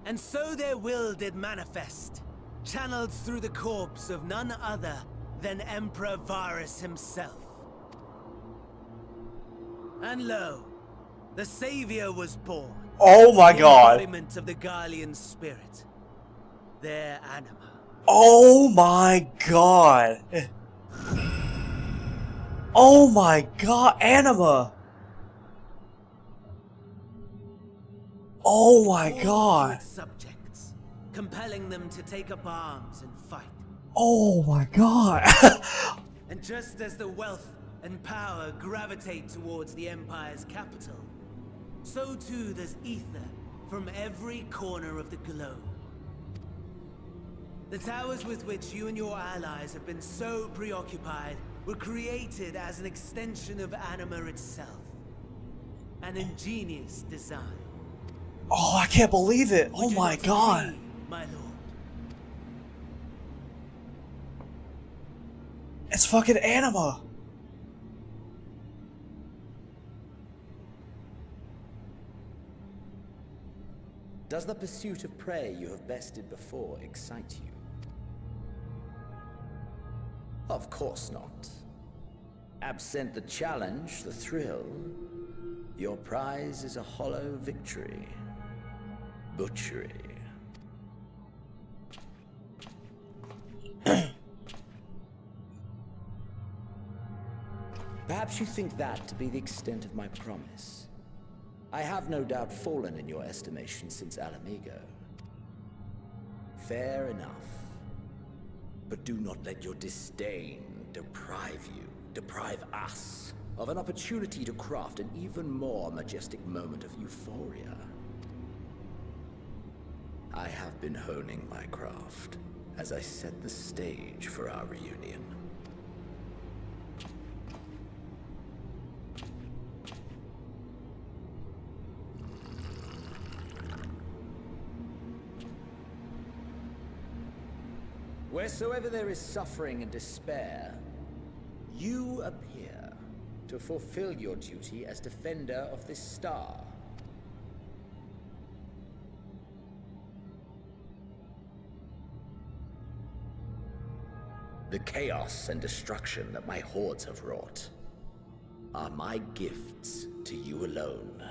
And so their will did manifest, channeled through the corpse of none other than Emperor Varus himself. And lo, the Savior was born. Oh my god. The embodiment of the Garlean spirit, their anima. Oh my god. Oh my god, anima. Oh my god. Subjects, compelling them to take up arms and fight. Oh my god. And just as the wealth and power gravitate towards the Empire's capital, so too does ether from every corner of the globe. The towers with which you and your allies have been so preoccupied were created as an extension of anima itself. An ingenious design. Oh, I can't believe it. Oh my god. Agree, my lord. It's fucking anima. Does the pursuit of prey you have bested before excite you? Of course not. Absent the challenge, the thrill, your prize is a hollow victory. Butchery. Perhaps you think that to be the extent of my promise. I have no doubt fallen in your estimation since Alamigo. Fair enough. But do not let your disdain deprive us, of an opportunity to craft an even more majestic moment of euphoria. I have been honing my craft as I set the stage for our reunion. Wheresoever there is suffering and despair, you appear to fulfill your duty as defender of this star. The chaos and destruction that my hordes have wrought are my gifts to you alone.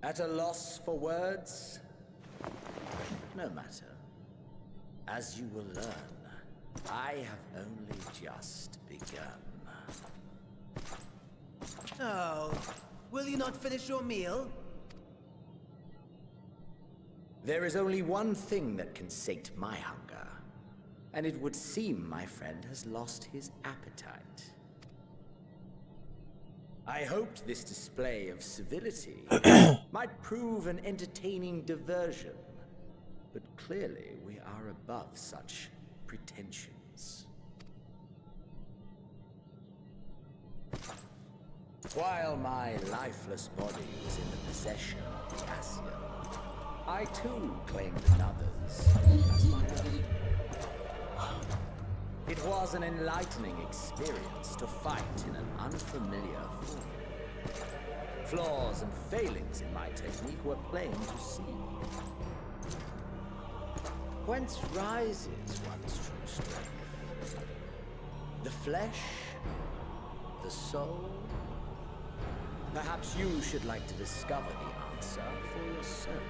At a loss for words? No matter. As you will learn, I have only just begun. Oh, will you not finish your meal? There is only one thing that can sate my hunger, and it would seem my friend has lost his appetite. I hoped this display of civility might prove an entertaining diversion, but clearly we are above such pretensions. While my lifeless body was in the possession of the Ascian, I too claimed another's as my own. It was an enlightening experience to fight in an unfamiliar form. Flaws and failings in my technique were plain to see. Whence rises one's true strength? The flesh? The soul? Perhaps you should like to discover the answer for yourself.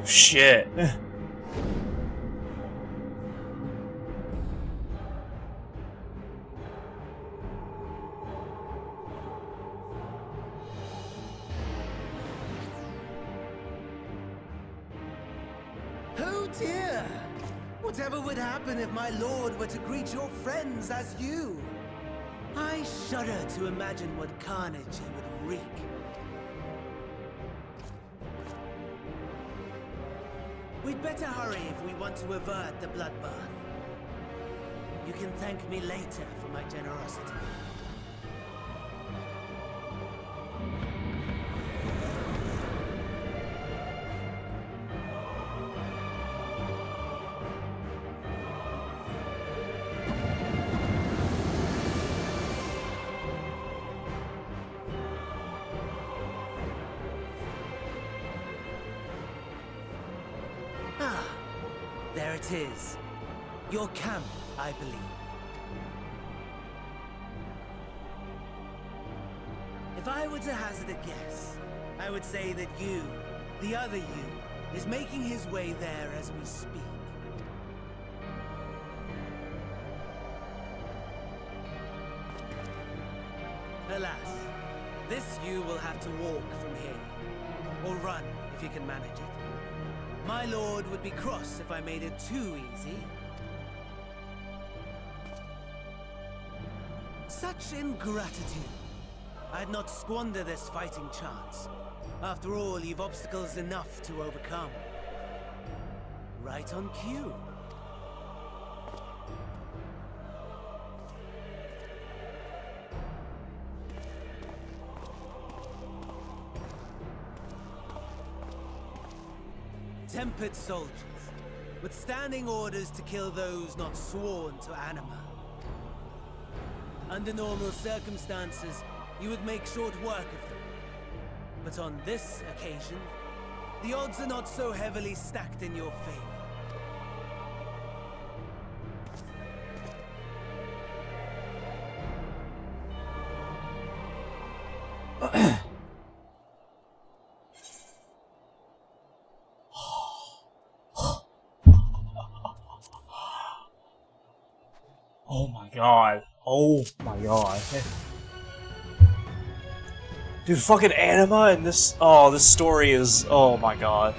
Oh shit. Oh dear! Whatever would happen if my lord were to greet your friends as you? I shudder to imagine what carnage he would wreak. We'd better hurry if we want to avert the bloodbath. You can thank me later for my generosity. There it is. Your camp, I believe. If I were to hazard a guess, I would say that you, the other you, is making his way there as we speak. Alas, this you will have to walk from here. Or run, if you can manage it. My lord would be cross if I made it too easy. Such ingratitude. I'd not squander this fighting chance. After all, you've obstacles enough to overcome. Right on cue. Tempered soldiers, with standing orders to kill those not sworn to anima. Under normal circumstances, you would make short work of them. But on this occasion, the odds are not so heavily stacked in your favor. Oh my god. Oh my god. Dude, fucking anima and this... Oh, this story is... Oh my god.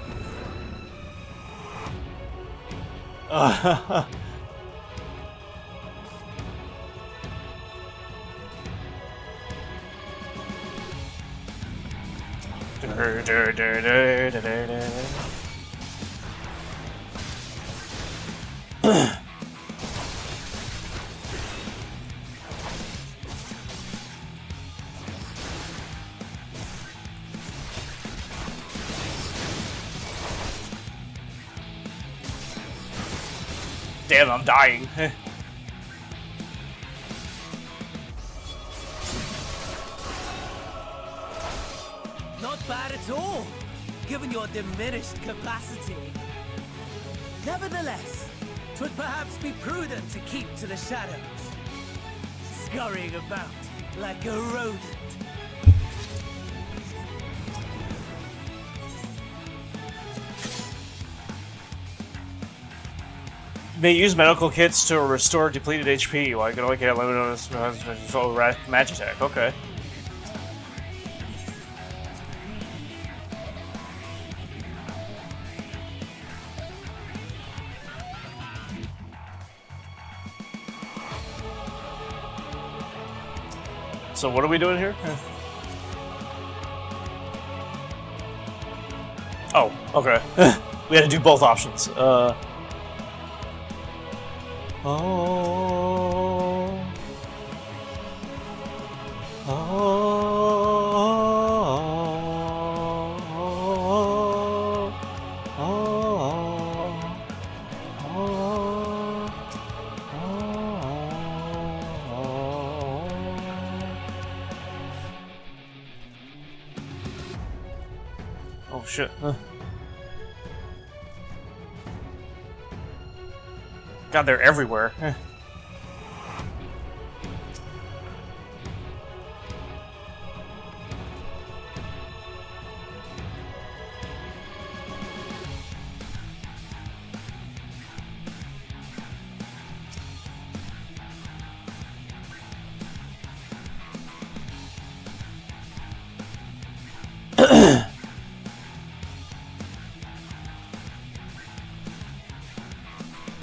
Damn, I'm dying. Not bad at all, given your diminished capacity. Nevertheless, 'twould perhaps be prudent to keep to the shadows, scurrying about like a rodent. May use medical kits to restore depleted HP while you can only get limited magic attack. Okay. So what are we doing here? Oh, okay. We had to do both options. Oh shit. God, they're everywhere.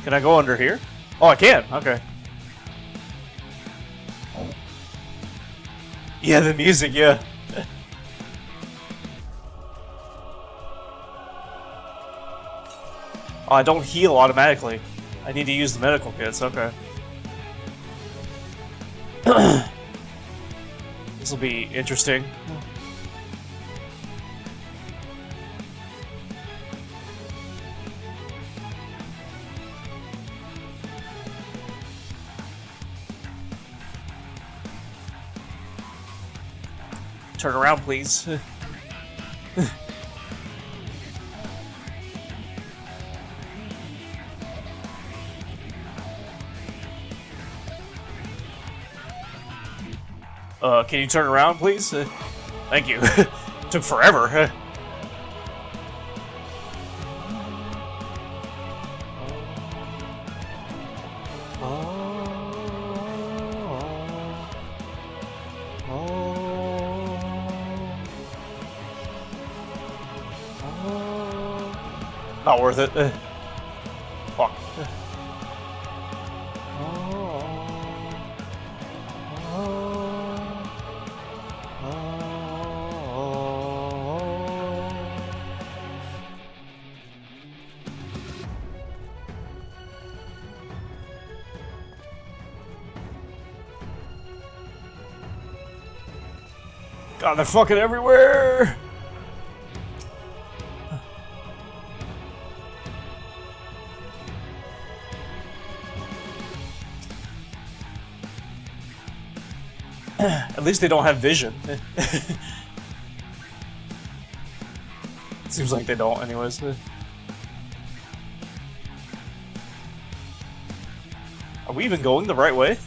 Can I go under here? Oh, I can. Okay. Yeah, the music, yeah. Oh, I don't heal automatically. I need to use the medical kits, okay. This will be interesting. Turn around, please. Can you turn around, please? Thank you. Took forever. Not worth it. Fuck. God, they're fucking everywhere! At least they don't have vision. Seems like they don't, anyways. Are we even going the right way?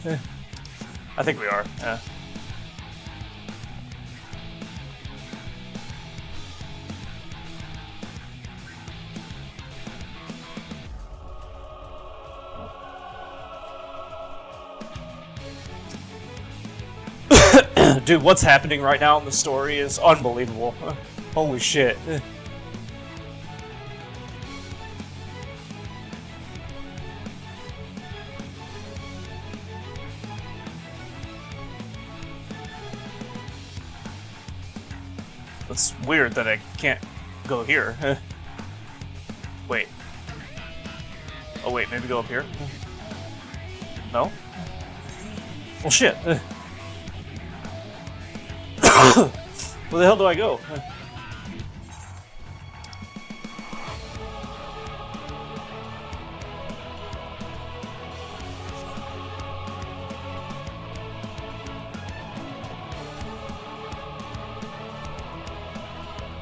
I think we are, yeah. Dude, what's happening right now in the story is unbelievable. Holy shit. It's weird that I can't go here. Wait. Oh wait, maybe go up here? No? Well shit. Where the hell do I go?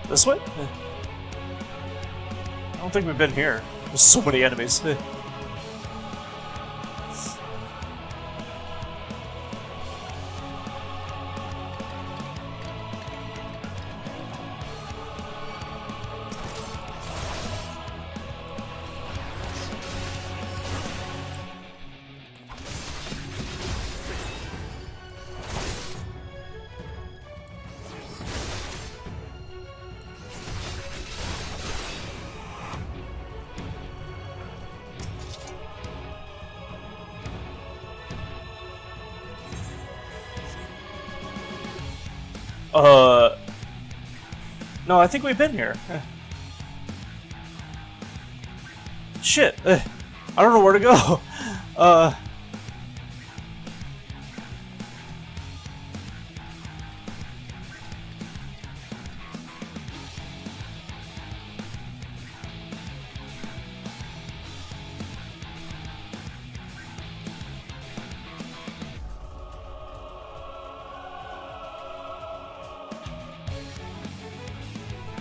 This way? I don't think we've been here. There's so many enemies. No, I think we've been here. Shit. I don't know where to go.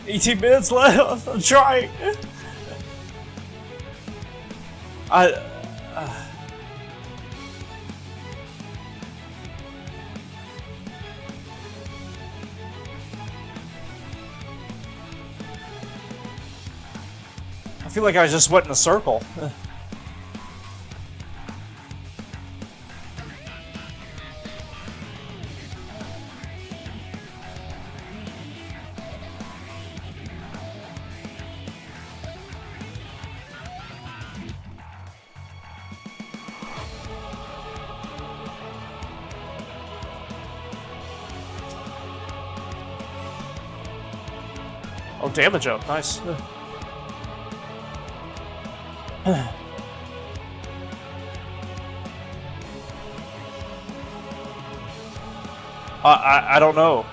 $18 minutes left. I'm trying. I feel like I just went in a circle. Oh, damage up. Nice. I don't know.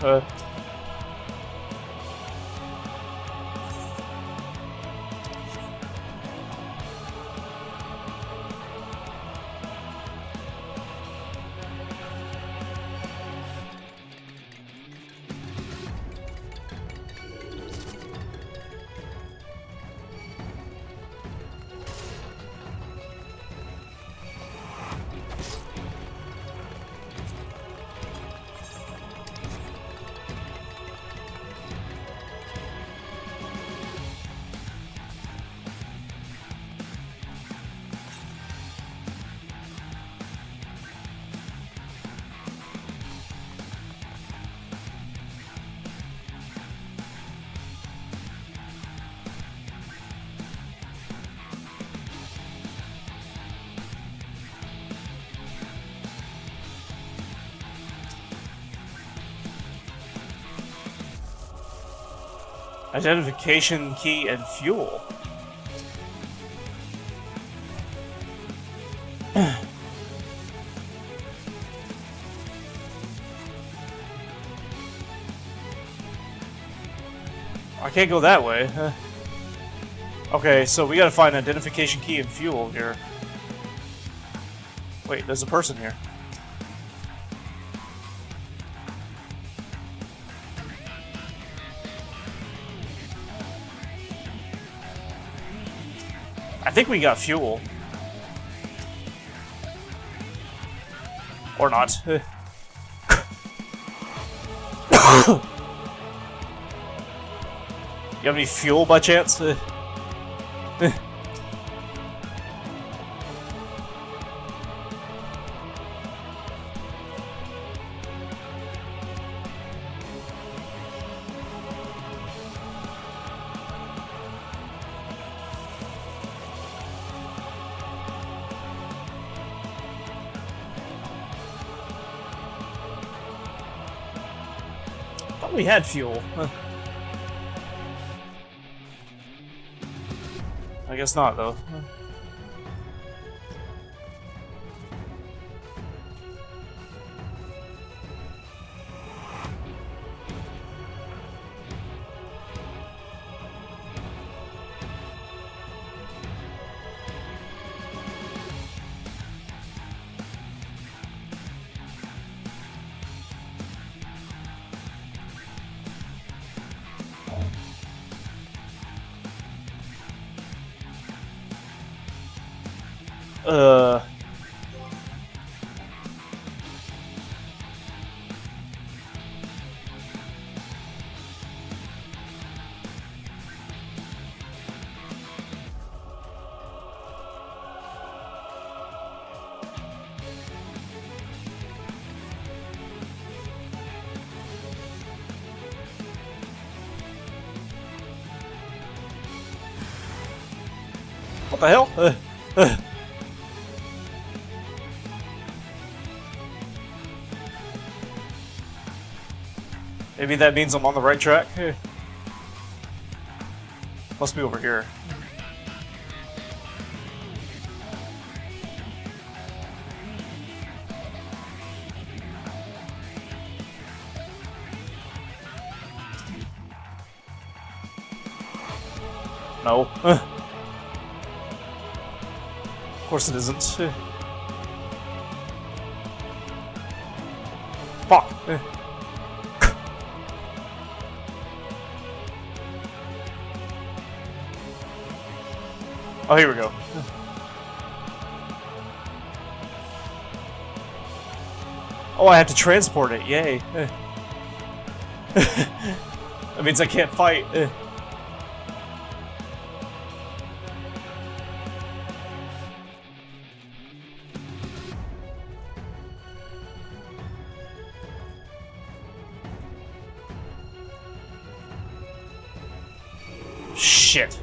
Identification key and fuel. I can't go that way. Okay, so we gotta find identification key and fuel here. Wait, there's a person here. I think we got fuel. Or not. You have any fuel by chance? We had fuel. I guess not, though. What the hell? Maybe that means I'm on the right track? Must be over here. No. Of course it isn't. Fuck. Oh, here we go. Oh, I have to transport it. Yay. That means I can't fight. Shit.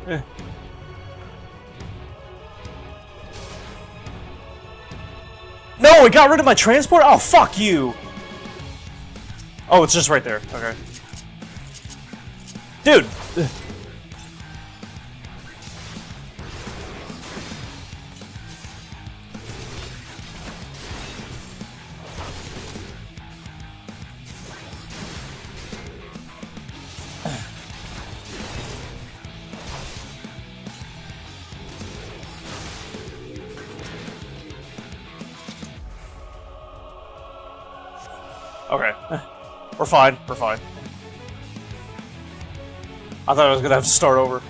No, it got rid of my transport? Oh, fuck you! Oh, it's just right there. Okay. Dude! Okay. We're fine. We're fine. I thought I was gonna have to start over.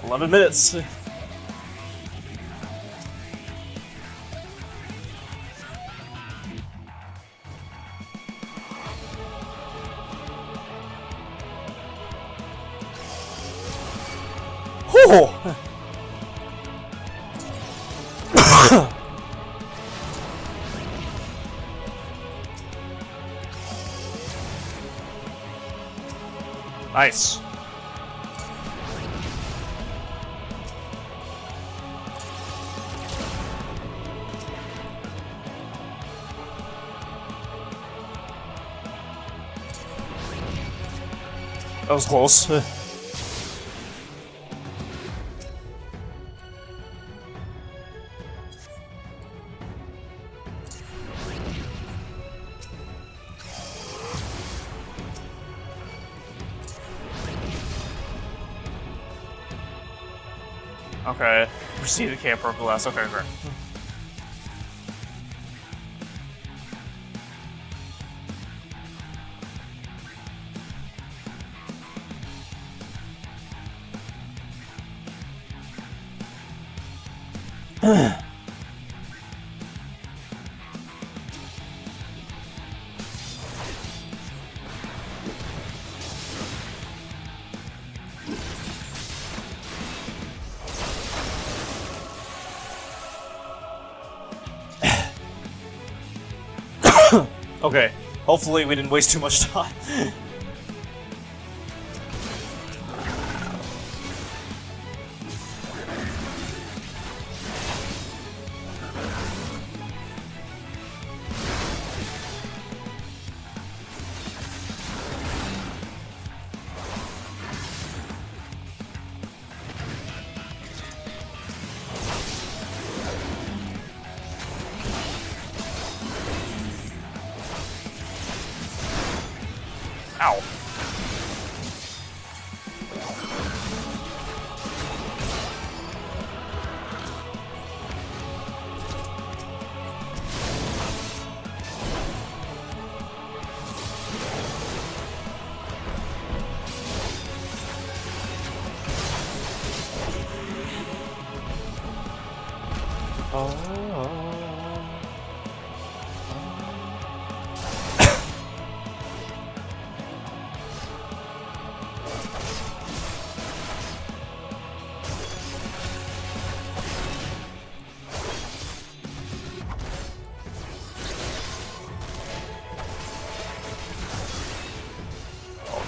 11 minutes. Whew. Nice. That was close. Okay, proceed to camp purple glass. Okay, great. Okay, hopefully we didn't waste too much time. Ow.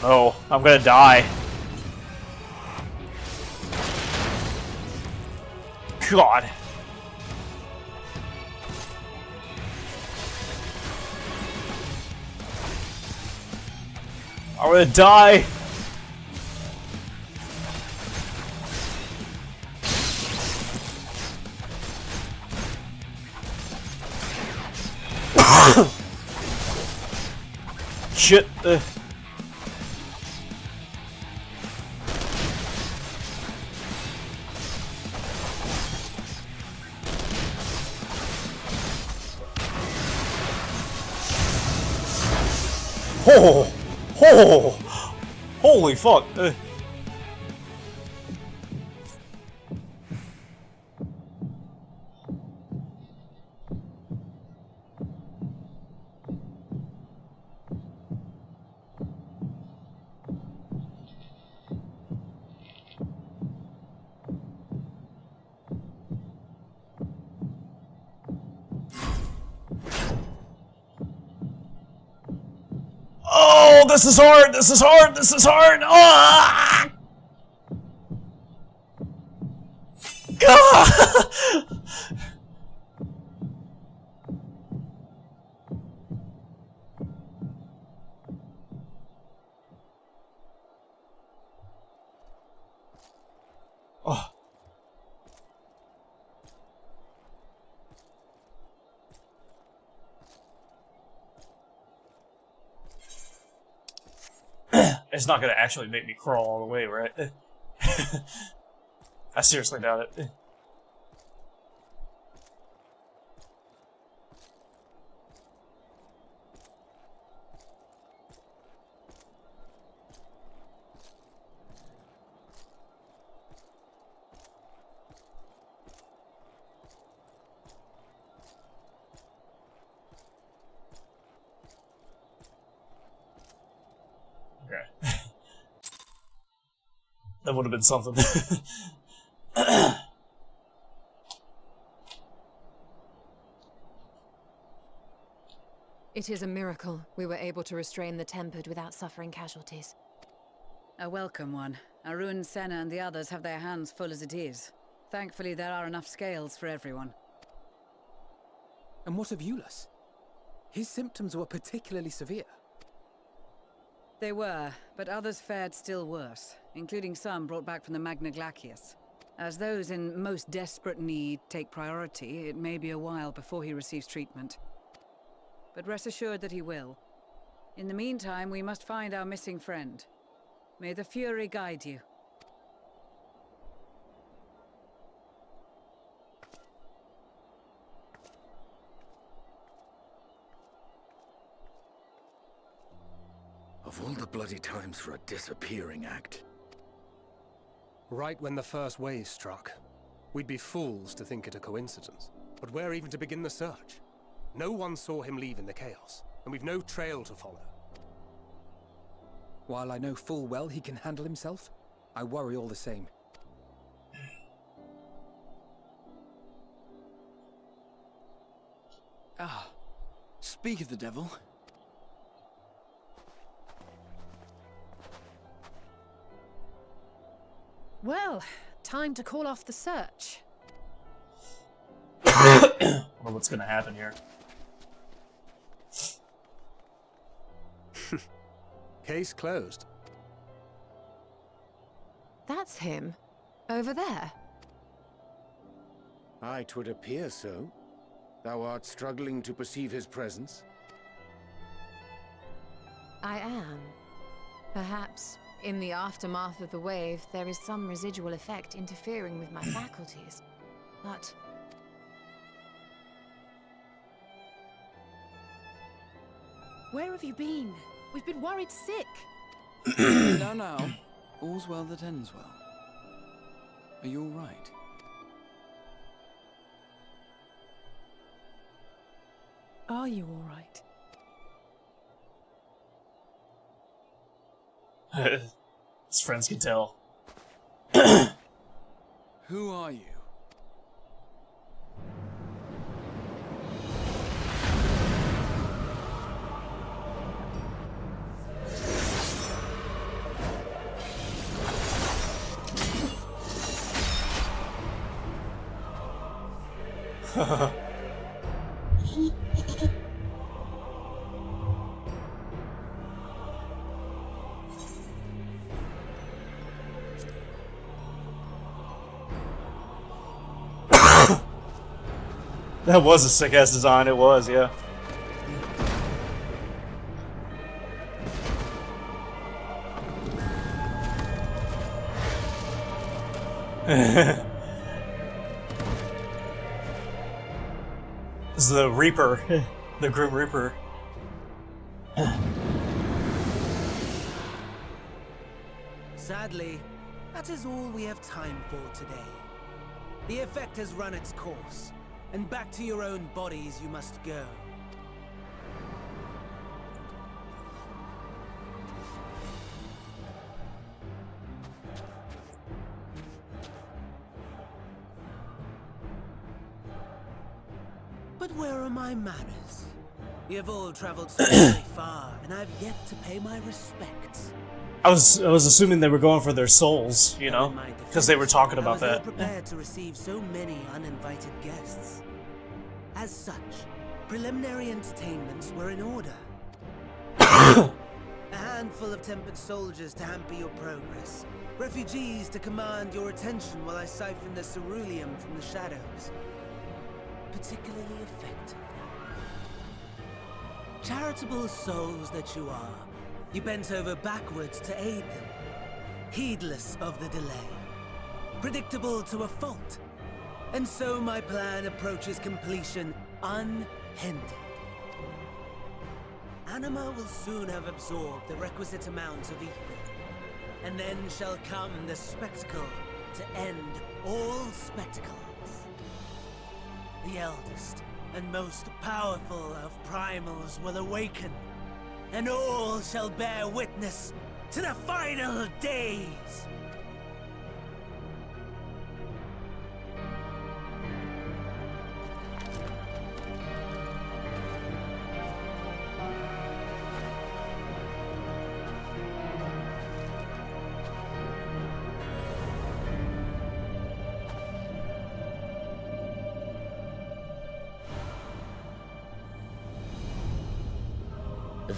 Oh, I'm gonna die. God. I'm gonna die. Shit. Oh, oh, holy fuck. this is hard! This is hard! This is hard! Ah! God! Oh. It's not gonna actually make me crawl all the way, right? I seriously doubt it. Okay. That would have been something. It is a miracle we were able to restrain the Tempered without suffering casualties. A welcome one. Arun, Senna, and the others have their hands full as it is. Thankfully, there are enough scales for everyone. And what of Eulus? His symptoms were particularly severe. They were, but others fared still worse, including some brought back from the Magna Glacius. As those in most desperate need take priority, it may be a while before he receives treatment. But rest assured that he will. In the meantime, we must find our missing friend. May the Fury guide you. Of all the bloody times for a disappearing act. Right when the first wave struck, we'd be fools to think it a coincidence. But where even to begin the search? No one saw him leave in the chaos, and we've no trail to follow. While I know full well he can handle himself, I worry all the same. Ah, speak of the devil. Well, time to call off the search. I don't know what's gonna happen here. Case closed. That's him. Over there. Aye, 'twould appear so. Thou art struggling to perceive his presence? I am. Perhaps, in the aftermath of the wave, there is some residual effect interfering with my faculties. But... where have you been? We've been worried sick. No. All's well that ends well. Are you all right? Are you all right? His friends can tell. Who are you? That was a sick-ass design, it was, yeah. This is the Reaper, the Grim Reaper. Sadly, that is all we have time for today. The effect has run its course, and back to your own bodies you must go. But where are my manners? You've all traveled so very far, and I've yet to pay my respects. I was assuming they were going for their souls, you know, because they were talking about that. I was ill prepared to receive so many uninvited guests. As such, preliminary entertainments were in order. A handful of tempered soldiers to hamper your progress. Refugees to command your attention while I siphon the ceruleum from the shadows. Particularly effective. Charitable souls that you are, you bent over backwards to aid them, heedless of the delay, predictable to a fault. And so my plan approaches completion unhindered. Anima will soon have absorbed the requisite amount of ether, and then shall come the spectacle to end all spectacles. The eldest and most powerful of primals will awaken, and all shall bear witness to the final days.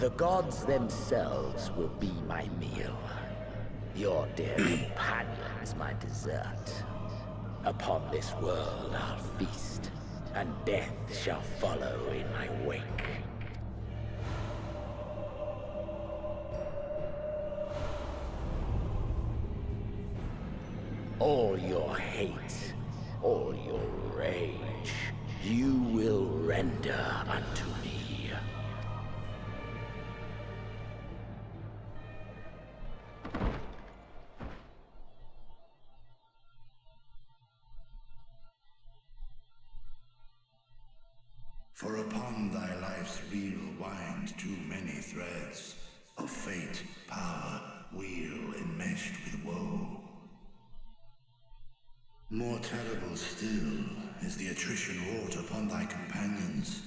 The gods themselves will be my meal. Your dear companions my dessert. Upon this world I'll feast, and death shall follow in my wake. All your hate, all your rage, you will render unto me. For upon thy life's reel wind too many threads of fate, power, wheel enmeshed with woe. More terrible still is the attrition wrought upon thy companions,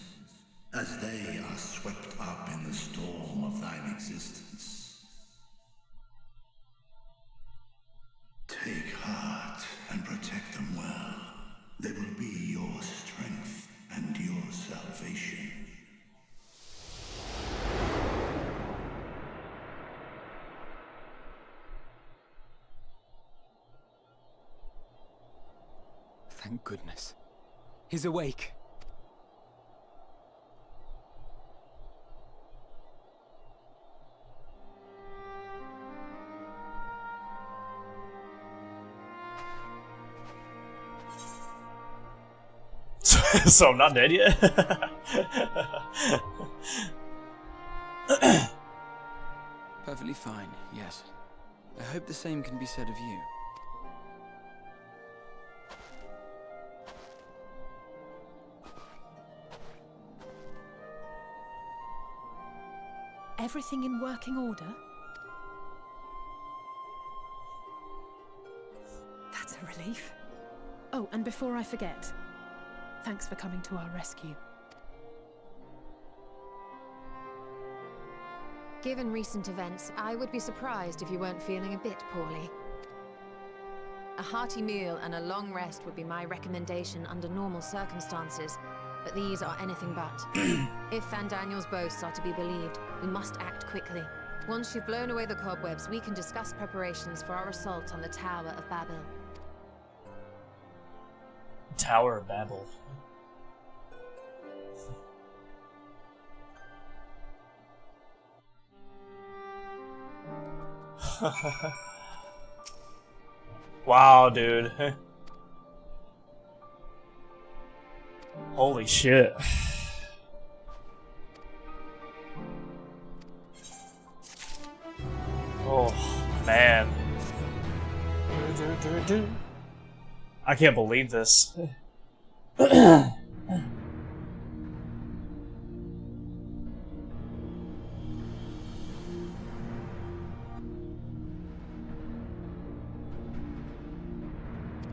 as they are swept up in the storm of thine existence. Take heart and protect them well. They will be your strength and your salvation. Thank goodness. He's awake. So I'm not dead yet? Perfectly fine, yes. I hope the same can be said of you. Everything in working order? That's a relief. Oh, and before I forget, thanks for coming to our rescue. Given recent events, I would be surprised if you weren't feeling a bit poorly. A hearty meal and a long rest would be my recommendation under normal circumstances, but these are anything but. If Van Daniel's boasts are to be believed, we must act quickly. Once you've blown away the cobwebs, we can discuss preparations for our assault on the Tower of Babel. Tower of Babel. Wow, dude. Holy shit. Oh, man. I can't believe this.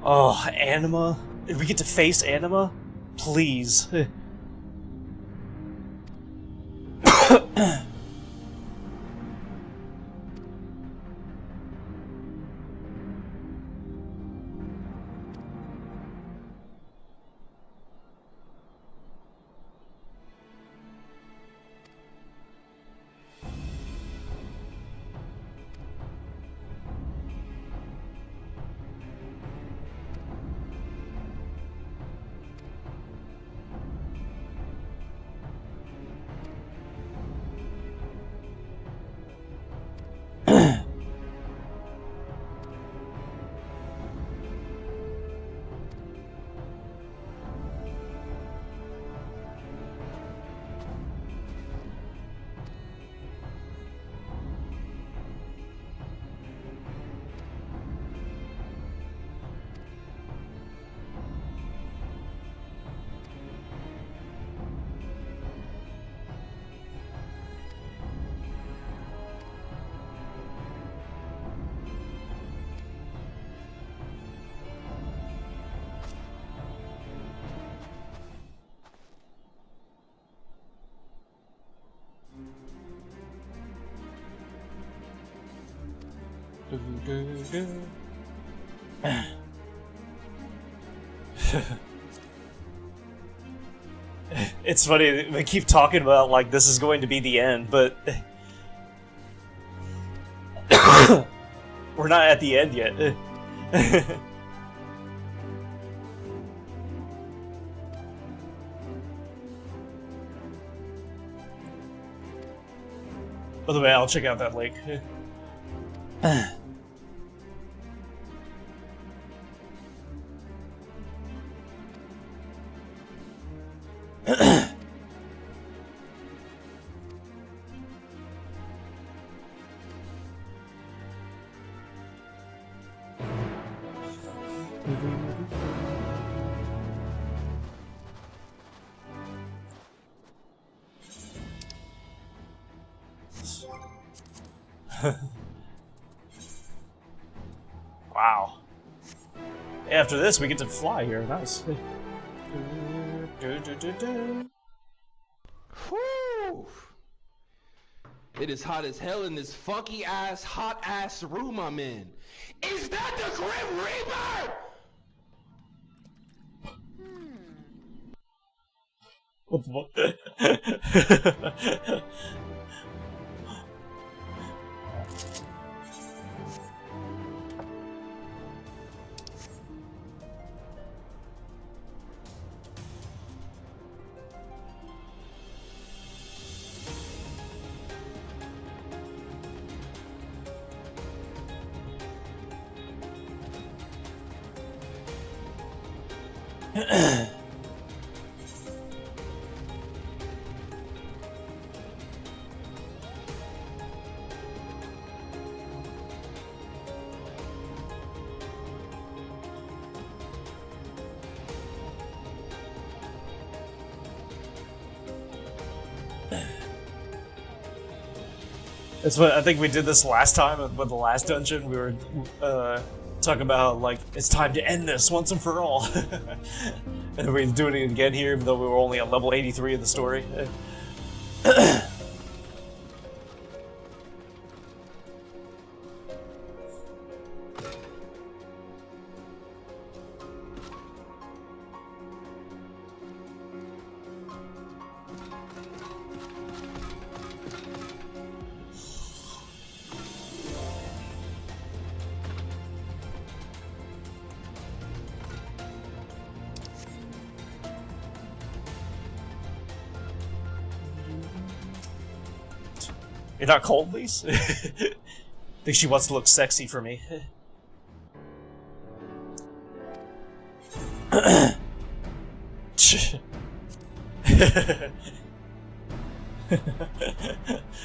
Oh, Anima? If we get to face Anima? Please. It's funny, they keep talking about, like, this is going to be the end, but... we're not at the end yet. By the way, I'll check out that link. Wow. After this, we get to fly here. Nice. Whew. It is hot as hell in this funky ass, hot ass room I'm in. Is that the Grim Reaper? What the fuck? That's what I think we did this last time with the last dungeon. We were talking about, like, it's time to end this once and for all. And we're doing it again here, even though we were only on level 83 of the story. You're not cold, Lise? Think she wants to look sexy for me. I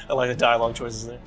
like the dialogue choices there.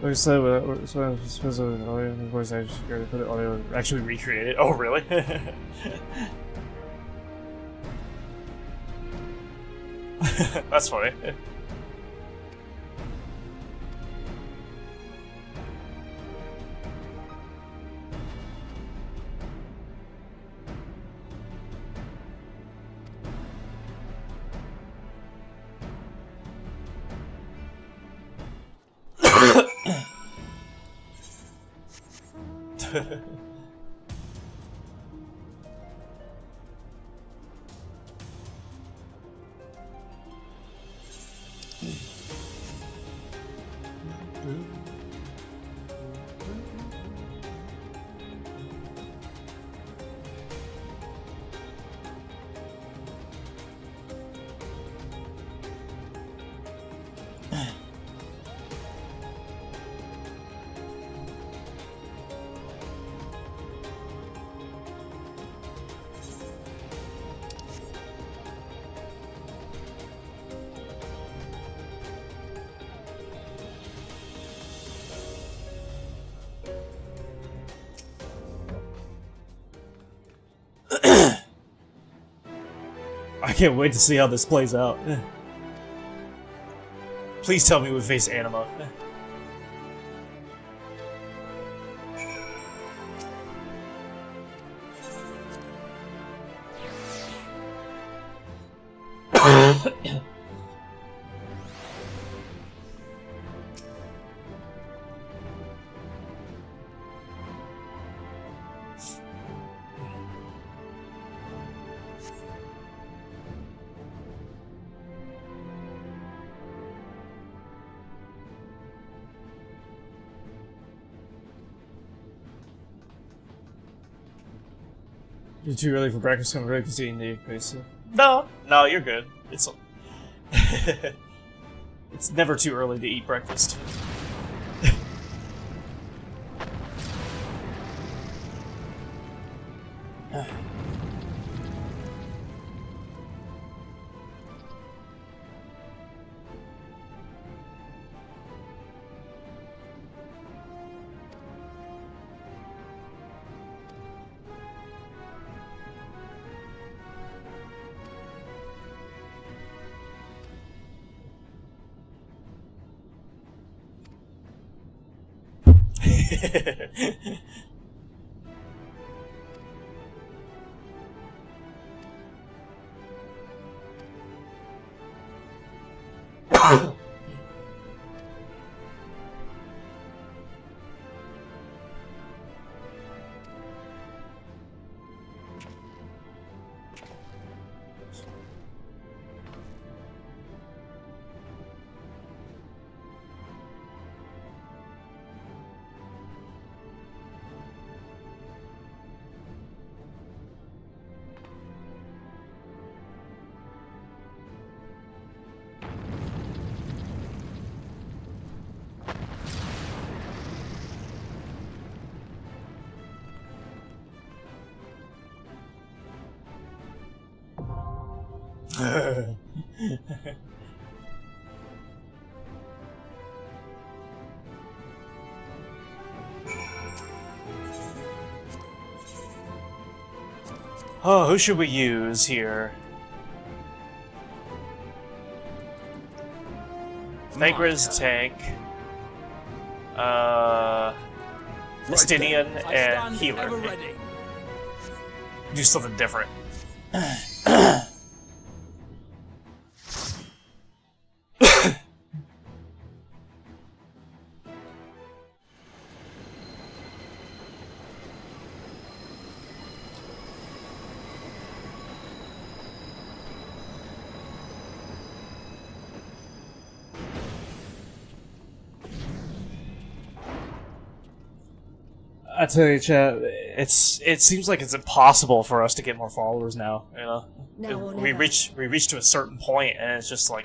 Like I said, so I'm supposed to audio, and of course I just gotta put it audio, actually recreate it. Oh, really? That's funny. can't wait to see how this plays out. Please tell me we face Anima. You're too early for breakfast. I'm really eating the pizza. No, you're good. It's it's never too early to eat breakfast. Oh, who should we use here? Thagra's tank, Estinian, and healer. Do something different. I tell you, chat, it seems like it's impossible for us to get more followers now. You know, we reach to a certain point, and it's just like,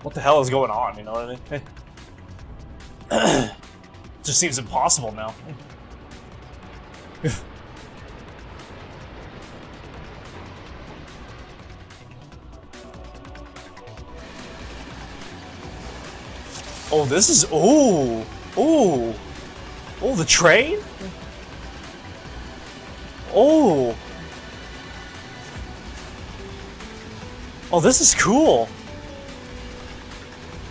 what the hell is going on? You know what I mean? It just seems impossible now. Oh, this is oh, the train? Oh, this is cool.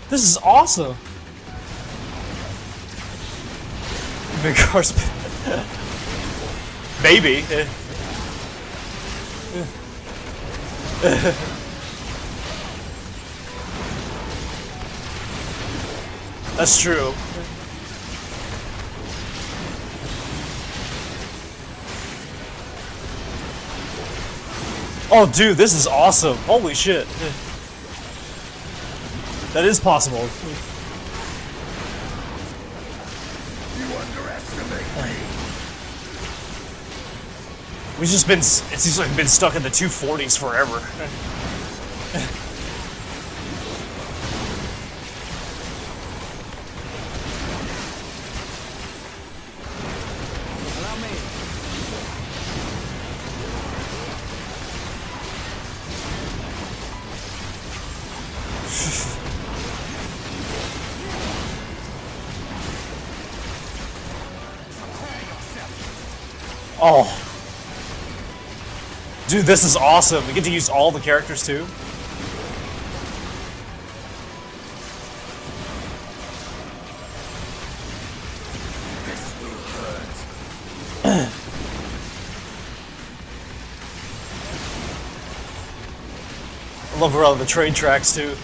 This is awesome. Midgar's baby. That's true. Oh, dude, this is awesome. Holy shit. That is possible. You underestimate me. We've just been, it seems like we've been stuck in the 240s forever. Oh. Dude, this is awesome. We get to use all the characters too. I love all the train tracks too.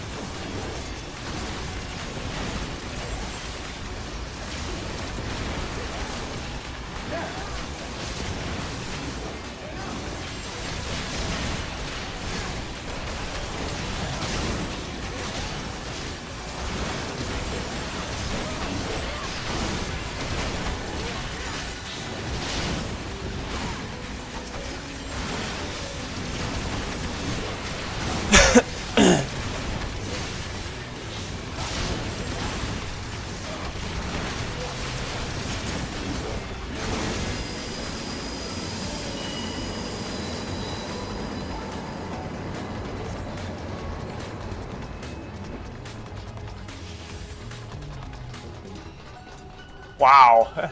Wow.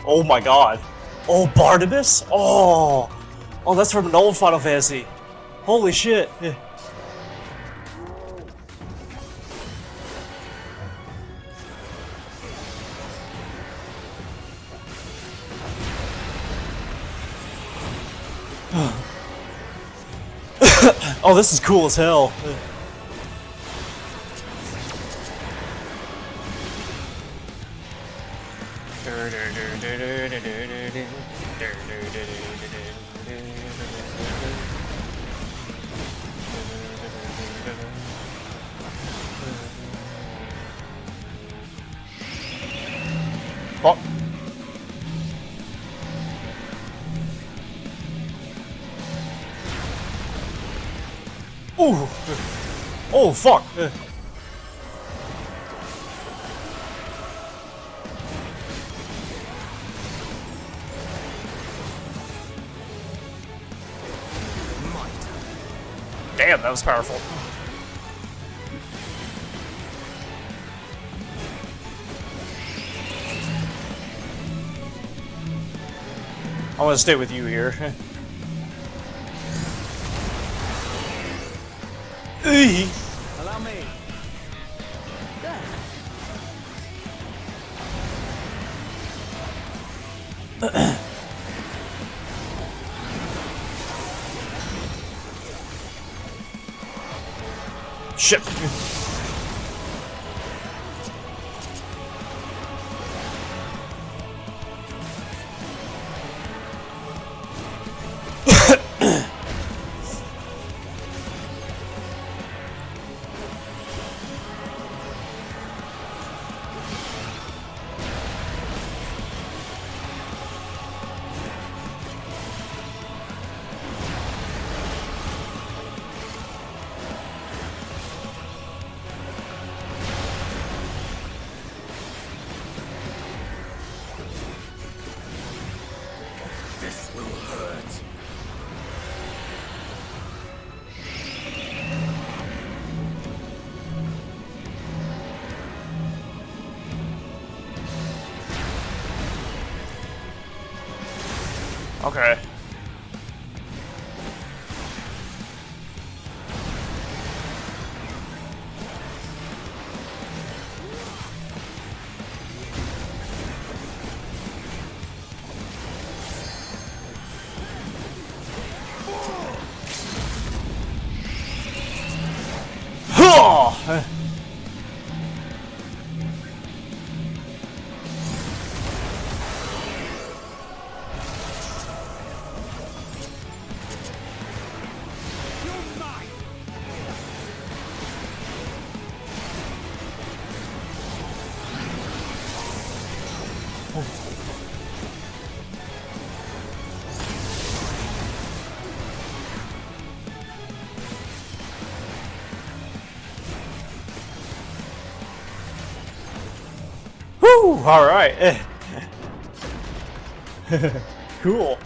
Oh my god. Oh, Barnabas? Oh, that's from an old Final Fantasy. Holy shit. Yeah. Oh, this is cool as hell. Oh. Ooh. Oh, fuck. Damn, that was powerful. I want to stay with you here. Allow me. Shit. This will hurt. Okay. Huh! Woo! All right. Cool.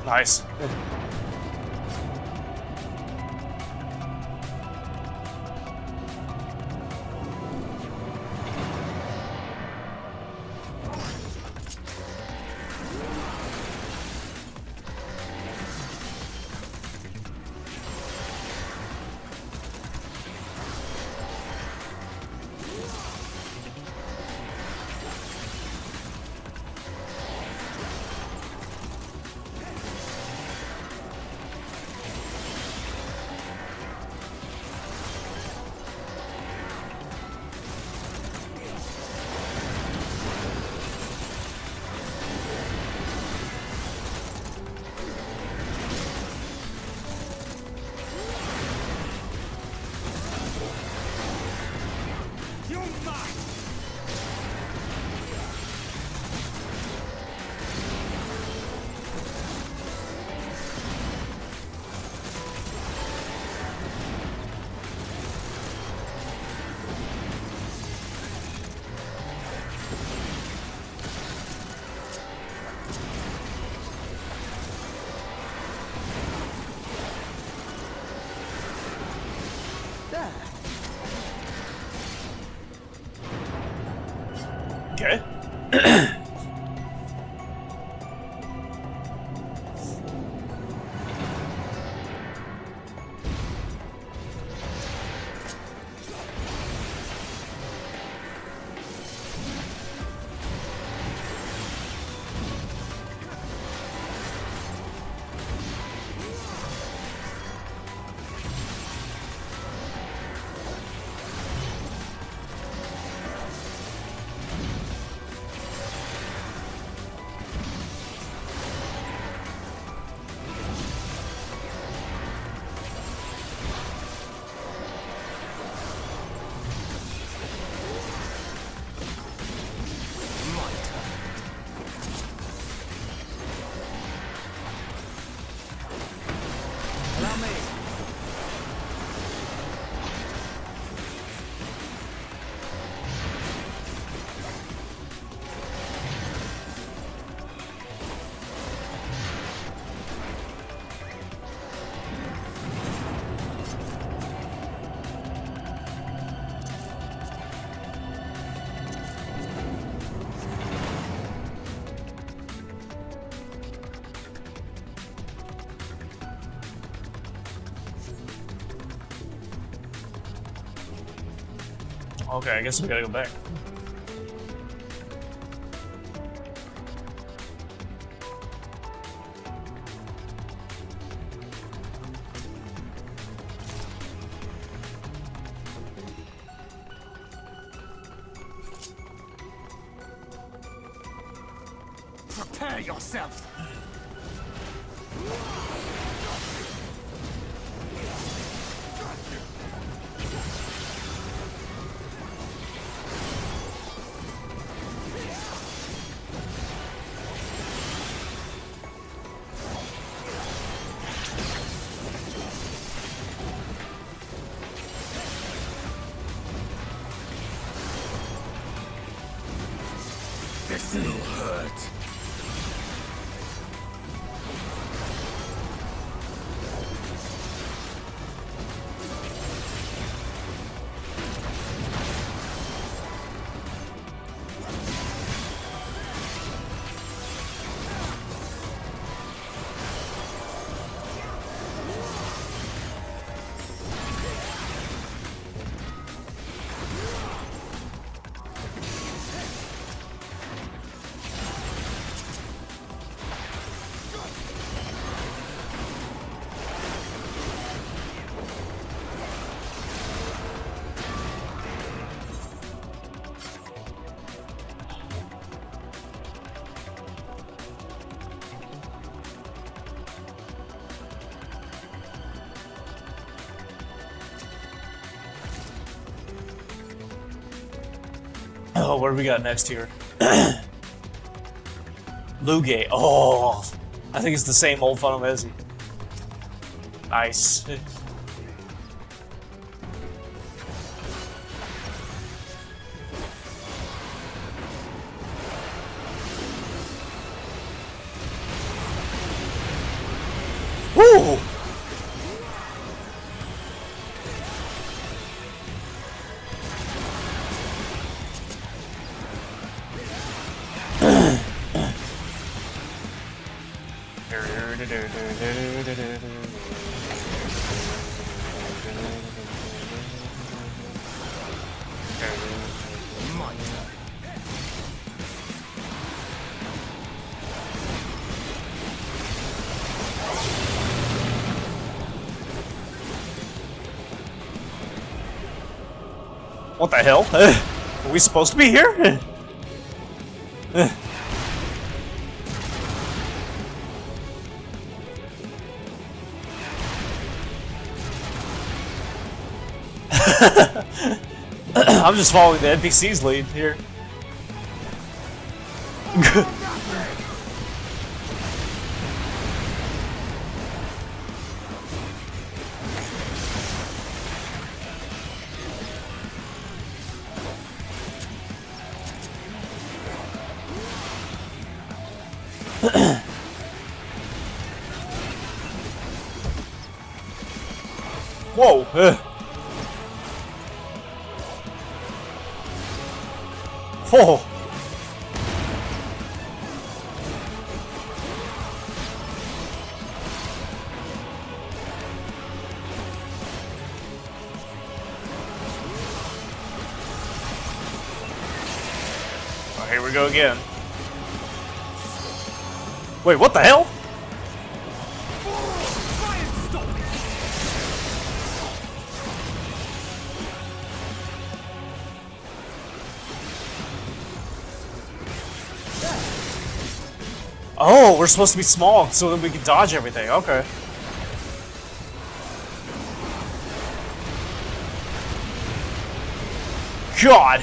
Nice. Okay. Allow me. Okay, I guess we gotta go back. Prepare yourself. This'll hurt. Oh, what do we got next here? Lugay. Oh, I think it's the same old Funnel Mezzi. Nice. Woo! What the hell? Are we supposed to be here? I'm just following the NPC's lead here. Whoa! Oh! here we go again. Wait, what the hell? Oh, we're supposed to be small so that we can dodge everything. Okay. God.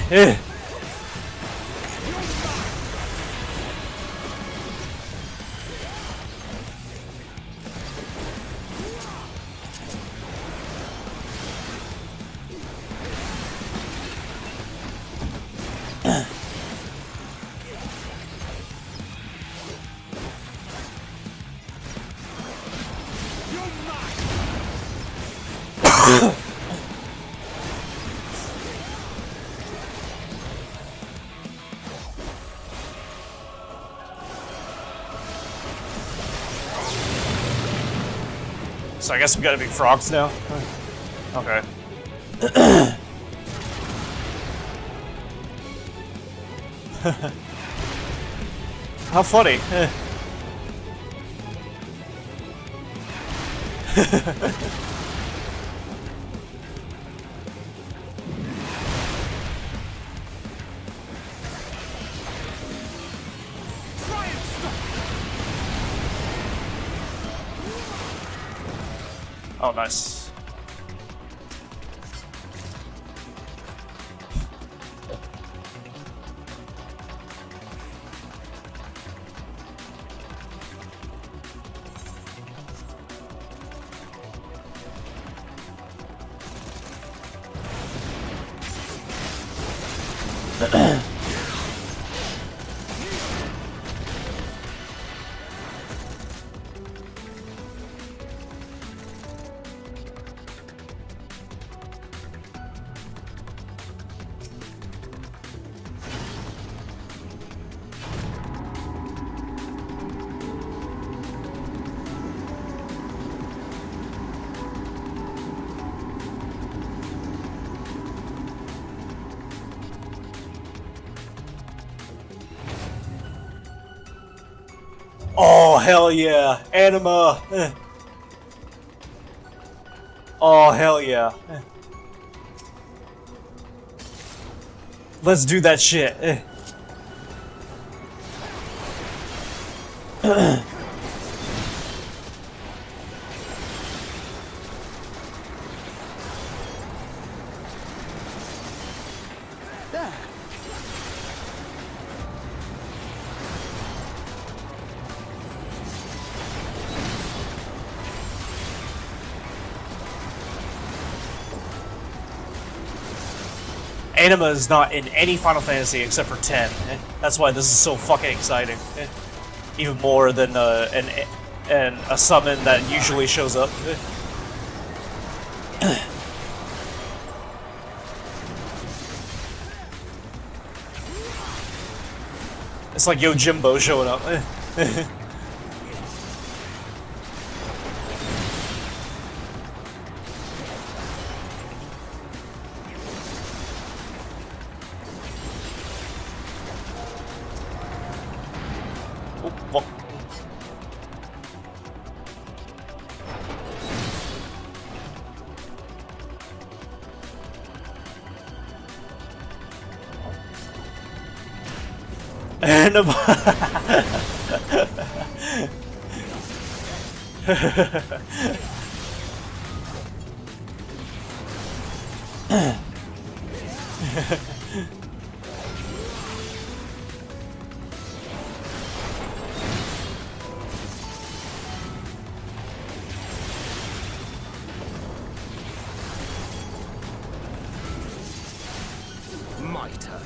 So I guess we gotta be frogs now? Okay. How funny. Oh, nice. Oh, hell yeah. Anima. Oh, hell yeah. Let's do that shit. Anima is not in any Final Fantasy except for 10. That's why this is so fucking exciting. Even more than a summon that usually shows up. It's like Yojimbo showing up. Anima. My turn.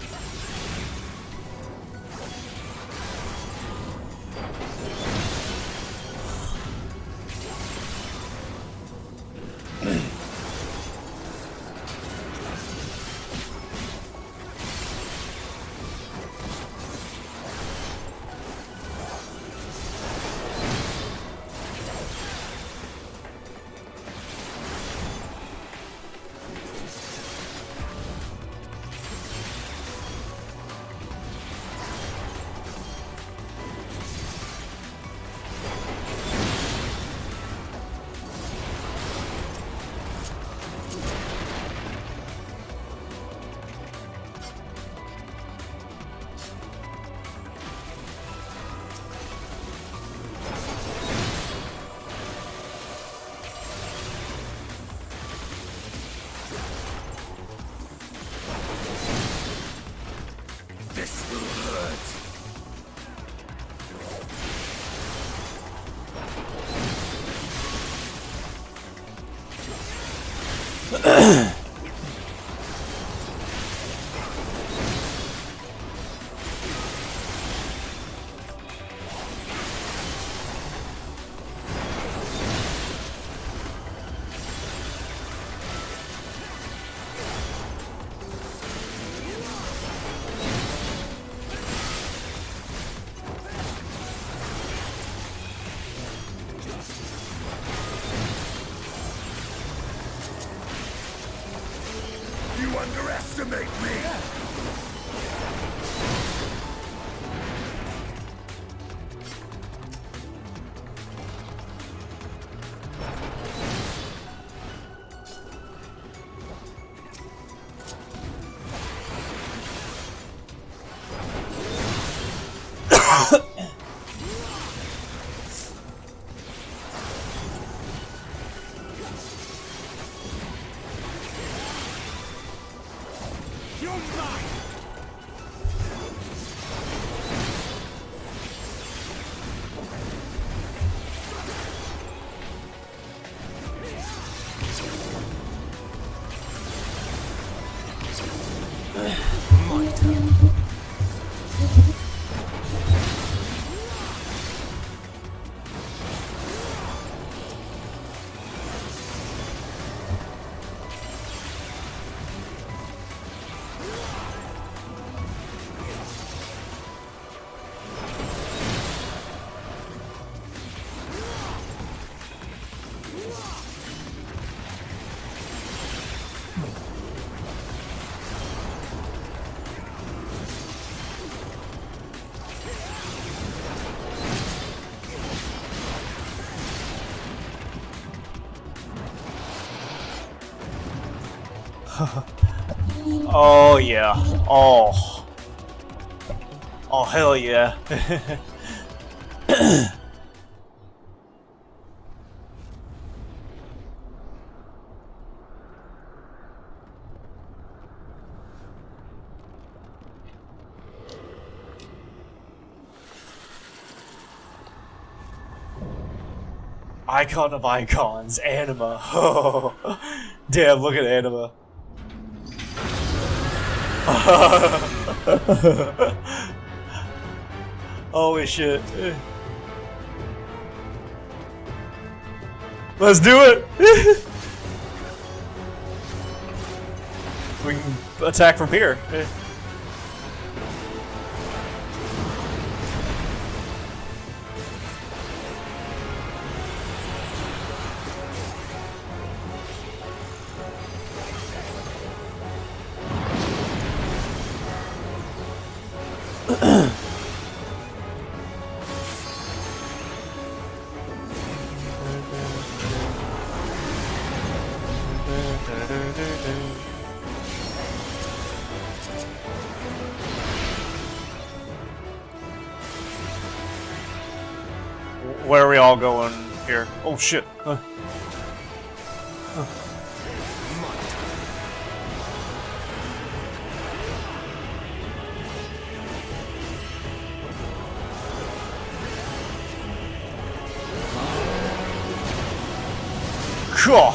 You're mine! My turn. Oh yeah. Oh. Oh hell yeah. Icon of icons, Anima. Oh. Damn, look at Anima. Holy shit. Let's do it! We can attack from here. Where are we all going here? Oh shit. Cool.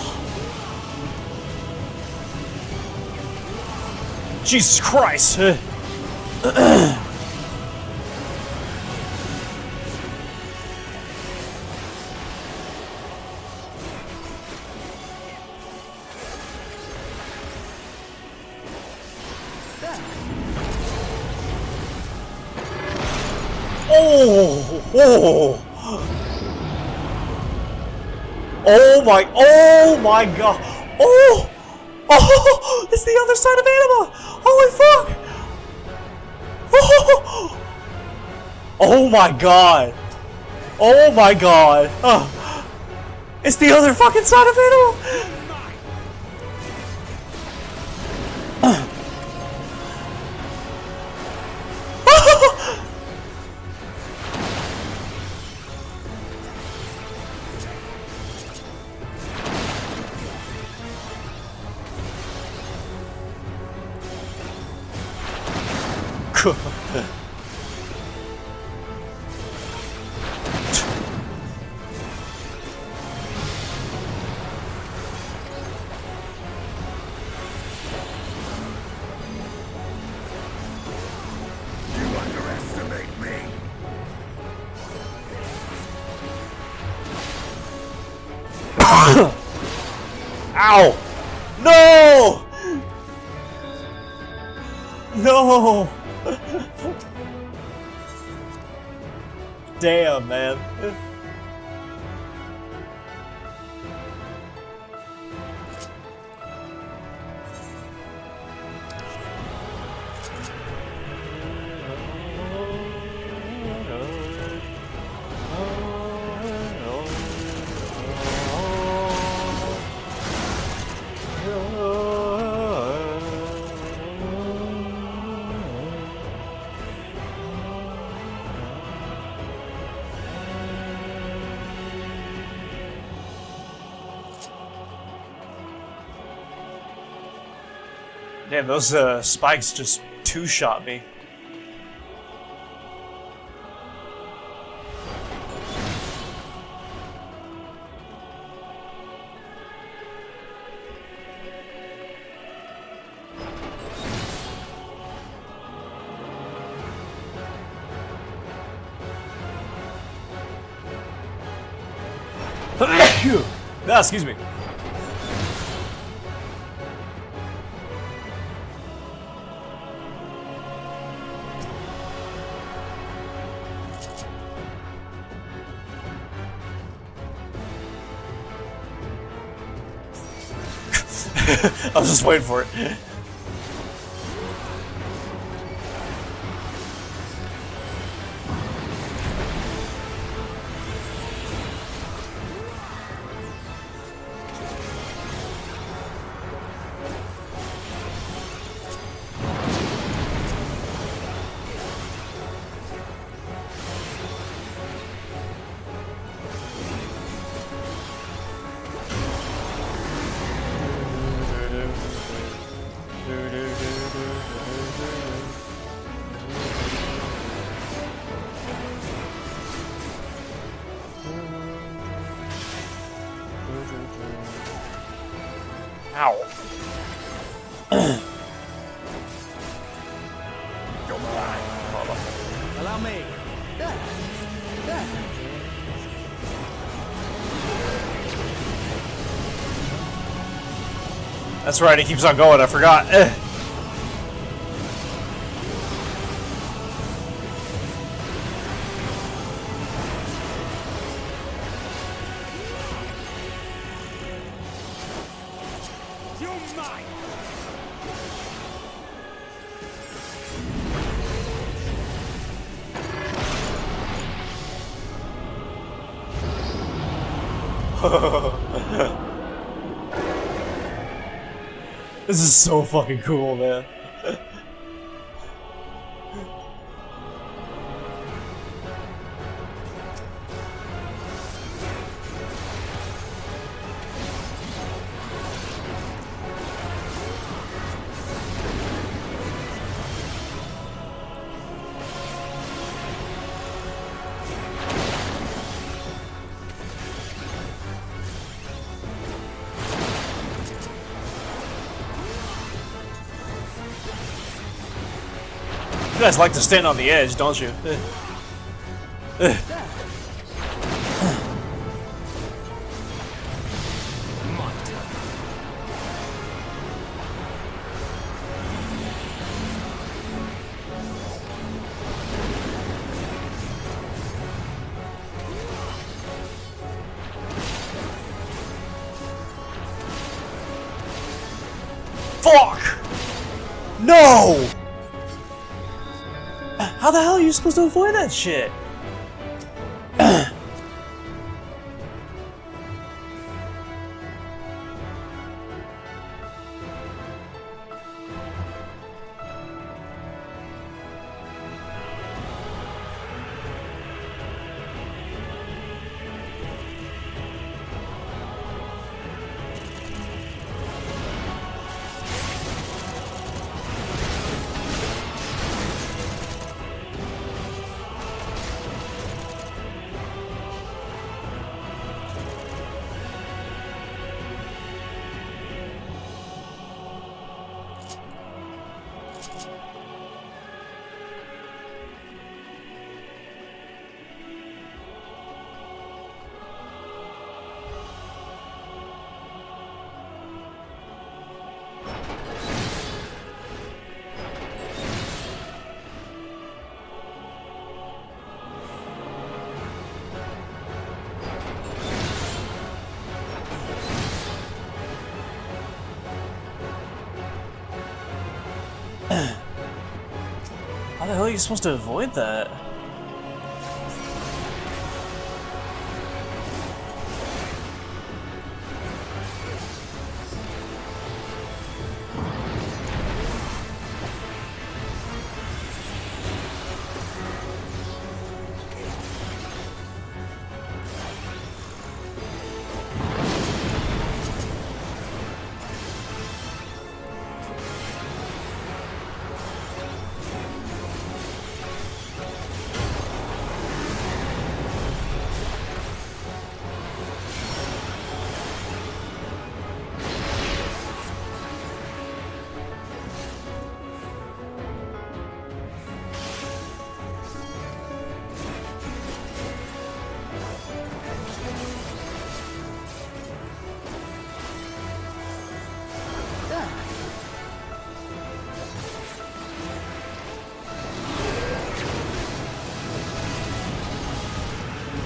Jesus Christ. Oh! Oh my god! Oh! Oh! It's the other side of Anima! Holy fuck! Oh! Oh my god! Oh my god! It's the other fucking side of Anima! Ow! No! No! Damn, man. Damn, those spikes just two-shot me. Ah, excuse me. I was just waiting for it. Ow. Allow me. That's right, he keeps on going, I forgot. This is so fucking cool, man. You guys like to stand on the edge, don't you? Fuck! No! How the hell are you supposed to avoid that shit? How the hell are you supposed to avoid that?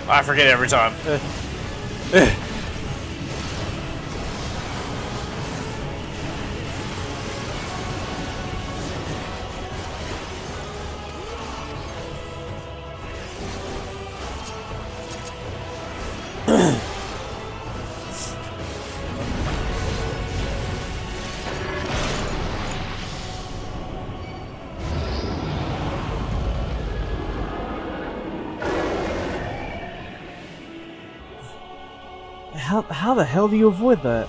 I forget every time. How the hell do you avoid that?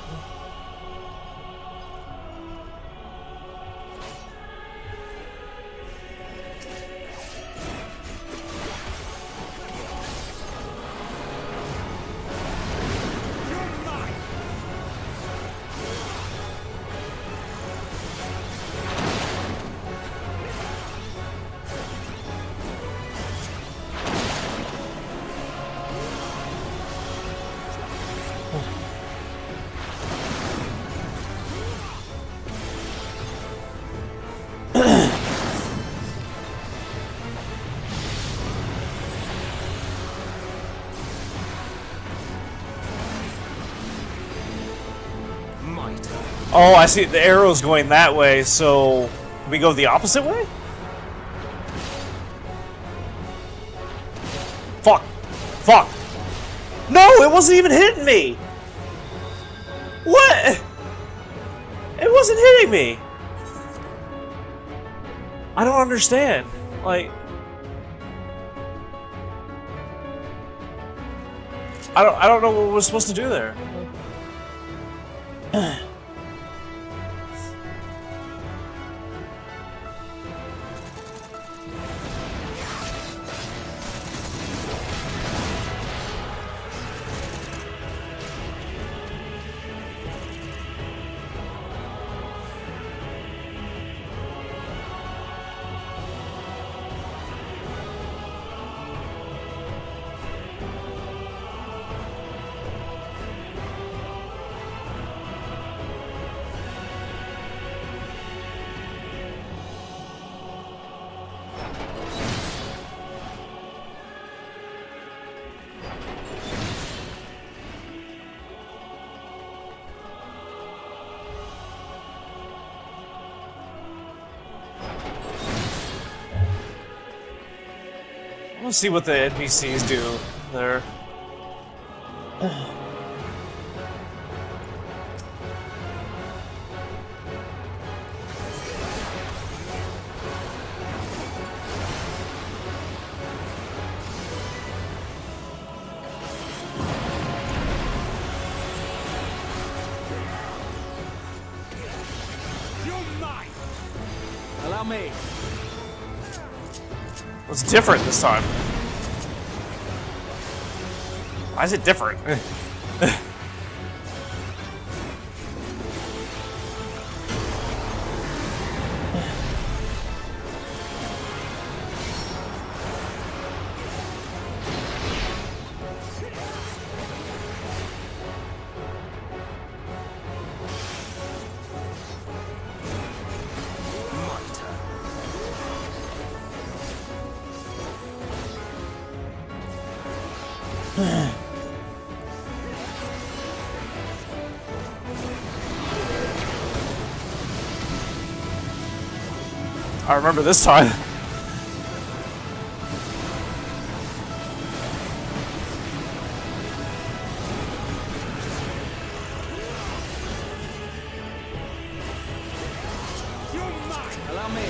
Oh, I see. The arrow's going that way, so we go the opposite way? Fuck! Fuck! No, it wasn't even hitting me! What? It wasn't hitting me! I don't understand. Like... I don't know what we're supposed to do there. Let's see what the NPCs do there. Allow me. What's different this time? Why is it different? I remember this time. Allow me.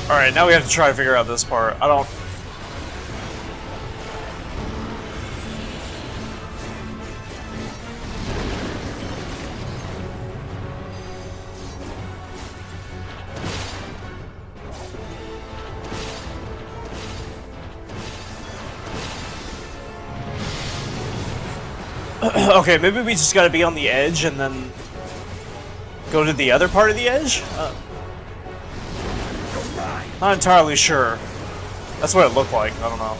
Alright, now we have to try to figure out this part. I don't... Okay, maybe we just gotta be on the edge and then go to the other part of the edge? Not entirely sure. That's what it looked like, I don't know.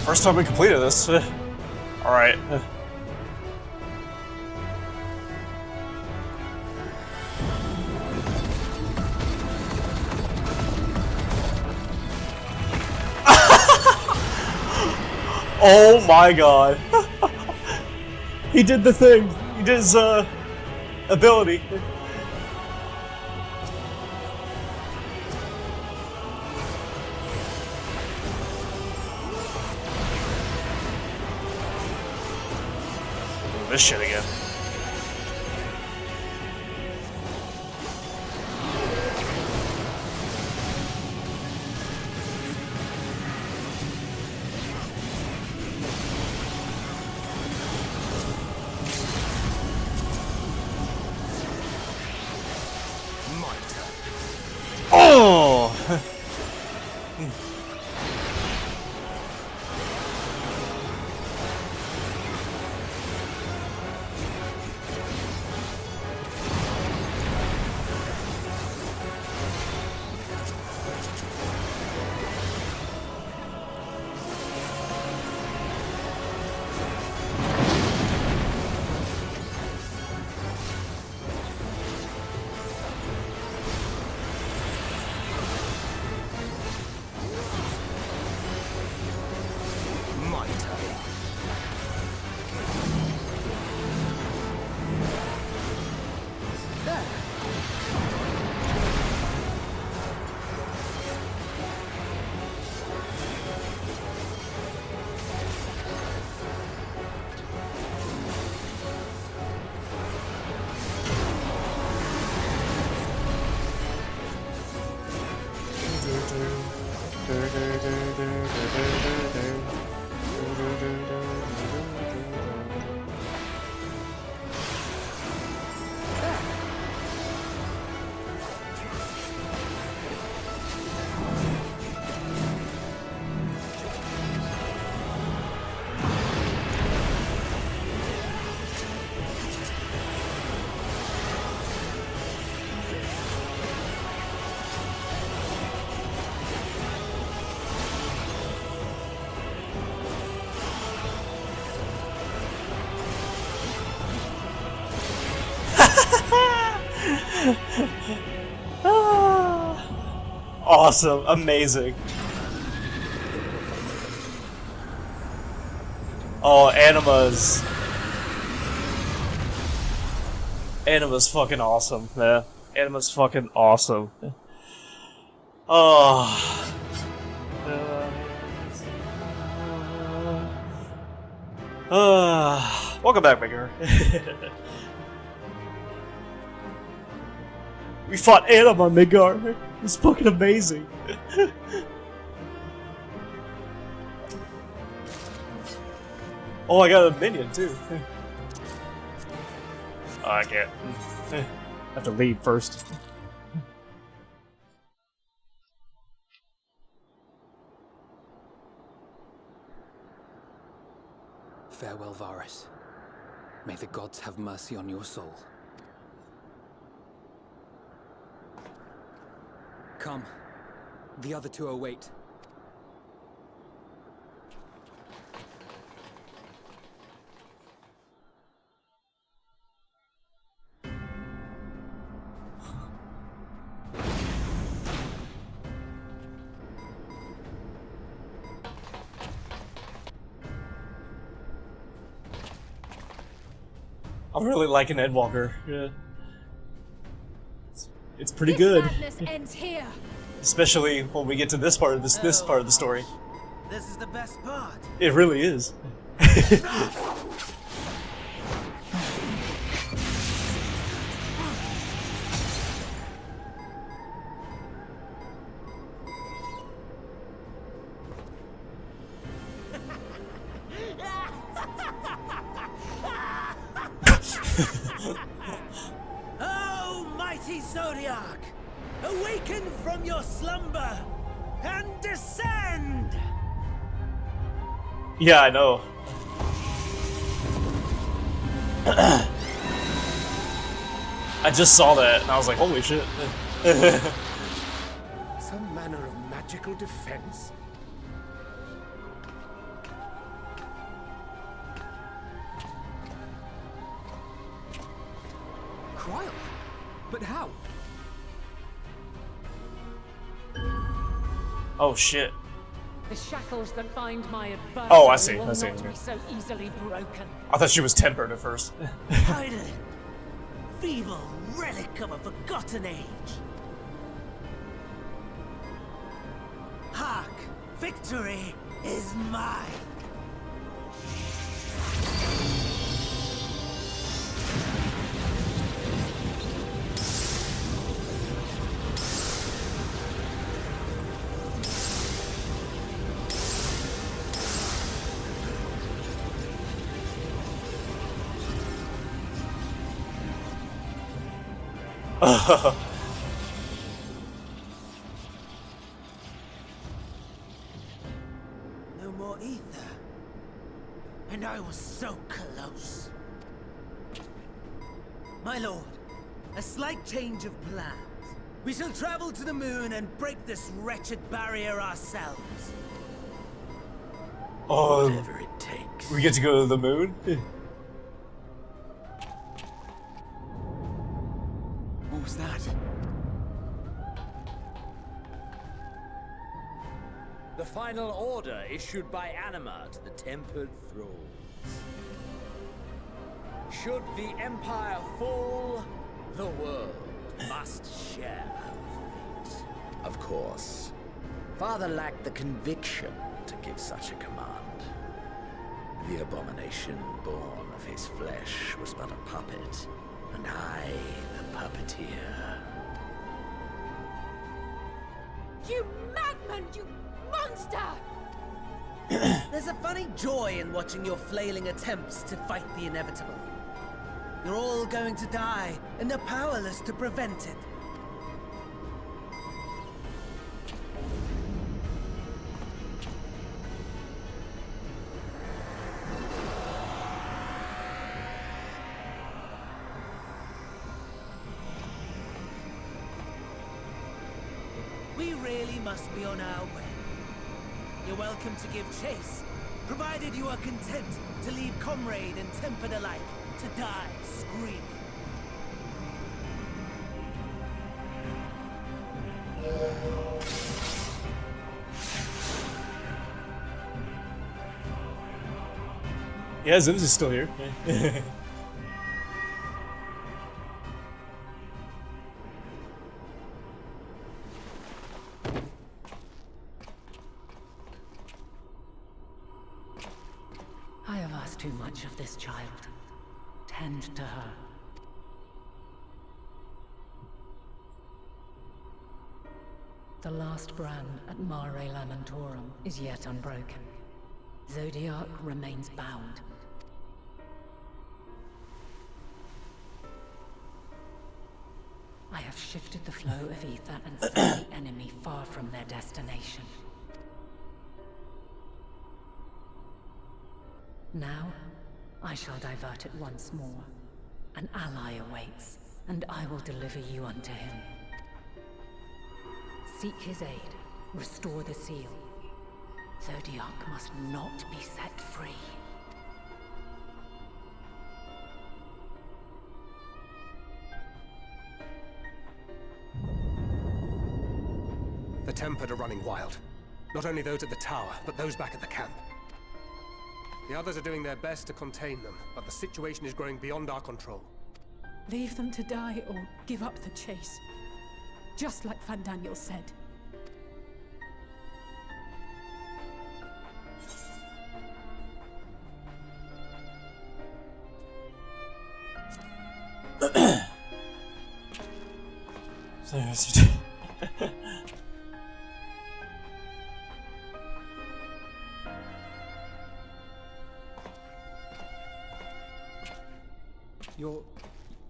First time we completed this. Alright. Oh my god. He did the thing. He did his ability. This shit again. Oh! Awesome, amazing. Oh, Anima's fucking awesome, man. Anima's fucking awesome. Oh. Welcome back, Bigger. We fought Anima, Midgar. It's fucking amazing. Oh, I got a minion too. Oh, I can't. I have to leave first. Farewell, Varys. May the gods have mercy on your soul. Come. The other two await. I'm really liking Endwalker. Yeah. It's pretty good. Madness ends here. Especially when we get to this part of this part of the story. This is the best part. It really is. Oh, mighty Zodiac! Awaken from your slumber and descend! Yeah, I know. I just saw that and I was like, holy shit. Some manner of magical defense? Cryo? But how? Oh shit. The shackles that bind my adversary Oh, I see. will I see. not be so easily broken. I thought she was tempered at first. Idle, feeble relic of a forgotten age. Hark! Victory is mine! No more ether. And I was so close. My lord, a slight change of plans. We shall travel to the moon and break this wretched barrier ourselves. Oh, Whatever it takes. we get to go to the moon? What was that? The final order issued by Anima to the Tempered Thralls. Should the Empire fall, the world must share our fate. Of course. Father lacked the conviction to give such a command. The abomination born of his flesh was but a puppet, and I the puppeteer. You madman! You monster! There's a funny joy in watching your flailing attempts to fight the inevitable. You're all going to die, and they're powerless to prevent it. We really must be on our way. You're welcome to give chase, provided you are content to leave comrade and tempered alike to die screaming. Yeah, Zims is still here. I have asked too much of this child. Tend to her. The last brand at Mare Lamentorum is yet unbroken. Zodiac remains bound. I have shifted the flow of ether and set the enemy far from their destination. Now, I shall divert it once more. An ally awaits, and I will deliver you unto him. Seek his aid, restore the seal. Zodiac must not be set free. The Tempered are running wild. Not only those at the tower, but those back at the camp. The others are doing their best to contain them, but the situation is growing beyond our control. Leave them to die or give up the chase. Just like Van Daniel said.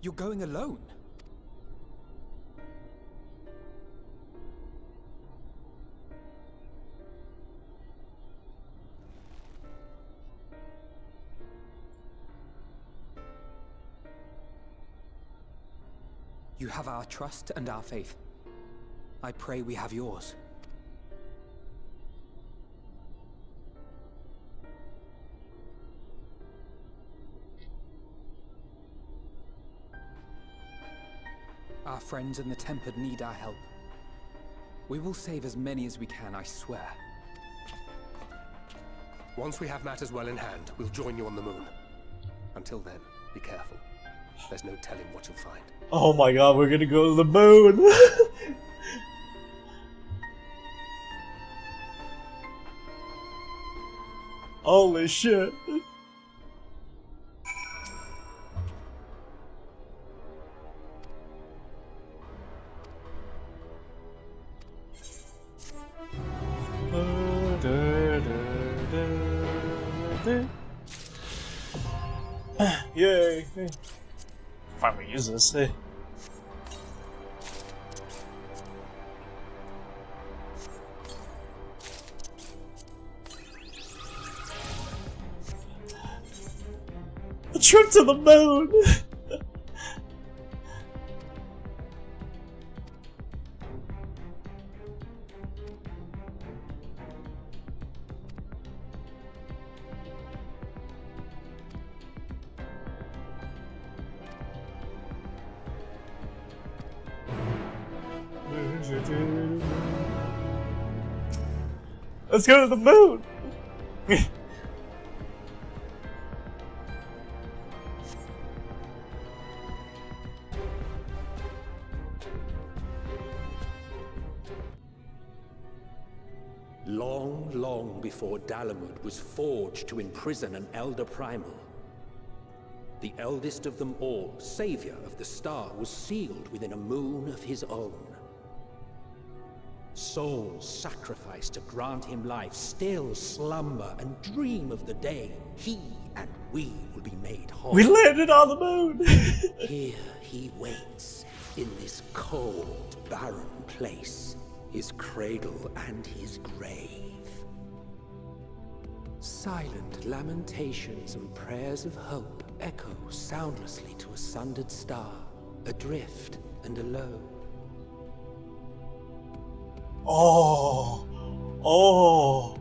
You're going alone? You have our trust and our faith. I pray we have yours. Our friends in the Tempered need our help. We will save as many as we can, I swear. Once we have matters well in hand, we'll join you on the moon. Until then, be careful. There's no telling what you'll find. Oh my god, we're gonna go to the moon! Holy shit. Yay! Finally use this. Hey. A trip to the moon! Let's go to the moon! Long before Dalamud was forged to imprison an Elder Primal, the eldest of them all, savior of the star, was sealed within a moon of his own. Souls sacrificed to grant him life still slumber and dream of the day he and we will be made whole. We landed on the moon! Here he waits, in this cold, barren place, his cradle and his grave. Silent lamentations and prayers of hope echo soundlessly to a sundered star, adrift and alone. Oh! Oh!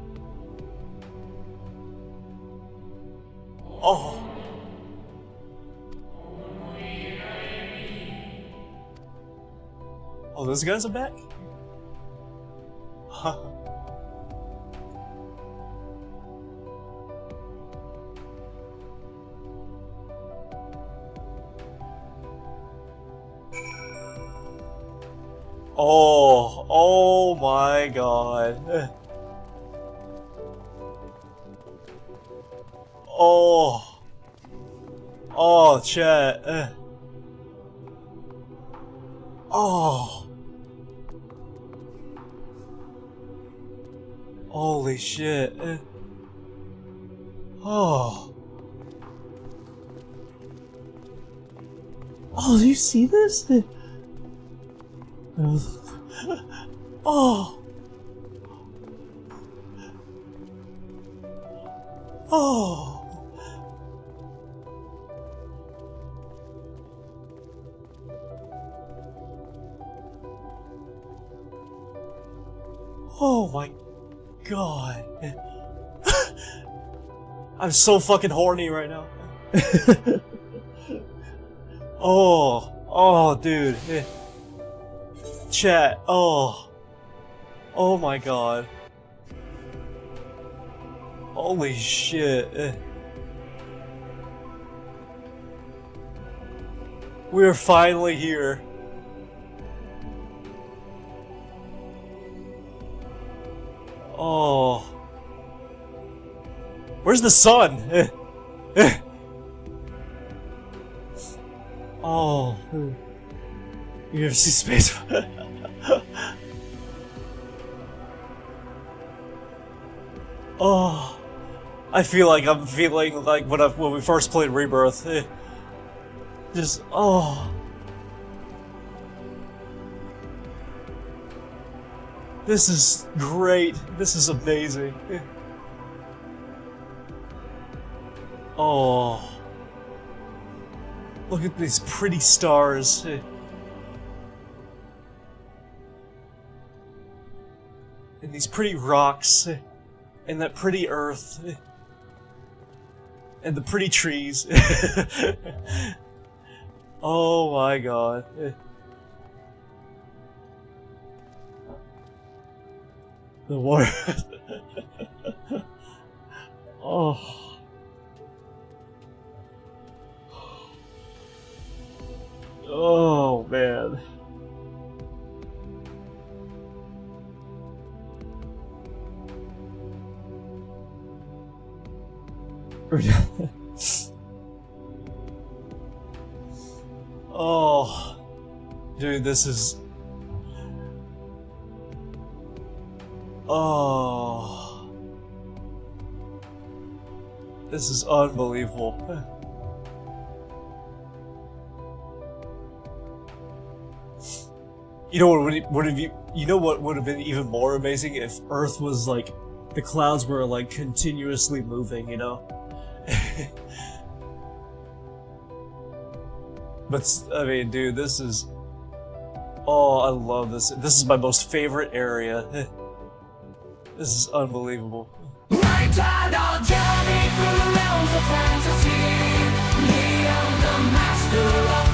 Oh! Oh, those guys are back? Huh. Oh, oh my god. Oh. Oh, chat. Oh. Holy shit. Oh. Oh, do you see this? Oh. Oh. Oh my god. I'm so fucking horny right now. Oh. Oh, dude. Chat. Oh. Oh my god. Holy shit. We're finally here. Oh. Where's the sun? Oh. You ever see Space? Oh. I feel like I'm feeling like when we first played Rebirth. Just, oh. This is great. This is amazing. Oh. Look at these pretty stars. And these pretty rocks. And that pretty earth. And the pretty trees. Oh my god. The water. Oh. Oh man. Oh, dude, this is. Oh, this is unbelievable. You know what would have you know what would have been even more amazing if Earth was like the clouds were like continuously moving, you know? But I mean, dude, this is. Oh, I love this. This is my most favorite area. This is unbelievable. Right tide our journey through the realms of fantasy. Leon, the master of